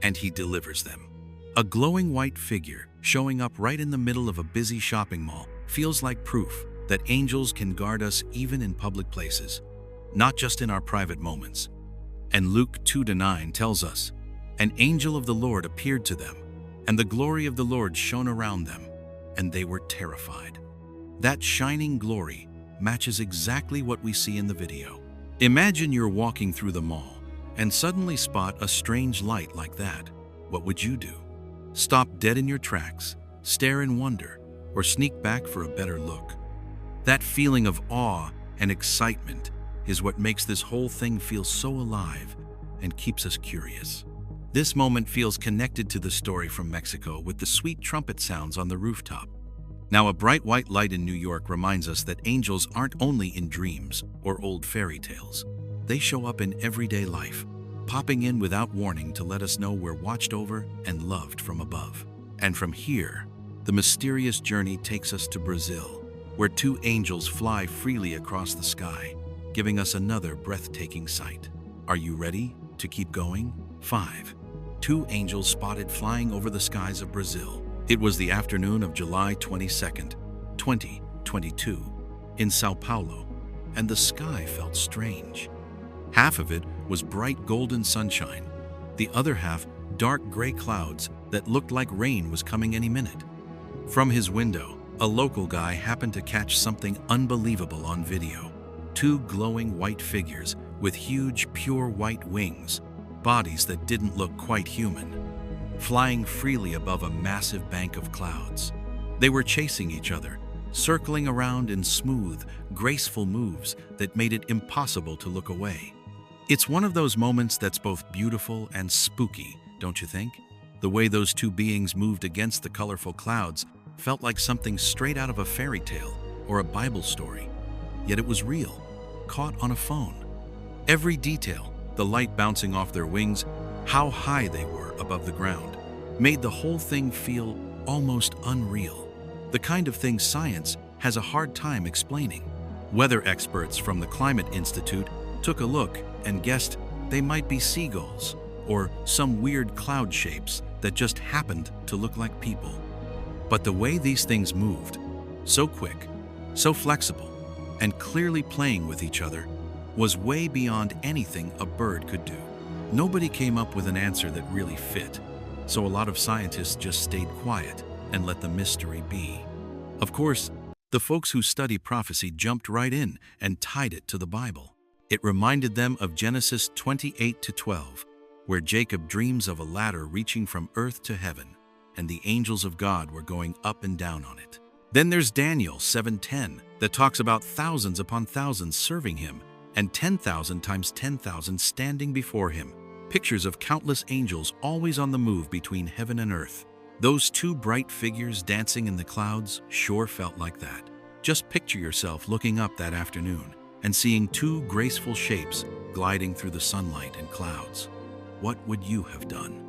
and he delivers them." A glowing white figure showing up right in the middle of a busy shopping mall feels like proof that angels can guard us even in public places, not just in our private moments. And Luke 2:9 tells us, "An angel of the Lord appeared to them, and the glory of the Lord shone around them, and they were terrified." That shining glory matches exactly what we see in the video. Imagine you're walking through the mall and suddenly spot a strange light like that. What would you do? Stop dead in your tracks, stare in wonder, or sneak back for a better look? That feeling of awe and excitement is what makes this whole thing feel so alive and keeps us curious. This moment feels connected to the story from Mexico with the sweet trumpet sounds on the rooftop. Now, a bright white light in New York reminds us that angels aren't only in dreams or old fairy tales. They show up in everyday life, popping in without warning to let us know we're watched over and loved from above. And from here, the mysterious journey takes us to Brazil, where two angels fly freely across the sky, giving us another breathtaking sight. Are you ready to keep going? 5. Two angels spotted flying over the skies of Brazil. It was the afternoon of July 22nd, 2022, in Sao Paulo, and the sky felt strange. Half of it was bright golden sunshine, the other half dark gray clouds that looked like rain was coming any minute. From his window, a local guy happened to catch something unbelievable on video. Two glowing white figures with huge, pure white wings, bodies that didn't look quite human, flying freely above a massive bank of clouds. They were chasing each other, circling around in smooth, graceful moves that made it impossible to look away. It's one of those moments that's both beautiful and spooky, don't you think? The way those two beings moved against the colorful clouds felt like something straight out of a fairy tale or a Bible story. Yet it was real, caught on a phone. Every detail, the light bouncing off their wings, how high they were above the ground, made the whole thing feel almost unreal. The kind of thing science has a hard time explaining. Weather experts from the Climate Institute took a look and guessed they might be seagulls or some weird cloud shapes that just happened to look like people. But the way these things moved, so quick, so flexible, and clearly playing with each other, was way beyond anything a bird could do. Nobody came up with an answer that really fit, so a lot of scientists just stayed quiet and let the mystery be. Of course, the folks who study prophecy jumped right in and tied it to the Bible. It reminded them of Genesis 28:12, where Jacob dreams of a ladder reaching from earth to heaven. and the angels of God were going up and down on it. Then there's Daniel 7:10 that talks about thousands upon thousands serving him and 10,000 times 10,000 standing before him. Pictures of countless angels always on the move between heaven and earth. Those two bright figures dancing in the clouds sure felt like that. Just picture yourself looking up that afternoon and seeing two graceful shapes gliding through the sunlight and clouds. What would you have done?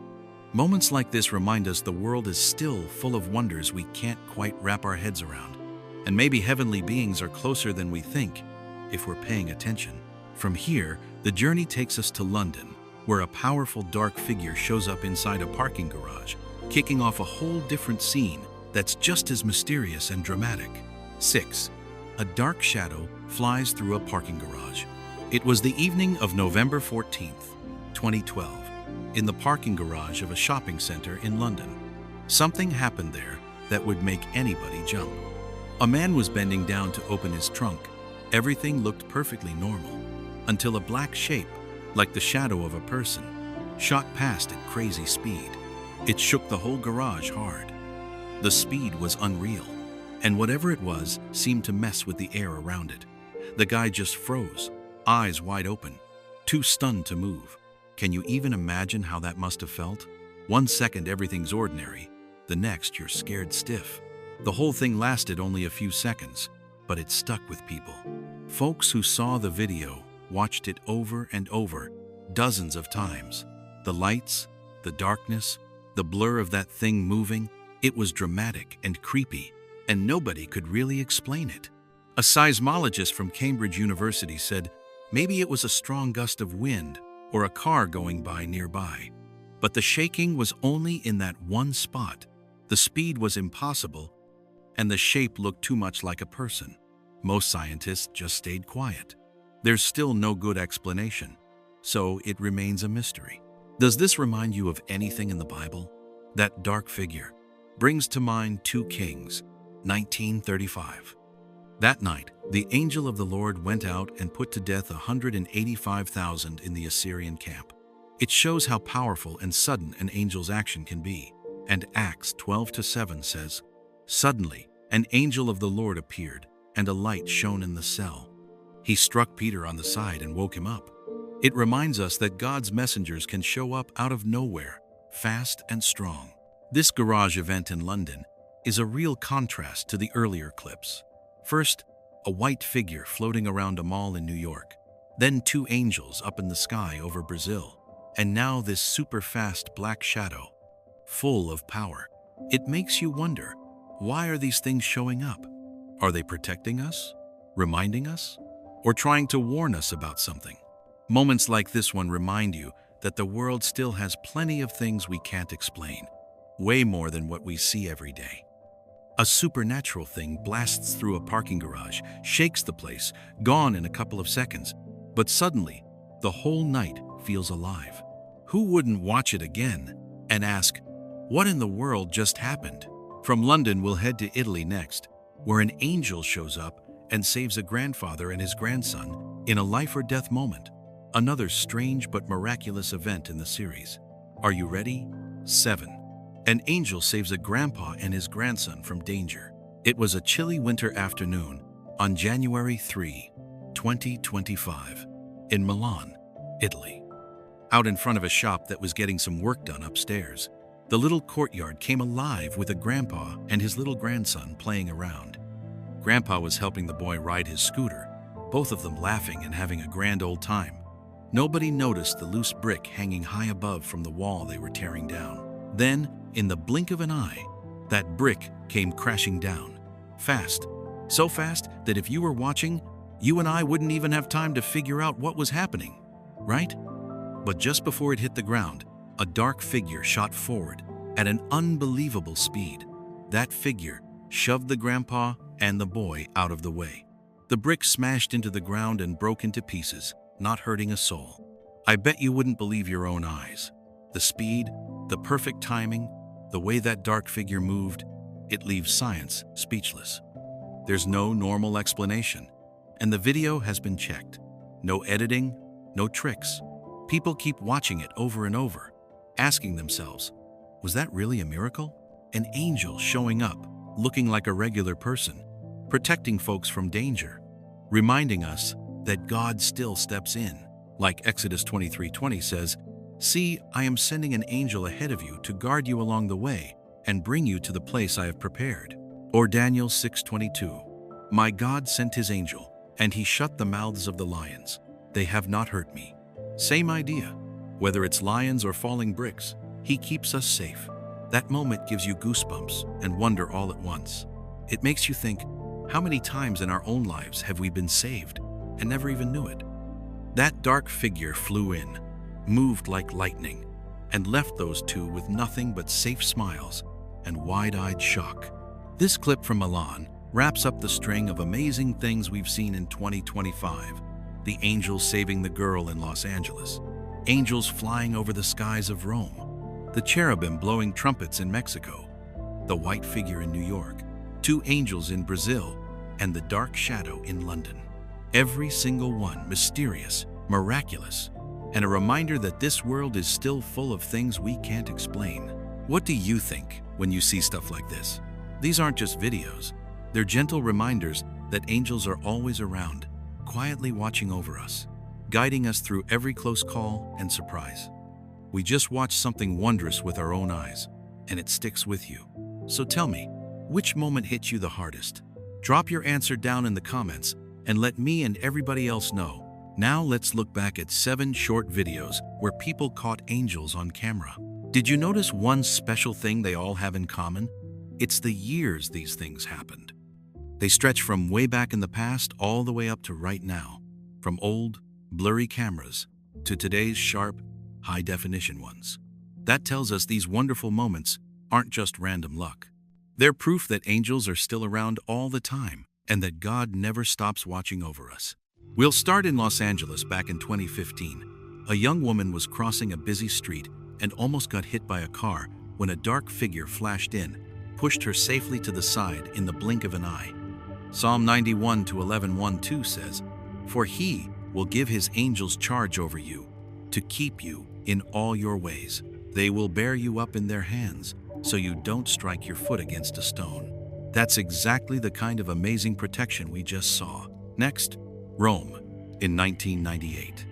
Moments like this remind us the world is still full of wonders we can't quite wrap our heads around. And maybe heavenly beings are closer than we think if we're paying attention. From here, the journey takes us to London, where a powerful dark figure shows up inside a parking garage, kicking off a whole different scene that's just as mysterious and dramatic. 6. A dark shadow flies through a parking garage. It was the evening of November 14th, 2012, in the parking garage of a shopping center in London. Something happened there that would make anybody jump. A man was bending down to open his trunk. Everything looked perfectly normal, until a black shape, like the shadow of a person, shot past at crazy speed. It shook the whole garage hard. The speed was unreal, and whatever it was seemed to mess with the air around it. The guy just froze, eyes wide open, too stunned to move. Can you even imagine how that must have felt? 1 second everything's ordinary, the next you're scared stiff. The whole thing lasted only a few seconds, but it stuck with people. Folks who saw the video watched it over and over, dozens of times. The lights, the darkness, the blur of that thing moving, it was dramatic and creepy, and nobody could really explain it. A seismologist from Cambridge University said maybe it was a strong gust of wind or a car going by nearby. But the shaking was only in that one spot. The speed was impossible, and the shape looked too much like a person. Most scientists just stayed quiet. There's still no good explanation, so it remains a mystery. Does this remind you of anything in the Bible? That dark figure brings to mind 2 Kings, 1935. That night, the angel of the Lord went out and put to death 185,000 in the Assyrian camp. It shows how powerful and sudden an angel's action can be. And Acts 12:7 says, "Suddenly, an angel of the Lord appeared, and a light shone in the cell. He struck Peter on the side and woke him up." It reminds us that God's messengers can show up out of nowhere, fast and strong. This garage event in London is a real contrast to the earlier clips. First, a white figure floating around a mall in New York, then 2 angels up in the sky over Brazil, and now this super fast black shadow, full of power. It makes you wonder, why are these things showing up? Are they protecting us, reminding us, or trying to warn us about something? Moments like this one remind you that the world still has plenty of things we can't explain, way more than what we see every day. A supernatural thing blasts through a parking garage, shakes the place, gone in a couple of seconds, but suddenly, the whole night feels alive. Who wouldn't watch it again and ask, what in the world just happened? From London, we'll head to Italy next, where an angel shows up and saves a grandfather and his grandson in a life or death moment. Another strange but miraculous event in the series. Are you ready? 7. An angel saves a grandpa and his grandson from danger. It was a chilly winter afternoon on January 3, 2025, in Milan, Italy. Out in front of a shop that was getting some work done upstairs, the little courtyard came alive with a grandpa and his little grandson playing around. Grandpa was helping the boy ride his scooter, both of them laughing and having a grand old time. Nobody noticed the loose brick hanging high above from the wall they were tearing down. Then, in the blink of an eye, that brick came crashing down. Fast. So fast that if you were watching, you and I wouldn't even have time to figure out what was happening, right? But just before it hit the ground, a dark figure shot forward at an unbelievable speed. That figure shoved the grandpa and the boy out of the way. The brick smashed into the ground and broke into pieces, not hurting a soul. I bet you wouldn't believe your own eyes. The speed, the perfect timing, the way that dark figure moved, it leaves science speechless. There's no normal explanation, and the video has been checked. No editing, no tricks. People keep watching it over and over, asking themselves, was that really a miracle? an angel showing up, looking like a regular person, protecting folks from danger, reminding us that God still steps in. Like Exodus 23:20 says, "See, I am sending an angel ahead of you to guard you along the way and bring you to the place I have prepared." Or Daniel 6:22, "My God sent his angel, and he shut the mouths of the lions. They have not hurt me." Same idea. Whether it's lions or falling bricks, he keeps us safe. That moment gives you goosebumps and wonder all at once. It makes you think, how many times in our own lives have we been saved and never even knew it? That dark figure flew in, moved like lightning, and left those two with nothing but safe smiles and wide-eyed shock. This clip from Milan wraps up the string of amazing things we've seen in 2025. The angels saving the girl in Los Angeles, angels flying over the skies of Rome, the cherubim blowing trumpets in Mexico, the white figure in New York, two angels in Brazil, and the dark shadow in London. Every single one mysterious, miraculous, and a reminder that this world is still full of things we can't explain. What do you think when you see stuff like this? These aren't just videos. They're gentle reminders that angels are always around, quietly watching over us, guiding us through every close call and surprise. We just watched something wondrous with our own eyes, and it sticks with you. So tell me, which moment hit you the hardest? Drop your answer down in the comments and let me and everybody else know. Now let's look back at 7 short videos where people caught angels on camera. Did you notice one special thing they all have in common? It's the years these things happened. They stretch from way back in the past all the way up to right now, from old, blurry cameras to today's sharp, high-definition ones. That tells us these wonderful moments aren't just random luck. They're proof that angels are still around all the time and that God never stops watching over us. We'll start in Los Angeles back in 2015. A young woman was crossing a busy street and almost got hit by a car when a dark figure flashed in, pushed her safely to the side in the blink of an eye. Psalm 91:11-12 says, "For he will give his angels charge over you, to keep you in all your ways. They will bear you up in their hands, so you don't strike your foot against a stone." That's exactly the kind of amazing protection we just saw. Next, Rome, in 1998.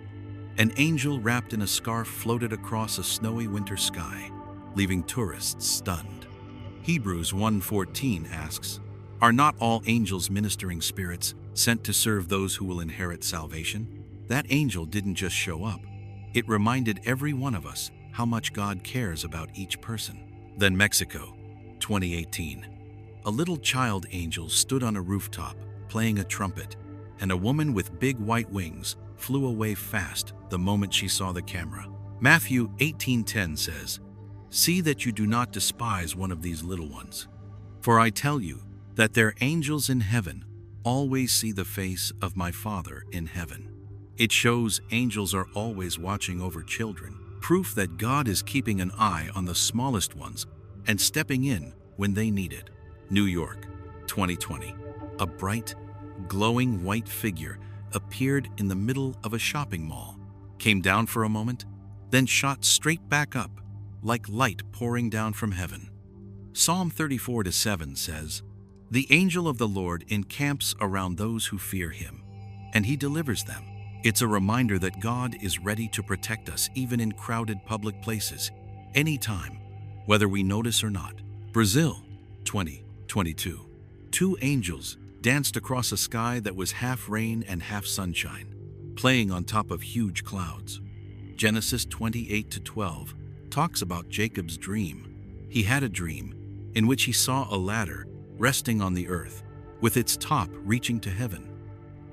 An angel wrapped in a scarf floated across a snowy winter sky, leaving tourists stunned. Hebrews 1:14 asks, "Are not all angels ministering spirits sent to serve those who will inherit salvation?" That angel didn't just show up. It reminded every one of us how much God cares about each person. Then Mexico, 2018. A little child angel stood on a rooftop, playing a trumpet, and a woman with big white wings flew away fast the moment she saw the camera. Matthew 18:10 says, "See that you do not despise one of these little ones. For I tell you that their angels in heaven always see the face of my Father in heaven." It shows angels are always watching over children, proof that God is keeping an eye on the smallest ones and stepping in when they need it. New York, 2020. A bright, glowing white figure appeared in the middle of a shopping mall, came down for a moment, then shot straight back up, like light pouring down from heaven. Psalm 34:7 says, "The angel of the Lord encamps around those who fear him, and he delivers them." It's a reminder that God is ready to protect us even in crowded public places, anytime, whether we notice or not. Brazil, 2022. 2 angels danced across a sky that was half rain and half sunshine, playing on top of huge clouds. Genesis 28:12 talks about Jacob's dream. He had a dream in which he saw a ladder resting on the earth, with its top reaching to heaven,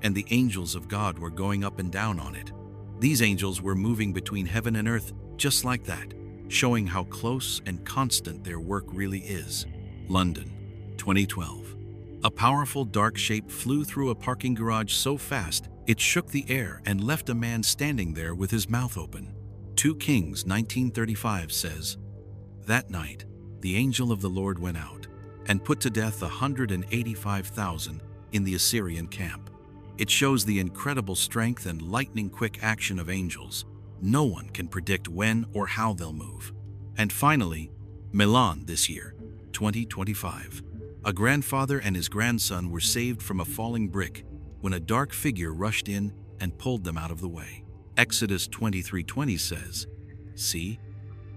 and the angels of God were going up and down on it. These angels were moving between heaven and earth just like that, showing how close and constant their work really is. London, 2012. A powerful dark shape flew through a parking garage so fast it shook the air and left a man standing there with his mouth open. 2 Kings 19:35 says, "That night the angel of the Lord went out and put to death 185,000 in the Assyrian camp." It shows the incredible strength and lightning-quick action of angels. No one can predict when or how they'll move. And finally, Milan this year. 2025. A grandfather and his grandson were saved from a falling brick when a dark figure rushed in and pulled them out of the way. Exodus 23:20 says, "See,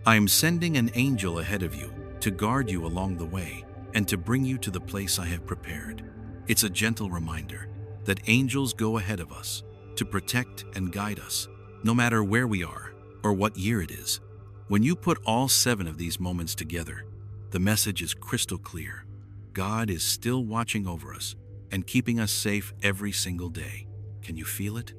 I am sending an angel ahead of you to guard you along the way and to bring you to the place I have prepared." It's a gentle reminder that angels go ahead of us to protect and guide us, no matter where we are or what year it is. When you put all 7 of these moments together, the message is crystal clear. God is still watching over us and keeping us safe every single day. Can you feel it?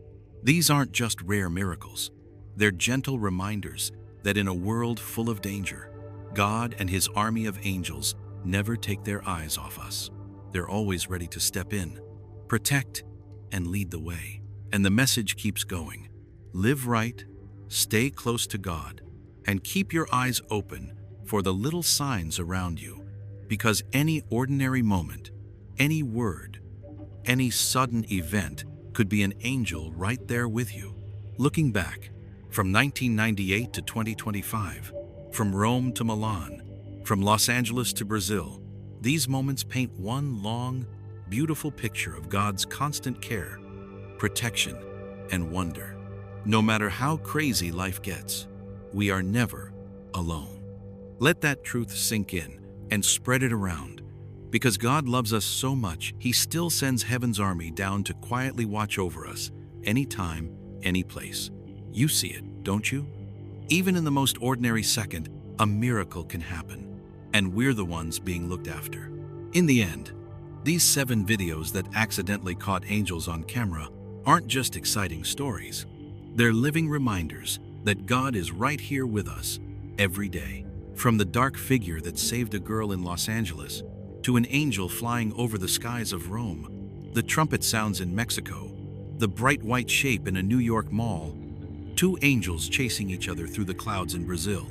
These aren't just rare miracles. They're gentle reminders that in a world full of danger, God and His army of angels never take their eyes off us. They're always ready to step in, protect, and lead the way. And the message keeps going. Live right, stay close to God, and keep your eyes open for the little signs around you, because any ordinary moment, any word, any sudden event could be an angel right there with you. Looking back, from 1998 to 2025, from Rome to Milan, from Los Angeles to Brazil, these moments paint one long, beautiful picture of God's constant care, protection, and wonder. No matter how crazy life gets, we are never alone. Let that truth sink in and spread it around. Because God loves us so much, He still sends heaven's army down to quietly watch over us, anytime, any place. You see it, don't you? Even in the most ordinary second, a miracle can happen, and we're the ones being looked after. In the end, these 7 videos that accidentally caught angels on camera aren't just exciting stories. They're living reminders that God is right here with us every day. From the dark figure that saved a girl in Los Angeles to an angel flying over the skies of Rome, the trumpet sounds in Mexico, the bright white shape in a New York mall, 2 angels chasing each other through the clouds in Brazil,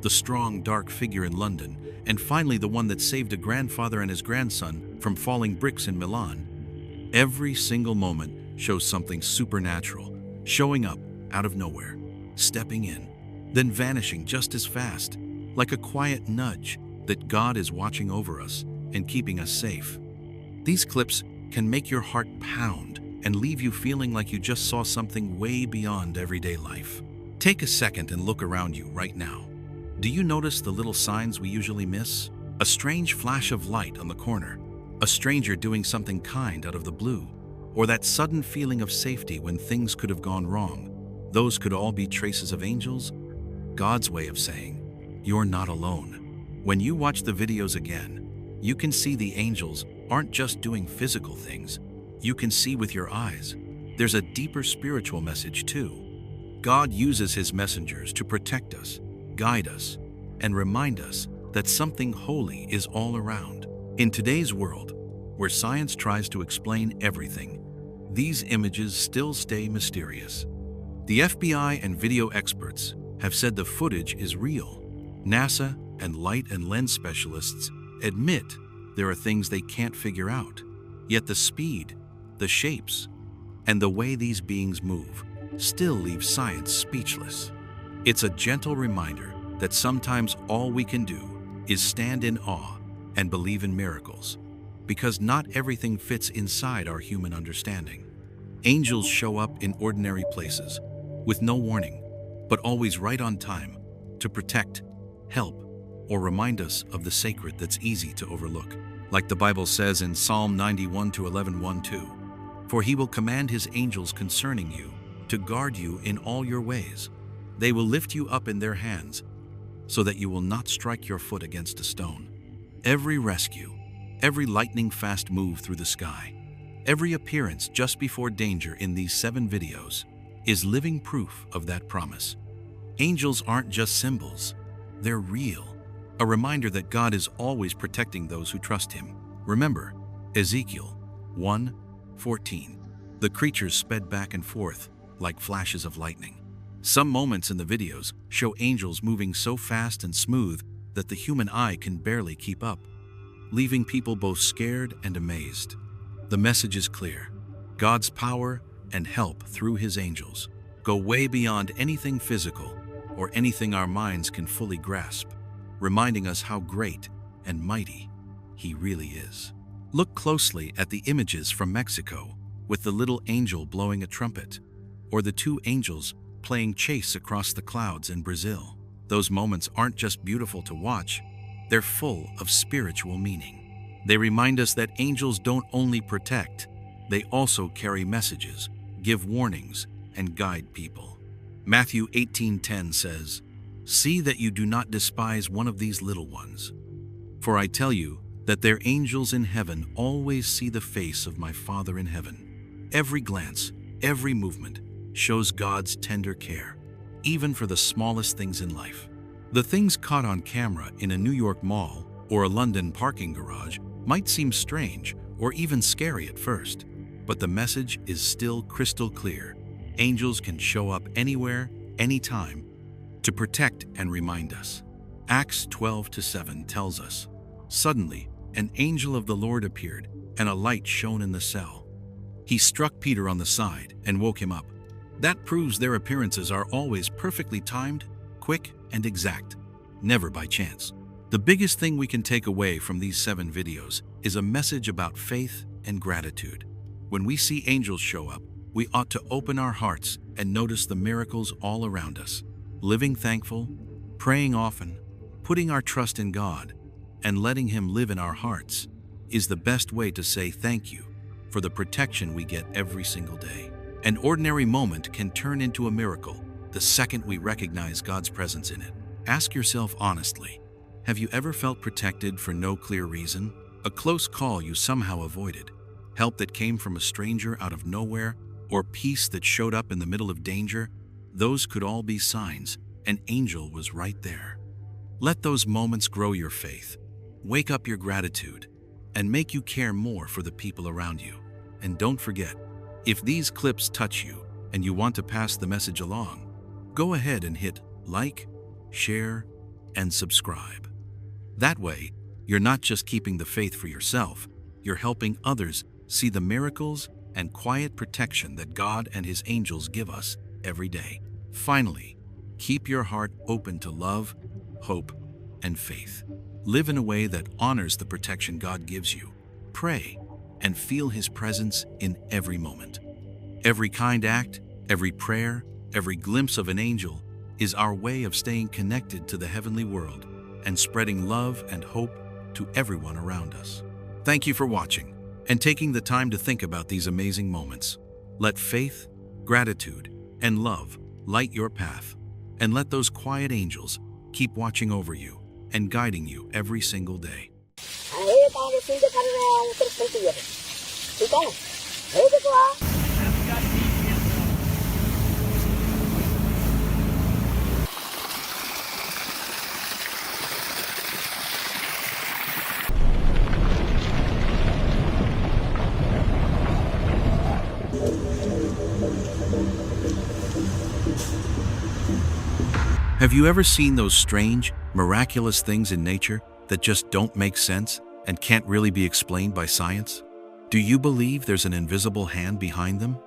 the strong dark figure in London, and finally the one that saved a grandfather and his grandson from falling bricks in Milan. Every single moment shows something supernatural, showing up out of nowhere, stepping in, then vanishing just as fast, like a quiet nudge that God is watching over us and keeping us safe. These clips can make your heart pound and leave you feeling like you just saw something way beyond everyday life. Take a second and look around you right now. Do you notice the little signs we usually miss? A strange flash of light on the corner, a stranger doing something kind out of the blue, or that sudden feeling of safety when things could have gone wrong. Those could all be traces of angels, God's way of saying, you're not alone. When you watch the videos again, you can see the angels aren't just doing physical things. You can see with your eyes. There's a deeper spiritual message too. God uses His messengers to protect us, guide us, and remind us that something holy is all around. In today's world, where science tries to explain everything, these images still stay mysterious. The FBI and video experts have said the footage is real. NASA and light and lens specialists admit there are things they can't figure out. Yet the speed, the shapes, and the way these beings move still leave science speechless. It's a gentle reminder that sometimes all we can do is stand in awe and believe in miracles, because not everything fits inside our human understanding. Angels show up in ordinary places, with no warning, but always right on time, to protect, help, or remind us of the sacred that's easy to overlook. Like the Bible says in Psalm 91:11-1-2, "For He will command His angels concerning you, to guard you in all your ways. They will lift you up in their hands, so that you will not strike your foot against a stone." Every rescue, every lightning-fast move through the sky, every appearance just before danger in these 7 videos is living proof of that promise. Angels aren't just symbols, they're real. A reminder that God is always protecting those who trust Him. Remember, Ezekiel 1:14. The creatures sped back and forth like flashes of lightning. Some moments in the videos show angels moving so fast and smooth that the human eye can barely keep up, leaving people both scared and amazed. The message is clear. God's power and help through His angels go way beyond anything physical or anything our minds can fully grasp, reminding us how great and mighty He really is. Look closely at the images from Mexico, with the little angel blowing a trumpet, or the two angels playing chase across the clouds in Brazil. Those moments aren't just beautiful to watch, they're full of spiritual meaning. They remind us that angels don't only protect, they also carry messages, give warnings, and guide people. Matthew 18:10 says, "See that you do not despise one of these little ones. For I tell you that their angels in heaven always see the face of my Father in heaven." Every glance, every movement shows God's tender care, even for the smallest things in life. The things caught on camera in a New York mall or a London parking garage might seem strange or even scary at first, but the message is still crystal clear. Angels can show up anywhere, anytime, to protect and remind us. Acts 12:7 tells us, "Suddenly, an angel of the Lord appeared, and a light shone in the cell. He struck Peter on the side and woke him up." That proves their appearances are always perfectly timed, quick, and exact, never by chance. The biggest thing we can take away from these 7 videos is a message about faith and gratitude. When we see angels show up, we ought to open our hearts and notice the miracles all around us. Living thankful, praying often, putting our trust in God, and letting Him live in our hearts is the best way to say thank you for the protection we get every single day. An ordinary moment can turn into a miracle the second we recognize God's presence in it. Ask yourself honestly, have you ever felt protected for no clear reason? A close call you somehow avoided, help that came from a stranger out of nowhere, or peace that showed up in the middle of danger? Those could all be signs an angel was right there. Let those moments grow your faith, wake up your gratitude, and make you care more for the people around you. And don't forget, if these clips touch you and you want to pass the message along, go ahead and hit like, share, and subscribe. That way, you're not just keeping the faith for yourself, you're helping others see the miracles and quiet protection that God and His angels give us every day. Finally, keep your heart open to love, hope, and faith. Live in a way that honors the protection God gives you. Pray and feel His presence in every moment. Every kind act, every prayer, every glimpse of an angel is our way of staying connected to the heavenly world and spreading love and hope to everyone around us. Thank you for watching and taking the time to think about these amazing moments. Let faith, gratitude, and love light your path, and let those quiet angels keep watching over you and guiding you every single day. Have you ever seen those strange, miraculous things in nature that just don't make sense and can't really be explained by science? Do you believe there's an invisible hand behind them?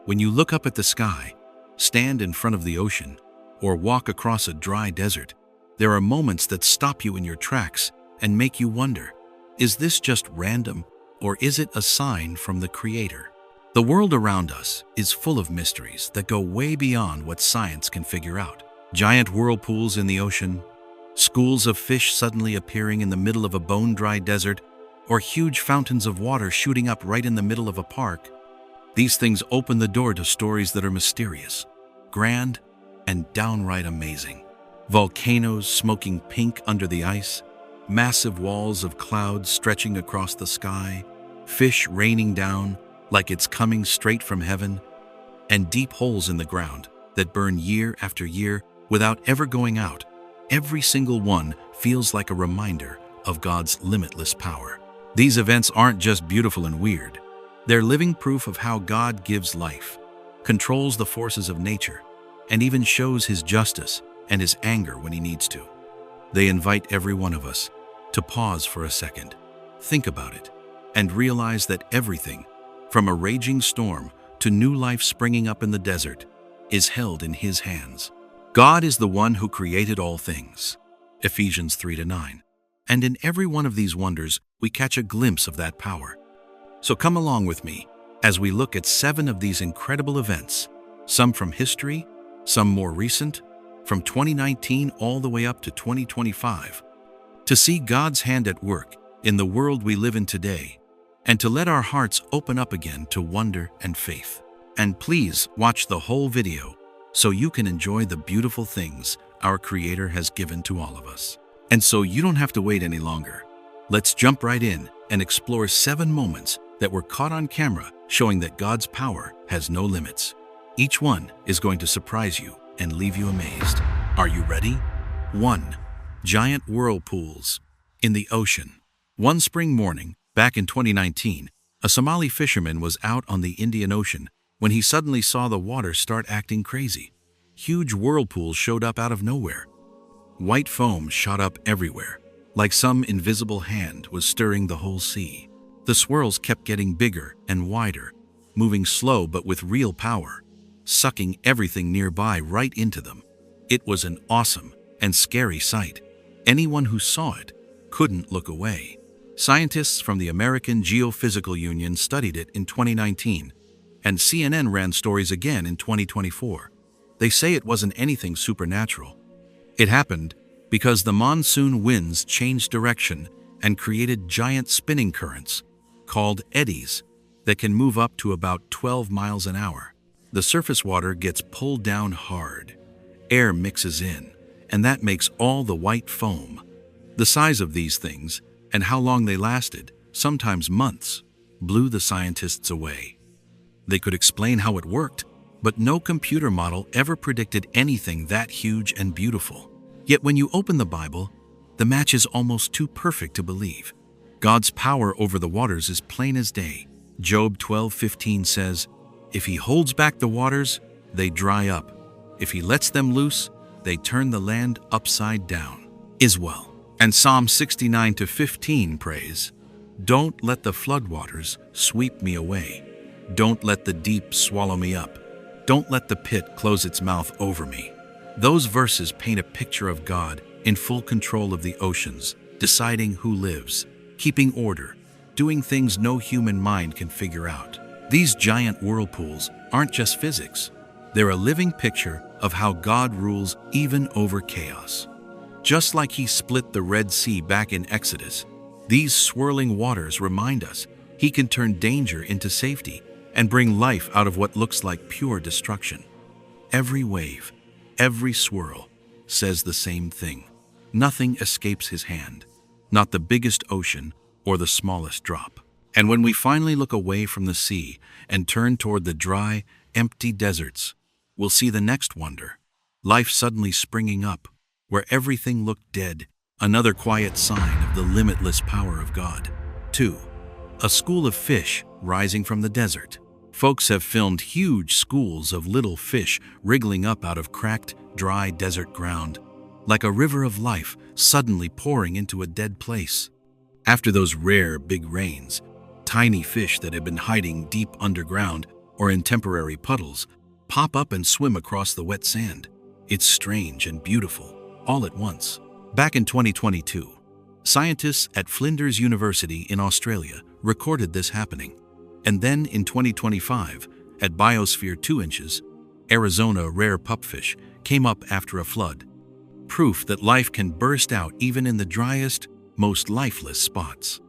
When you look up at the sky, stand in front of the ocean, or walk across a dry desert, there are moments that stop you in your tracks and make you wonder, is this just random, or is it a sign from the Creator? The world around us is full of mysteries that go way beyond what science can figure out. Giant whirlpools in the ocean, schools of fish suddenly appearing in the middle of a bone-dry desert, or huge fountains of water shooting up right in the middle of a park. These things open the door to stories that are mysterious, grand, and downright amazing. Volcanoes smoking pink under the ice, massive walls of clouds stretching across the sky, fish raining down like it's coming straight from heaven, and deep holes in the ground that burn year after year without ever going out. Every single one feels like a reminder of God's limitless power. These events aren't just beautiful and weird. They're living proof of how God gives life, controls the forces of nature, and even shows His justice and His anger when He needs to. They invite every one of us to pause for a second, think about it, and realize that everything, from a raging storm to new life springing up in the desert, is held in His hands. God is the one who created all things. Ephesians 3-9. And in every one of these wonders, we catch a glimpse of that power. So come along with me as we look at 7 of these incredible events, some from history, some more recent, from 2019 all the way up to 2025, to see God's hand at work in the world we live in today, and to let our hearts open up again to wonder and faith. And please watch the whole video so you can enjoy the beautiful things our Creator has given to all of us. And so you don't have to wait any longer. Let's jump right in and explore 7 moments that were caught on camera showing that God's power has no limits. Each one is going to surprise you and leave you amazed. Are you ready? 1. Giant whirlpools in the ocean. One spring morning, back in 2019, a Somali fisherman was out on the Indian Ocean when he suddenly saw the water start acting crazy. Huge whirlpools showed up out of nowhere. White foam shot up everywhere, like some invisible hand was stirring the whole sea. The swirls kept getting bigger and wider, moving slow but with real power, sucking everything nearby right into them. It was an awesome and scary sight. Anyone who saw it couldn't look away. Scientists from the American Geophysical Union studied it in 2019, and CNN ran stories again in 2024. They say it wasn't anything supernatural. It happened because the monsoon winds changed direction and created giant spinning currents, called eddies, that can move up to about 12 miles an hour. The surface water gets pulled down hard. Air mixes in, and that makes all the white foam. The size of these things, and how long they lasted, sometimes months, blew the scientists away. They could explain how it worked, but no computer model ever predicted anything that huge and beautiful. Yet when you open the Bible, the match is almost too perfect to believe. God's power over the waters is plain as day. Job 12:15 says, "If he holds back the waters, they dry up. If he lets them loose, they turn the land upside down." Iswell. And Psalm 69:15 prays, "Don't let the floodwaters sweep me away. Don't let the deep swallow me up. Don't let the pit close its mouth over me." Those verses paint a picture of God in full control of the oceans, deciding who lives, keeping order, doing things no human mind can figure out. These giant whirlpools aren't just physics. They're a living picture of how God rules even over chaos. Just like He split the Red Sea back in Exodus, these swirling waters remind us He can turn danger into safety and bring life out of what looks like pure destruction. Every wave, every swirl says the same thing. Nothing escapes His hand, not the biggest ocean or the smallest drop. And when we finally look away from the sea and turn toward the dry, empty deserts, we'll see the next wonder, life suddenly springing up where everything looked dead, another quiet sign of the limitless power of God. 2. A school of fish rising from the desert. Folks have filmed huge schools of little fish wriggling up out of cracked, dry desert ground, like a river of life suddenly pouring into a dead place. After those rare big rains, tiny fish that had been hiding deep underground or in temporary puddles pop up and swim across the wet sand. It's strange and beautiful, all at once. Back in 2022, scientists at Flinders University in Australia recorded this happening. And then in 2025, at Biosphere 2 Inches, Arizona rare pupfish came up after a flood. Proof that life can burst out even in the driest, most lifeless spots.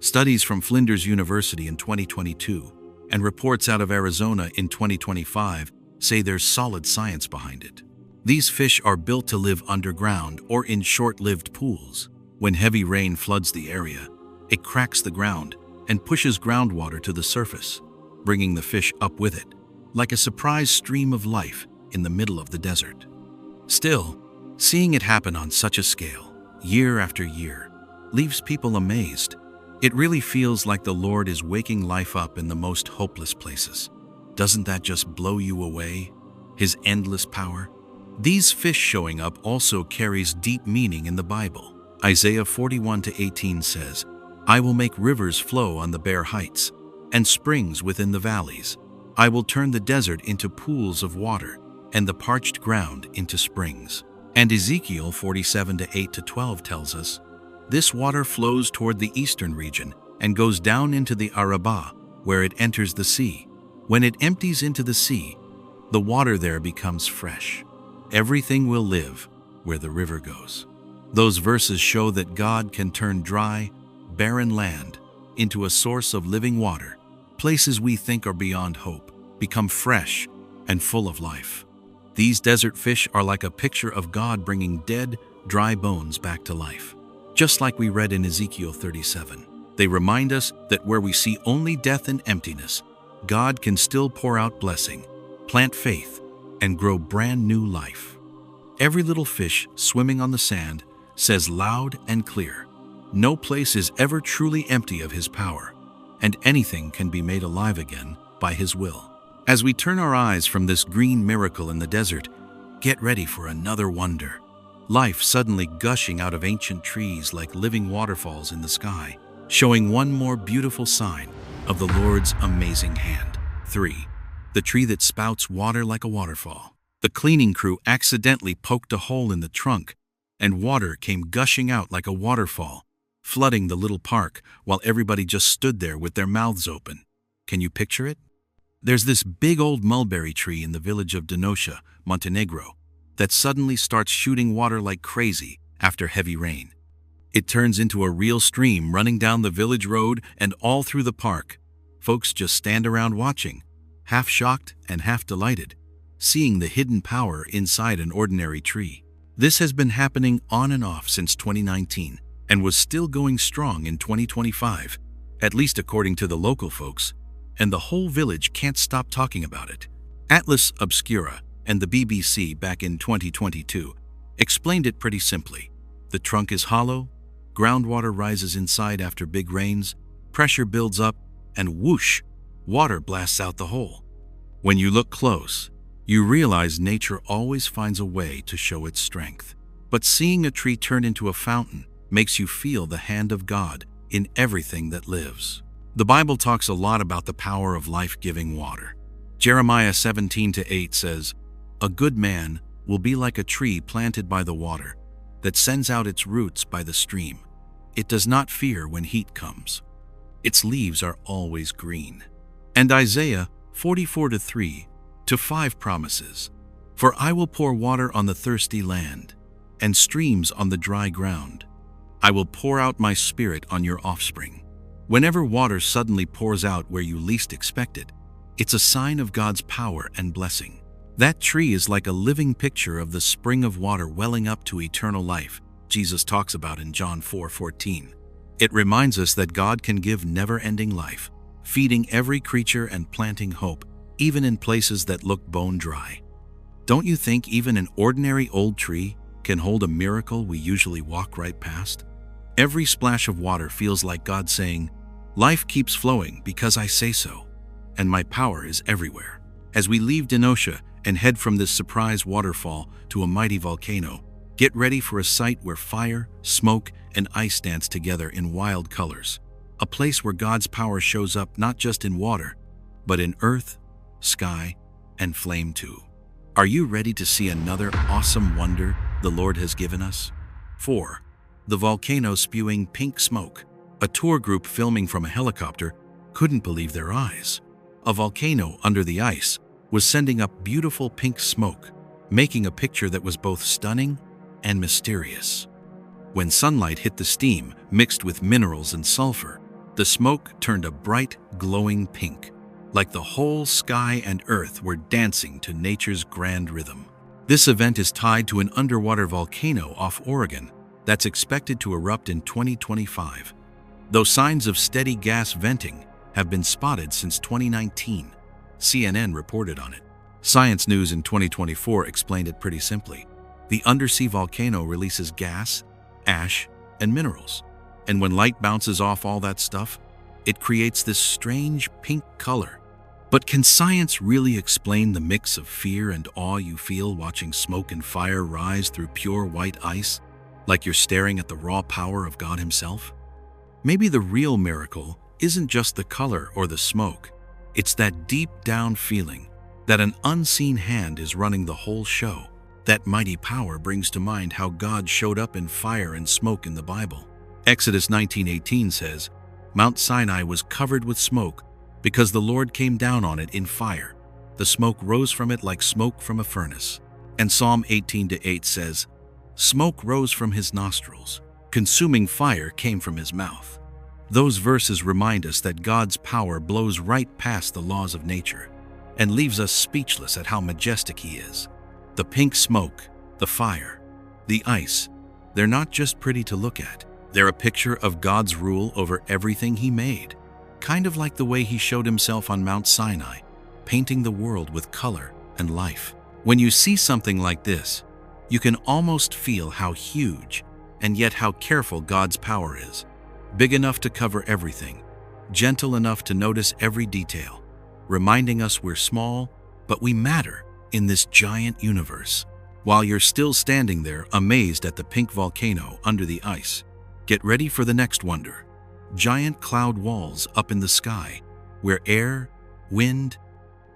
Studies from Flinders University in 2022 and reports out of Arizona in 2025 say there's solid science behind it. These fish are built to live underground or in short-lived pools. When heavy rain floods the area, it cracks the ground and pushes groundwater to the surface, bringing the fish up with it, like a surprise stream of life in the middle of the desert. Still, seeing it happen on such a scale, year after year, leaves people amazed. It really feels like the Lord is waking life up in the most hopeless places. Doesn't that just blow you away? His endless power? These fish showing up also carries deep meaning in the Bible. Isaiah 41:18 says, "I will make rivers flow on the bare heights, and springs within the valleys. I will turn the desert into pools of water, and the parched ground into springs." And Ezekiel 47:8-12 tells us, This water flows toward the eastern region and goes down into the Arabah, where it enters the sea. When it empties into the sea, the water there becomes fresh. Everything will live where the river goes. Those verses show that God can turn dry, barren land into a source of living water. Places we think are beyond hope become fresh and full of life. These desert fish are like a picture of God bringing dead, dry bones back to life. Just like we read in Ezekiel 37, they remind us that where we see only death and emptiness, God can still pour out blessing, plant faith, and grow brand new life. Every little fish swimming on the sand says loud and clear, no place is ever truly empty of His power, and anything can be made alive again by His will. As we turn our eyes from this green miracle in the desert, get ready for another wonder. Life suddenly gushing out of ancient trees like living waterfalls in the sky, showing one more beautiful sign of the Lord's amazing hand. 3. The tree that spouts water like a waterfall. The cleaning crew accidentally poked a hole in the trunk, and water came gushing out like a waterfall, flooding the little park while everybody just stood there with their mouths open. Can you picture it? There's this big old mulberry tree in the village of Donosha, Montenegro, that suddenly starts shooting water like crazy after heavy rain. It turns into a real stream running down the village road and all through the park. Folks just stand around watching, half shocked and half delighted, seeing the hidden power inside an ordinary tree. This has been happening on and off since 2019 and was still going strong in 2025, at least according to the local folks, and the whole village can't stop talking about it. Atlas Obscura and the BBC back in 2022 explained it pretty simply. The trunk is hollow, groundwater rises inside after big rains, pressure builds up, and whoosh, water blasts out the hole. When you look close, you realize nature always finds a way to show its strength. But seeing a tree turn into a fountain makes you feel the hand of God in everything that lives. The Bible talks a lot about the power of life-giving water. Jeremiah 17:8 says, "A good man will be like a tree planted by the water, that sends out its roots by the stream. It does not fear when heat comes. Its leaves are always green." And Isaiah 44:3-5 promises, "For I will pour water on the thirsty land, and streams on the dry ground. I will pour out my spirit on your offspring." Whenever water suddenly pours out where you least expect it, it's a sign of God's power and blessing. That tree is like a living picture of the spring of water welling up to eternal life Jesus talks about in John 4:14. It reminds us that God can give never-ending life, feeding every creature and planting hope, even in places that look bone dry. Don't you think even an ordinary old tree can hold a miracle we usually walk right past? Every splash of water feels like God saying, "Life keeps flowing because I say so, and my power is everywhere." As we leave Donosha and head from this surprise waterfall to a mighty volcano, get ready for a sight where fire, smoke, and ice dance together in wild colors. A place where God's power shows up not just in water, but in earth, sky, and flame too. Are you ready to see another awesome wonder the Lord has given us? 4. The volcano spewing pink smoke. A tour group filming from a helicopter couldn't believe their eyes. A volcano under the ice was sending up beautiful pink smoke, making a picture that was both stunning and mysterious. When sunlight hit the steam mixed with minerals and sulfur, the smoke turned a bright, glowing pink, like the whole sky and earth were dancing to nature's grand rhythm. This event is tied to an underwater volcano off Oregon that's expected to erupt in 2025. Though signs of steady gas venting have been spotted since 2019, CNN reported on it. Science News in 2024 explained it pretty simply. The undersea volcano releases gas, ash, and minerals. And when light bounces off all that stuff, it creates this strange pink color. But can science really explain the mix of fear and awe you feel watching smoke and fire rise through pure white ice, like you're staring at the raw power of God Himself? Maybe the real miracle isn't just the color or the smoke. It's that deep down feeling that an unseen hand is running the whole show. That mighty power brings to mind how God showed up in fire and smoke in the Bible. Exodus 19:18 says, Mount Sinai was covered with smoke because the Lord came down on it in fire. The smoke rose from it like smoke from a furnace. And Psalm 18:8 says, Smoke rose from his nostrils. Consuming fire came from his mouth. Those verses remind us that God's power blows right past the laws of nature and leaves us speechless at how majestic he is. The pink smoke, the fire, the ice, they're not just pretty to look at. They're a picture of God's rule over everything he made, kind of like the way he showed himself on Mount Sinai, painting the world with color and life. When you see something like this, you can almost feel how huge and yet how careful God's power is. Big enough to cover everything, gentle enough to notice every detail, reminding us we're small, but we matter in this giant universe. While you're still standing there amazed at the pink volcano under the ice, get ready for the next wonder. Giant cloud walls up in the sky, where air, wind,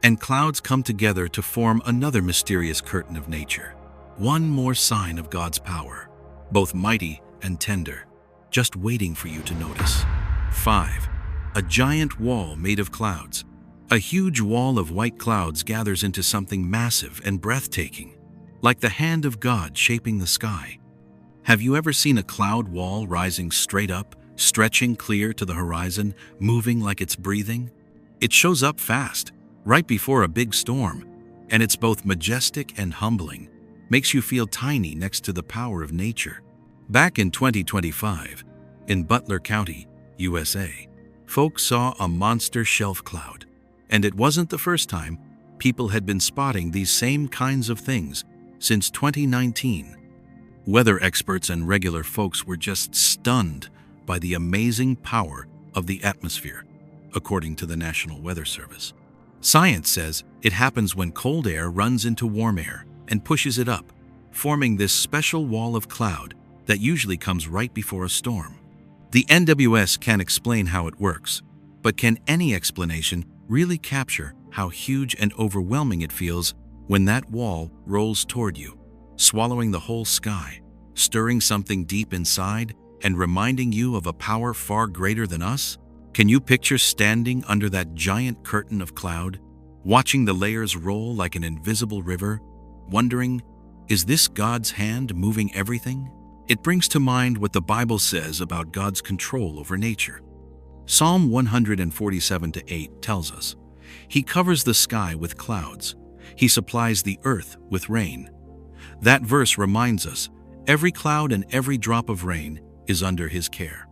and clouds come together to form another mysterious curtain of nature. One more sign of God's power, both mighty and tender, just waiting for you to notice. 5. A giant wall made of clouds. A huge wall of white clouds gathers into something massive and breathtaking, like the hand of God shaping the sky. Have you ever seen a cloud wall rising straight up, stretching clear to the horizon, moving like it's breathing? It shows up fast, right before a big storm, and it's both majestic and humbling, makes you feel tiny next to the power of nature. Back in 2025, in Butler County, USA, folks saw a monster shelf cloud, and it wasn't the first time. People had been spotting these same kinds of things since 2019. Weather experts and regular folks were just stunned by the amazing power of the atmosphere, according to the National Weather Service. Science says it happens when cold air runs into warm air and pushes it up, forming this special wall of cloud that usually comes right before a storm. The NWS can't explain how it works, but can any explanation really capture how huge and overwhelming it feels when that wall rolls toward you, swallowing the whole sky, stirring something deep inside, and reminding you of a power far greater than us? Can you picture standing under that giant curtain of cloud, watching the layers roll like an invisible river, wondering, is this God's hand moving everything? It brings to mind what the Bible says about God's control over nature. Psalm 147:8 tells us, He covers the sky with clouds. He supplies the earth with rain. That verse reminds us, every cloud and every drop of rain is under His care.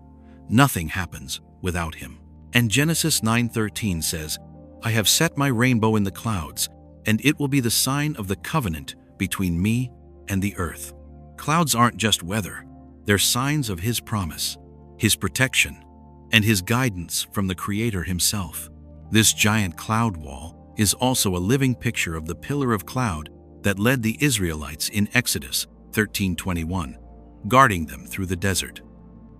Nothing happens without Him. And Genesis 9:13 says, I have set my rainbow in the clouds, and it will be the sign of the covenant between me and the earth. Clouds aren't just weather. They're signs of His promise, His protection, and His guidance from the Creator Himself. This giant cloud wall is also a living picture of the pillar of cloud that led the Israelites in Exodus 13:21, guarding them through the desert.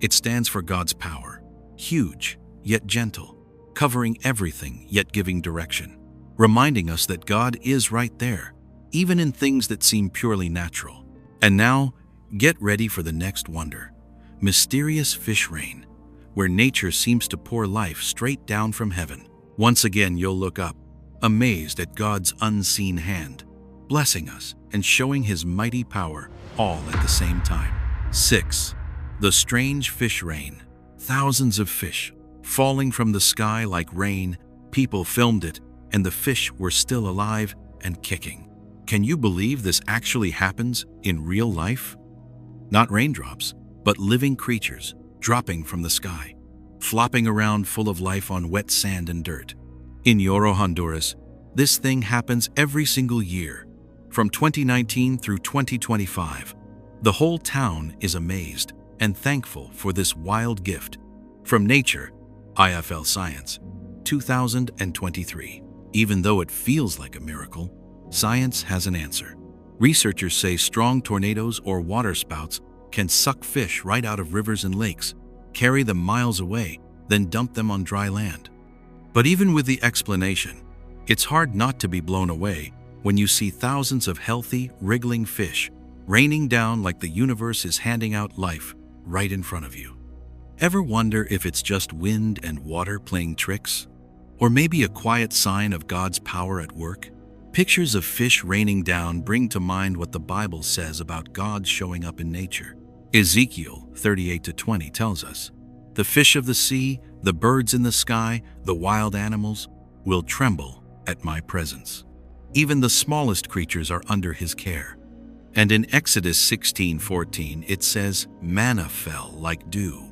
It stands for God's power, huge yet gentle, covering everything yet giving direction, reminding us that God is right there, even in things that seem purely natural. And now, get ready for the next wonder, mysterious fish rain, where nature seems to pour life straight down from heaven. Once again, you'll look up, amazed at God's unseen hand, blessing us and showing His mighty power all at the same time. 6. The strange fish rain. Thousands of fish falling from the sky like rain. People filmed it, and the fish were still alive and kicking. Can you believe this actually happens in real life? Not raindrops, but living creatures dropping from the sky, flopping around full of life on wet sand and dirt. In Yoro, Honduras, this thing happens every single year, from 2019 through 2025. The whole town is amazed and thankful for this wild gift from nature. IFL Science, 2023. Even though it feels like a miracle, science has an answer. Researchers say strong tornadoes or waterspouts can suck fish right out of rivers and lakes, carry them miles away, then dump them on dry land. But even with the explanation, it's hard not to be blown away when you see thousands of healthy, wriggling fish raining down like the universe is handing out life right in front of you. Ever wonder if it's just wind and water playing tricks? Or maybe a quiet sign of God's power at work? Pictures of fish raining down bring to mind what the Bible says about God showing up in nature. Ezekiel 38-20 tells us, "The fish of the sea, the birds in the sky, the wild animals will tremble at my presence." Even the smallest creatures are under his care. And in Exodus 16:14 it says, "Manna fell like dew."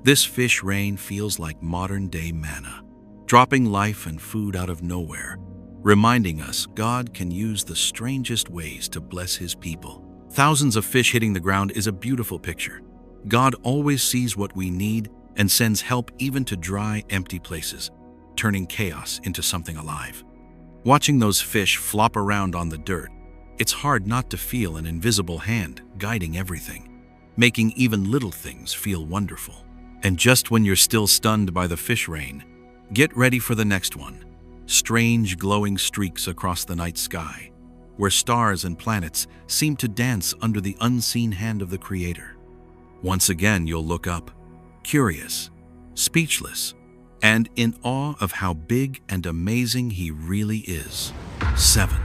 This fish rain feels like modern-day manna, dropping life and food out of nowhere, reminding us God can use the strangest ways to bless his people. Thousands of fish hitting the ground is a beautiful picture. God always sees what we need and sends help even to dry, empty places, turning chaos into something alive. Watching those fish flop around on the dirt, it's hard not to feel an invisible hand guiding everything, making even little things feel wonderful. And just when you're still stunned by the fish rain, get ready for the next one. Strange glowing streaks across the night sky, where stars and planets seem to dance under the unseen hand of the Creator. Once again, you'll look up, curious, speechless, and in awe of how big and amazing he really is. 7.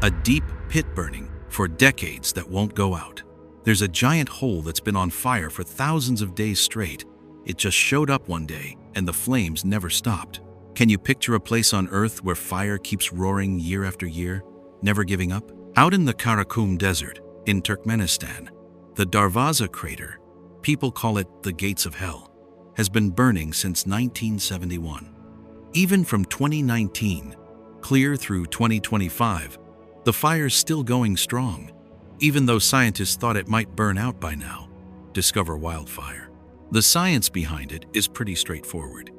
A deep pit burning for decades that won't go out. There's a giant hole that's been on fire for thousands of days straight. It just showed up one day, and the flames never stopped. Can you picture a place on Earth where fire keeps roaring year after year, never giving up? Out in the Karakum Desert, in Turkmenistan, the Darvaza crater, people call it the Gates of Hell, has been burning since 1971. Even from 2019, clear through 2025, the fire's still going strong, even though scientists thought it might burn out by now. Discover wildfire. The science behind it is pretty straightforward.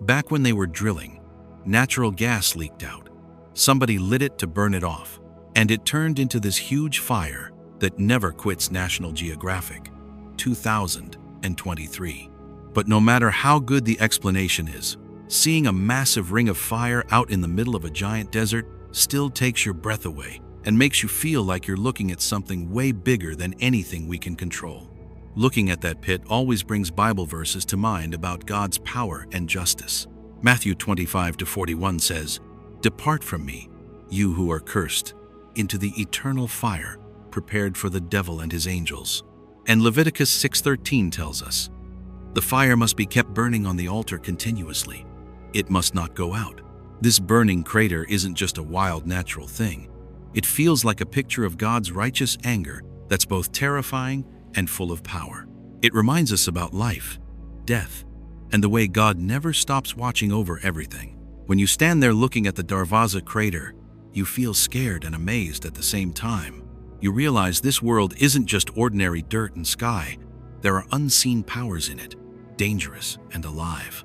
Back when they were drilling, natural gas leaked out. Somebody lit it to burn it off, and it turned into this huge fire that never quits. National Geographic, 2023. But no matter how good the explanation is, seeing a massive ring of fire out in the middle of a giant desert still takes your breath away and makes you feel like you're looking at something way bigger than anything we can control. Looking at that pit always brings Bible verses to mind about God's power and justice. Matthew 25-41 says, "Depart from me, you who are cursed, into the eternal fire prepared for the devil and his angels." And Leviticus 6:13 tells us, "The fire must be kept burning on the altar continuously. It must not go out." This burning crater isn't just a wild natural thing. It feels like a picture of God's righteous anger that's both terrifying and full of power. It reminds us about life, death, and the way God never stops watching over everything. When you stand there looking at the Darvaza crater, you feel scared and amazed at the same time. You realize this world isn't just ordinary dirt and sky. There are unseen powers in it, dangerous and alive.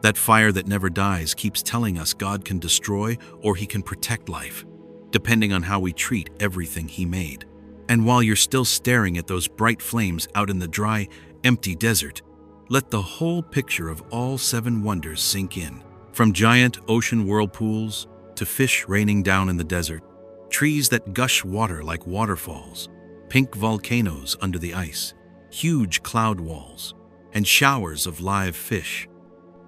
That fire that never dies keeps telling us God can destroy or he can protect life, depending on how we treat everything he made. And while you're still staring at those bright flames out in the dry, empty desert, let the whole picture of all 7 wonders sink in. From giant ocean whirlpools to fish raining down in the desert, trees that gush water like waterfalls, pink volcanoes under the ice, huge cloud walls, and showers of live fish.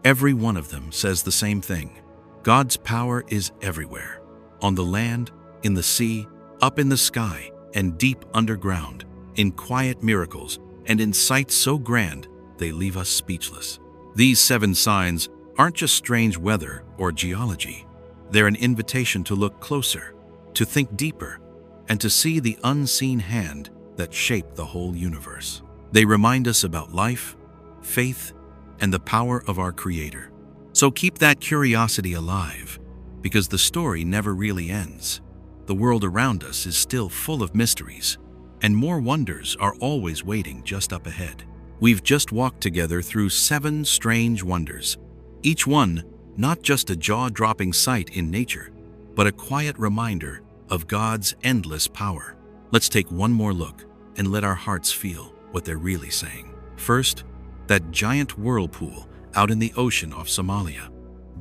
Every one of them says the same thing. God's power is everywhere. On the land, in the sea, up in the sky, and deep underground, in quiet miracles, and in sights so grand they leave us speechless. These 7 signs aren't just strange weather or geology. They're an invitation to look closer, to think deeper, and to see the unseen hand that shaped the whole universe. They remind us about life, faith, and the power of our Creator. So keep that curiosity alive, because the story never really ends. The world around us is still full of mysteries, and more wonders are always waiting just up ahead. We've just walked together through 7 strange wonders, each one not just a jaw-dropping sight in nature, but a quiet reminder of God's endless power. Let's take one more look and let our hearts feel what they're really saying. First, that giant whirlpool out in the ocean off Somalia.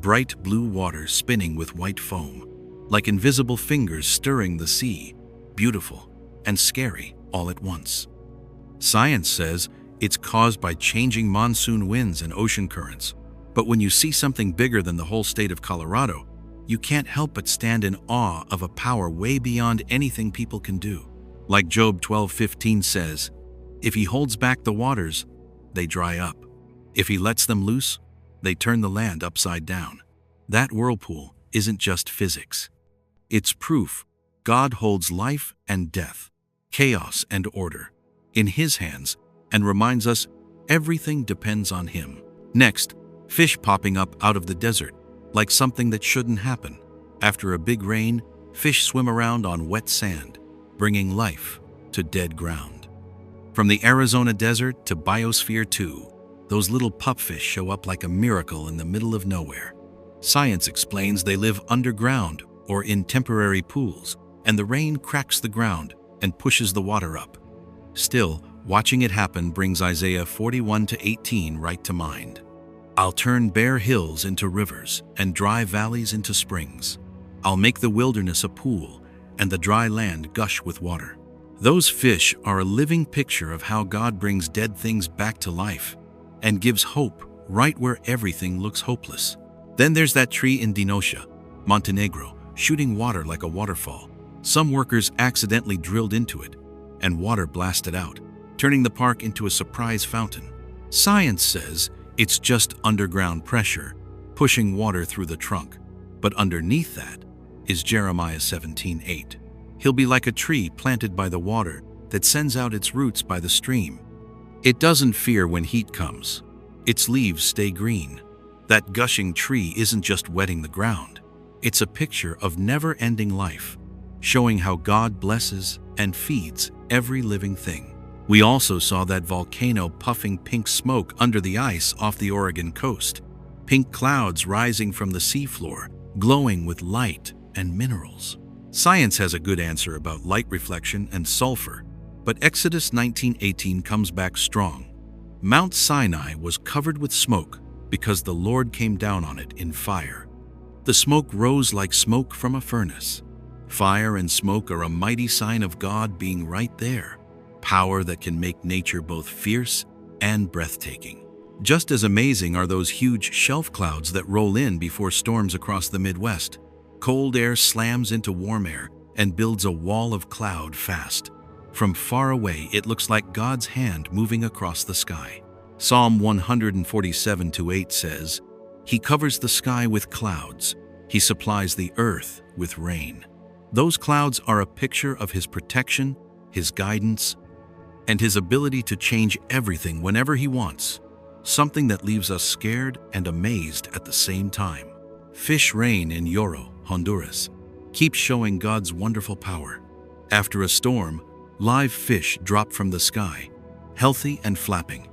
Bright blue water spinning with white foam, like invisible fingers stirring the sea, beautiful and scary all at once. Science says It's caused by changing monsoon winds and ocean currents. But when you see something bigger than the whole state of Colorado, you can't help but stand in awe of a power way beyond anything people can do. Like Job 12:15 says, "If he holds back the waters, they dry up. If he lets them loose, they turn the land upside down." That whirlpool isn't just physics. It's proof God holds life and death, chaos and order, in His hands, and reminds us everything depends on Him. Next, fish popping up out of the desert, like something that shouldn't happen. After a big rain, fish swim around on wet sand, bringing life to dead ground. From the Arizona desert to Biosphere 2, those little pupfish show up like a miracle in the middle of nowhere. Science explains they live underground or in temporary pools, and the rain cracks the ground and pushes the water up. Still, watching it happen brings Isaiah 41:18 right to mind. "I'll turn bare hills into rivers and dry valleys into springs. I'll make the wilderness a pool and the dry land gush with water." Those fish are a living picture of how God brings dead things back to life and gives hope right where everything looks hopeless. Then there's that tree in Dinosha, Montenegro, shooting water like a waterfall. Some workers accidentally drilled into it, and water blasted out, turning the park into a surprise fountain. Science says it's just underground pressure, pushing water through the trunk. But underneath that is Jeremiah 17:8. He'll be like a tree planted by the water that sends out its roots by the stream. It doesn't fear when heat comes. Its leaves stay green. That gushing tree isn't just wetting the ground. It's a picture of never-ending life, showing how God blesses and feeds every living thing. We also saw that volcano puffing pink smoke under the ice off the Oregon coast. Pink clouds rising from the seafloor, glowing with light and minerals. Science has a good answer about light reflection and sulfur, but Exodus 19:18 comes back strong. Mount Sinai was covered with smoke because the Lord came down on it in fire. The smoke rose like smoke from a furnace. Fire and smoke are a mighty sign of God being right there, power that can make nature both fierce and breathtaking. Just as amazing are those huge shelf clouds that roll in before storms across the Midwest. Cold air slams into warm air and builds a wall of cloud fast. From far away, it looks like God's hand moving across the sky. Psalm 147:8 says, "He covers the sky with clouds. He supplies the earth with rain." Those clouds are a picture of His protection, His guidance, and His ability to change everything whenever He wants, something that leaves us scared and amazed at the same time. Fish rain in Yoro, Honduras, keeps showing God's wonderful power. After a storm, live fish drop from the sky, healthy and flapping.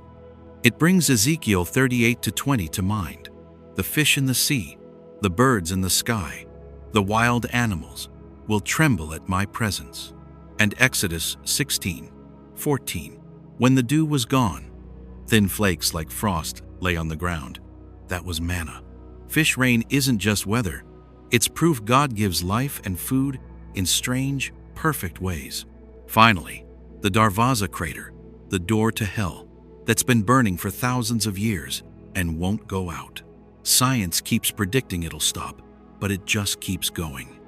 It brings Ezekiel 38:20 to mind. The fish in the sea, the birds in the sky, the wild animals will tremble at my presence. And Exodus 16:14, when the dew was gone, thin flakes like frost lay on the ground. That was manna. Fish rain isn't just weather. It's proof God gives life and food in strange, perfect ways. Finally, the Darvaza crater, the door to hell, that's been burning for thousands of years and won't go out. Science keeps predicting it'll stop, but it just keeps going.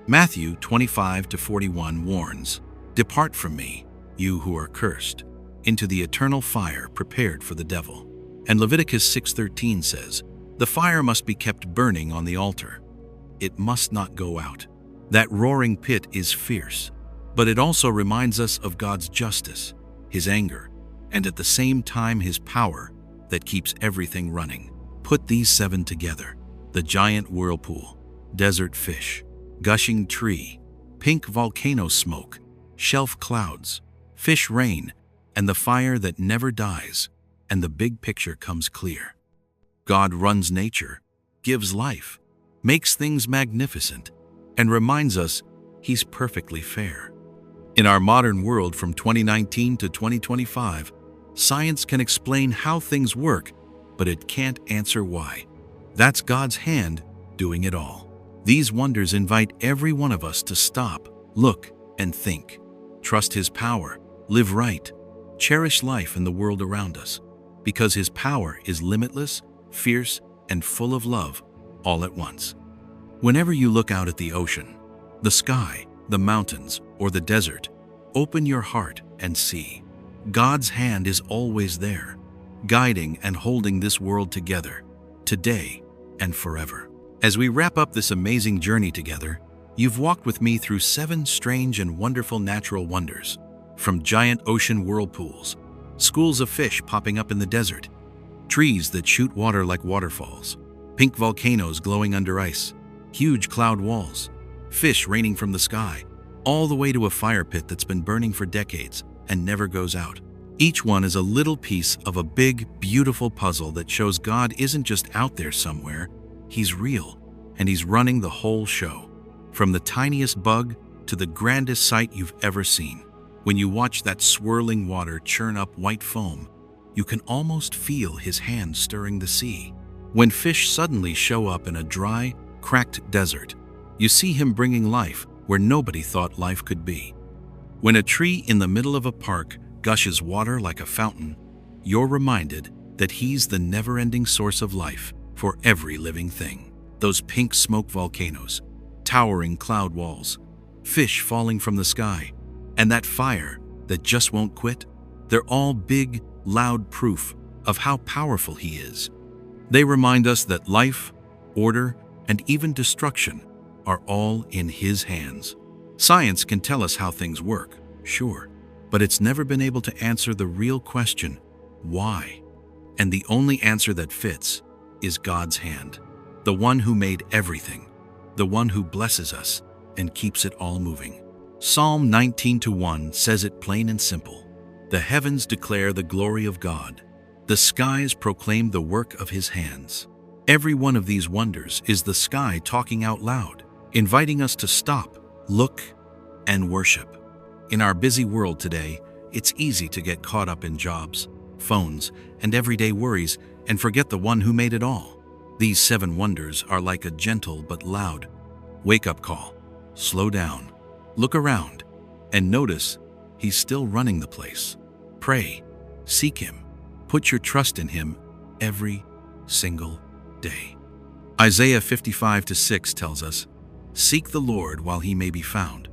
Matthew 25:41 warns, "Depart from me, you who are cursed, into the eternal fire prepared for the devil." And Leviticus 6:13 says, "The fire must be kept burning on the altar. It must not go out." That roaring pit is fierce, but it also reminds us of God's justice, His anger, and at the same time His power that keeps everything running. Put these 7 together: the giant whirlpool, desert fish, gushing tree, pink volcano smoke, shelf clouds, fish rain, and the fire that never dies, and the big picture comes clear. God runs nature, gives life, makes things magnificent, and reminds us He's perfectly fair. In our modern world from 2019 to 2025, science can explain how things work, but it can't answer why. That's God's hand doing it all. These wonders invite every one of us to stop, look, and think. Trust His power, live right, Cherish life and the world around us, because His power is limitless, fierce, and full of love all at once. Whenever you look out at the ocean, the sky, the mountains, or the desert, open your heart and see. God's hand is always there, guiding and holding this world together, today and forever. As we wrap up this amazing journey together, you've walked with me through 7 strange and wonderful natural wonders, from giant ocean whirlpools, schools of fish popping up in the desert, trees that shoot water like waterfalls, pink volcanoes glowing under ice, huge cloud walls, fish raining from the sky, all the way to a fire pit that's been burning for decades and never goes out. Each one is a little piece of a big, beautiful puzzle that shows God isn't just out there somewhere. He's real, and He's running the whole show. From the tiniest bug to the grandest sight you've ever seen. When you watch that swirling water churn up white foam, you can almost feel His hand stirring the sea. When fish suddenly show up in a dry, cracked desert, you see Him bringing life where nobody thought life could be. When a tree in the middle of a park gushes water like a fountain, you're reminded that He's the never-ending source of life for every living thing. Those pink smoke volcanoes, towering cloud walls, fish falling from the sky, and that fire that just won't quit, they're all big, loud proof of how powerful He is. They remind us that life, order, and even destruction are all in His hands. Science can tell us how things work, sure, but it's never been able to answer the real question, why? And the only answer that fits is God's hand, the one who made everything, the one who blesses us and keeps it all moving. Psalm 19:1 says it plain and simple. The heavens declare the glory of God. The skies proclaim the work of His hands. Every one of these wonders is the sky talking out loud, inviting us to stop, look, and worship. In our busy world today, it's easy to get caught up in jobs, phones, and everyday worries and forget the one who made it all. These 7 wonders are like a gentle but loud wake-up call. Slow down, look around, and notice He's still running the place. Pray, seek Him, put your trust in Him every single day. Isaiah 55:6 tells us, "Seek the Lord while He may be found.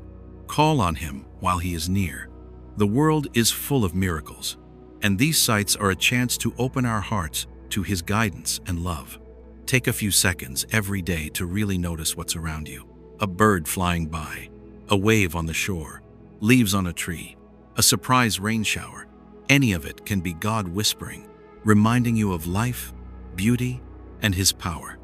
Call on Him while He is near." The world is full of miracles, and these sights are a chance to open our hearts to His guidance and love. Take a few seconds every day to really notice what's around you. A bird flying by, a wave on the shore, leaves on a tree, a surprise rain shower. Any of it can be God whispering, reminding you of life, beauty, and His power.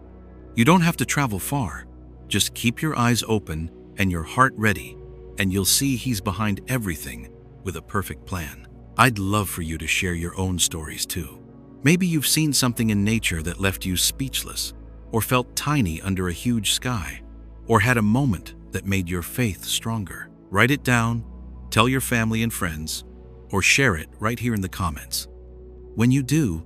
You don't have to travel far. Just keep your eyes open and your heart ready, and you'll see He's behind everything with a perfect plan. I'd love for you to share your own stories too. Maybe you've seen something in nature that left you speechless, or felt tiny under a huge sky, or had a moment that made your faith stronger. Write it down, tell your family and friends, or share it right here in the comments. When you do,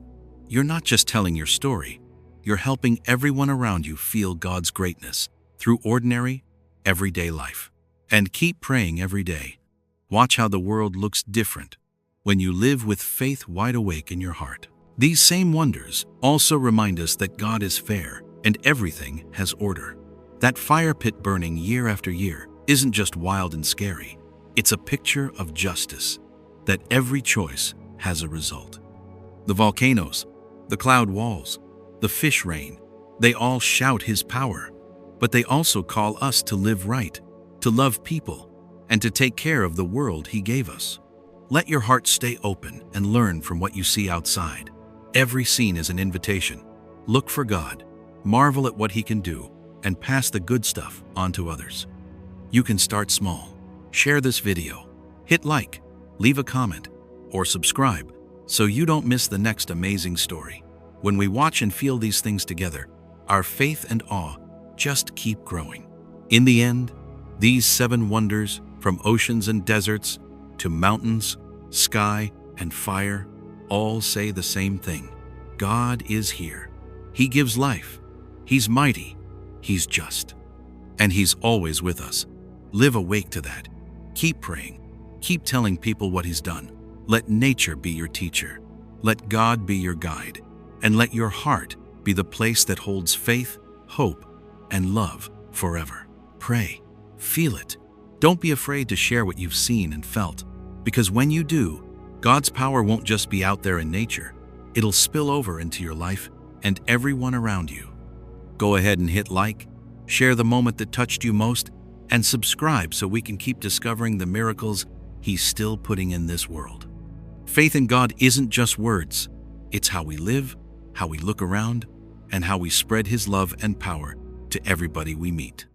you're not just telling your story, you're helping everyone around you feel God's greatness through ordinary, everyday life. And keep praying every day. Watch how the world looks different when you live with faith wide awake in your heart. These same wonders also remind us that God is fair and everything has order. That fire pit burning year after year isn't just wild and scary. It's a picture of justice, that every choice has a result. The volcanoes, the cloud walls, the fish rain, they all shout His power, but they also call us to live right, to love people, and to take care of the world He gave us. Let your heart stay open and learn from what you see outside. Every scene is an invitation. Look for God, marvel at what He can do, and pass the good stuff on to others. You can start small. Share this video, hit like, leave a comment, or subscribe so you don't miss the next amazing story. When we watch and feel these things together, our faith and awe just keep growing. In the end, these 7 wonders, from oceans and deserts to mountains, sky, and fire, all say the same thing. God is here. He gives life. He's mighty. He's just. And He's always with us. Live awake to that. Keep praying. Keep telling people what He's done. Let nature be your teacher. Let God be your guide. And let your heart be the place that holds faith, hope, and love forever. Pray. Feel it. Don't be afraid to share what you've seen and felt, because when you do, God's power won't just be out there in nature. It'll spill over into your life and everyone around you. Go ahead and hit like, share the moment that touched you most, and subscribe so we can keep discovering the miracles He's still putting in this world. Faith in God isn't just words. It's how we live, how we look around, and how we spread His love and power to everybody we meet.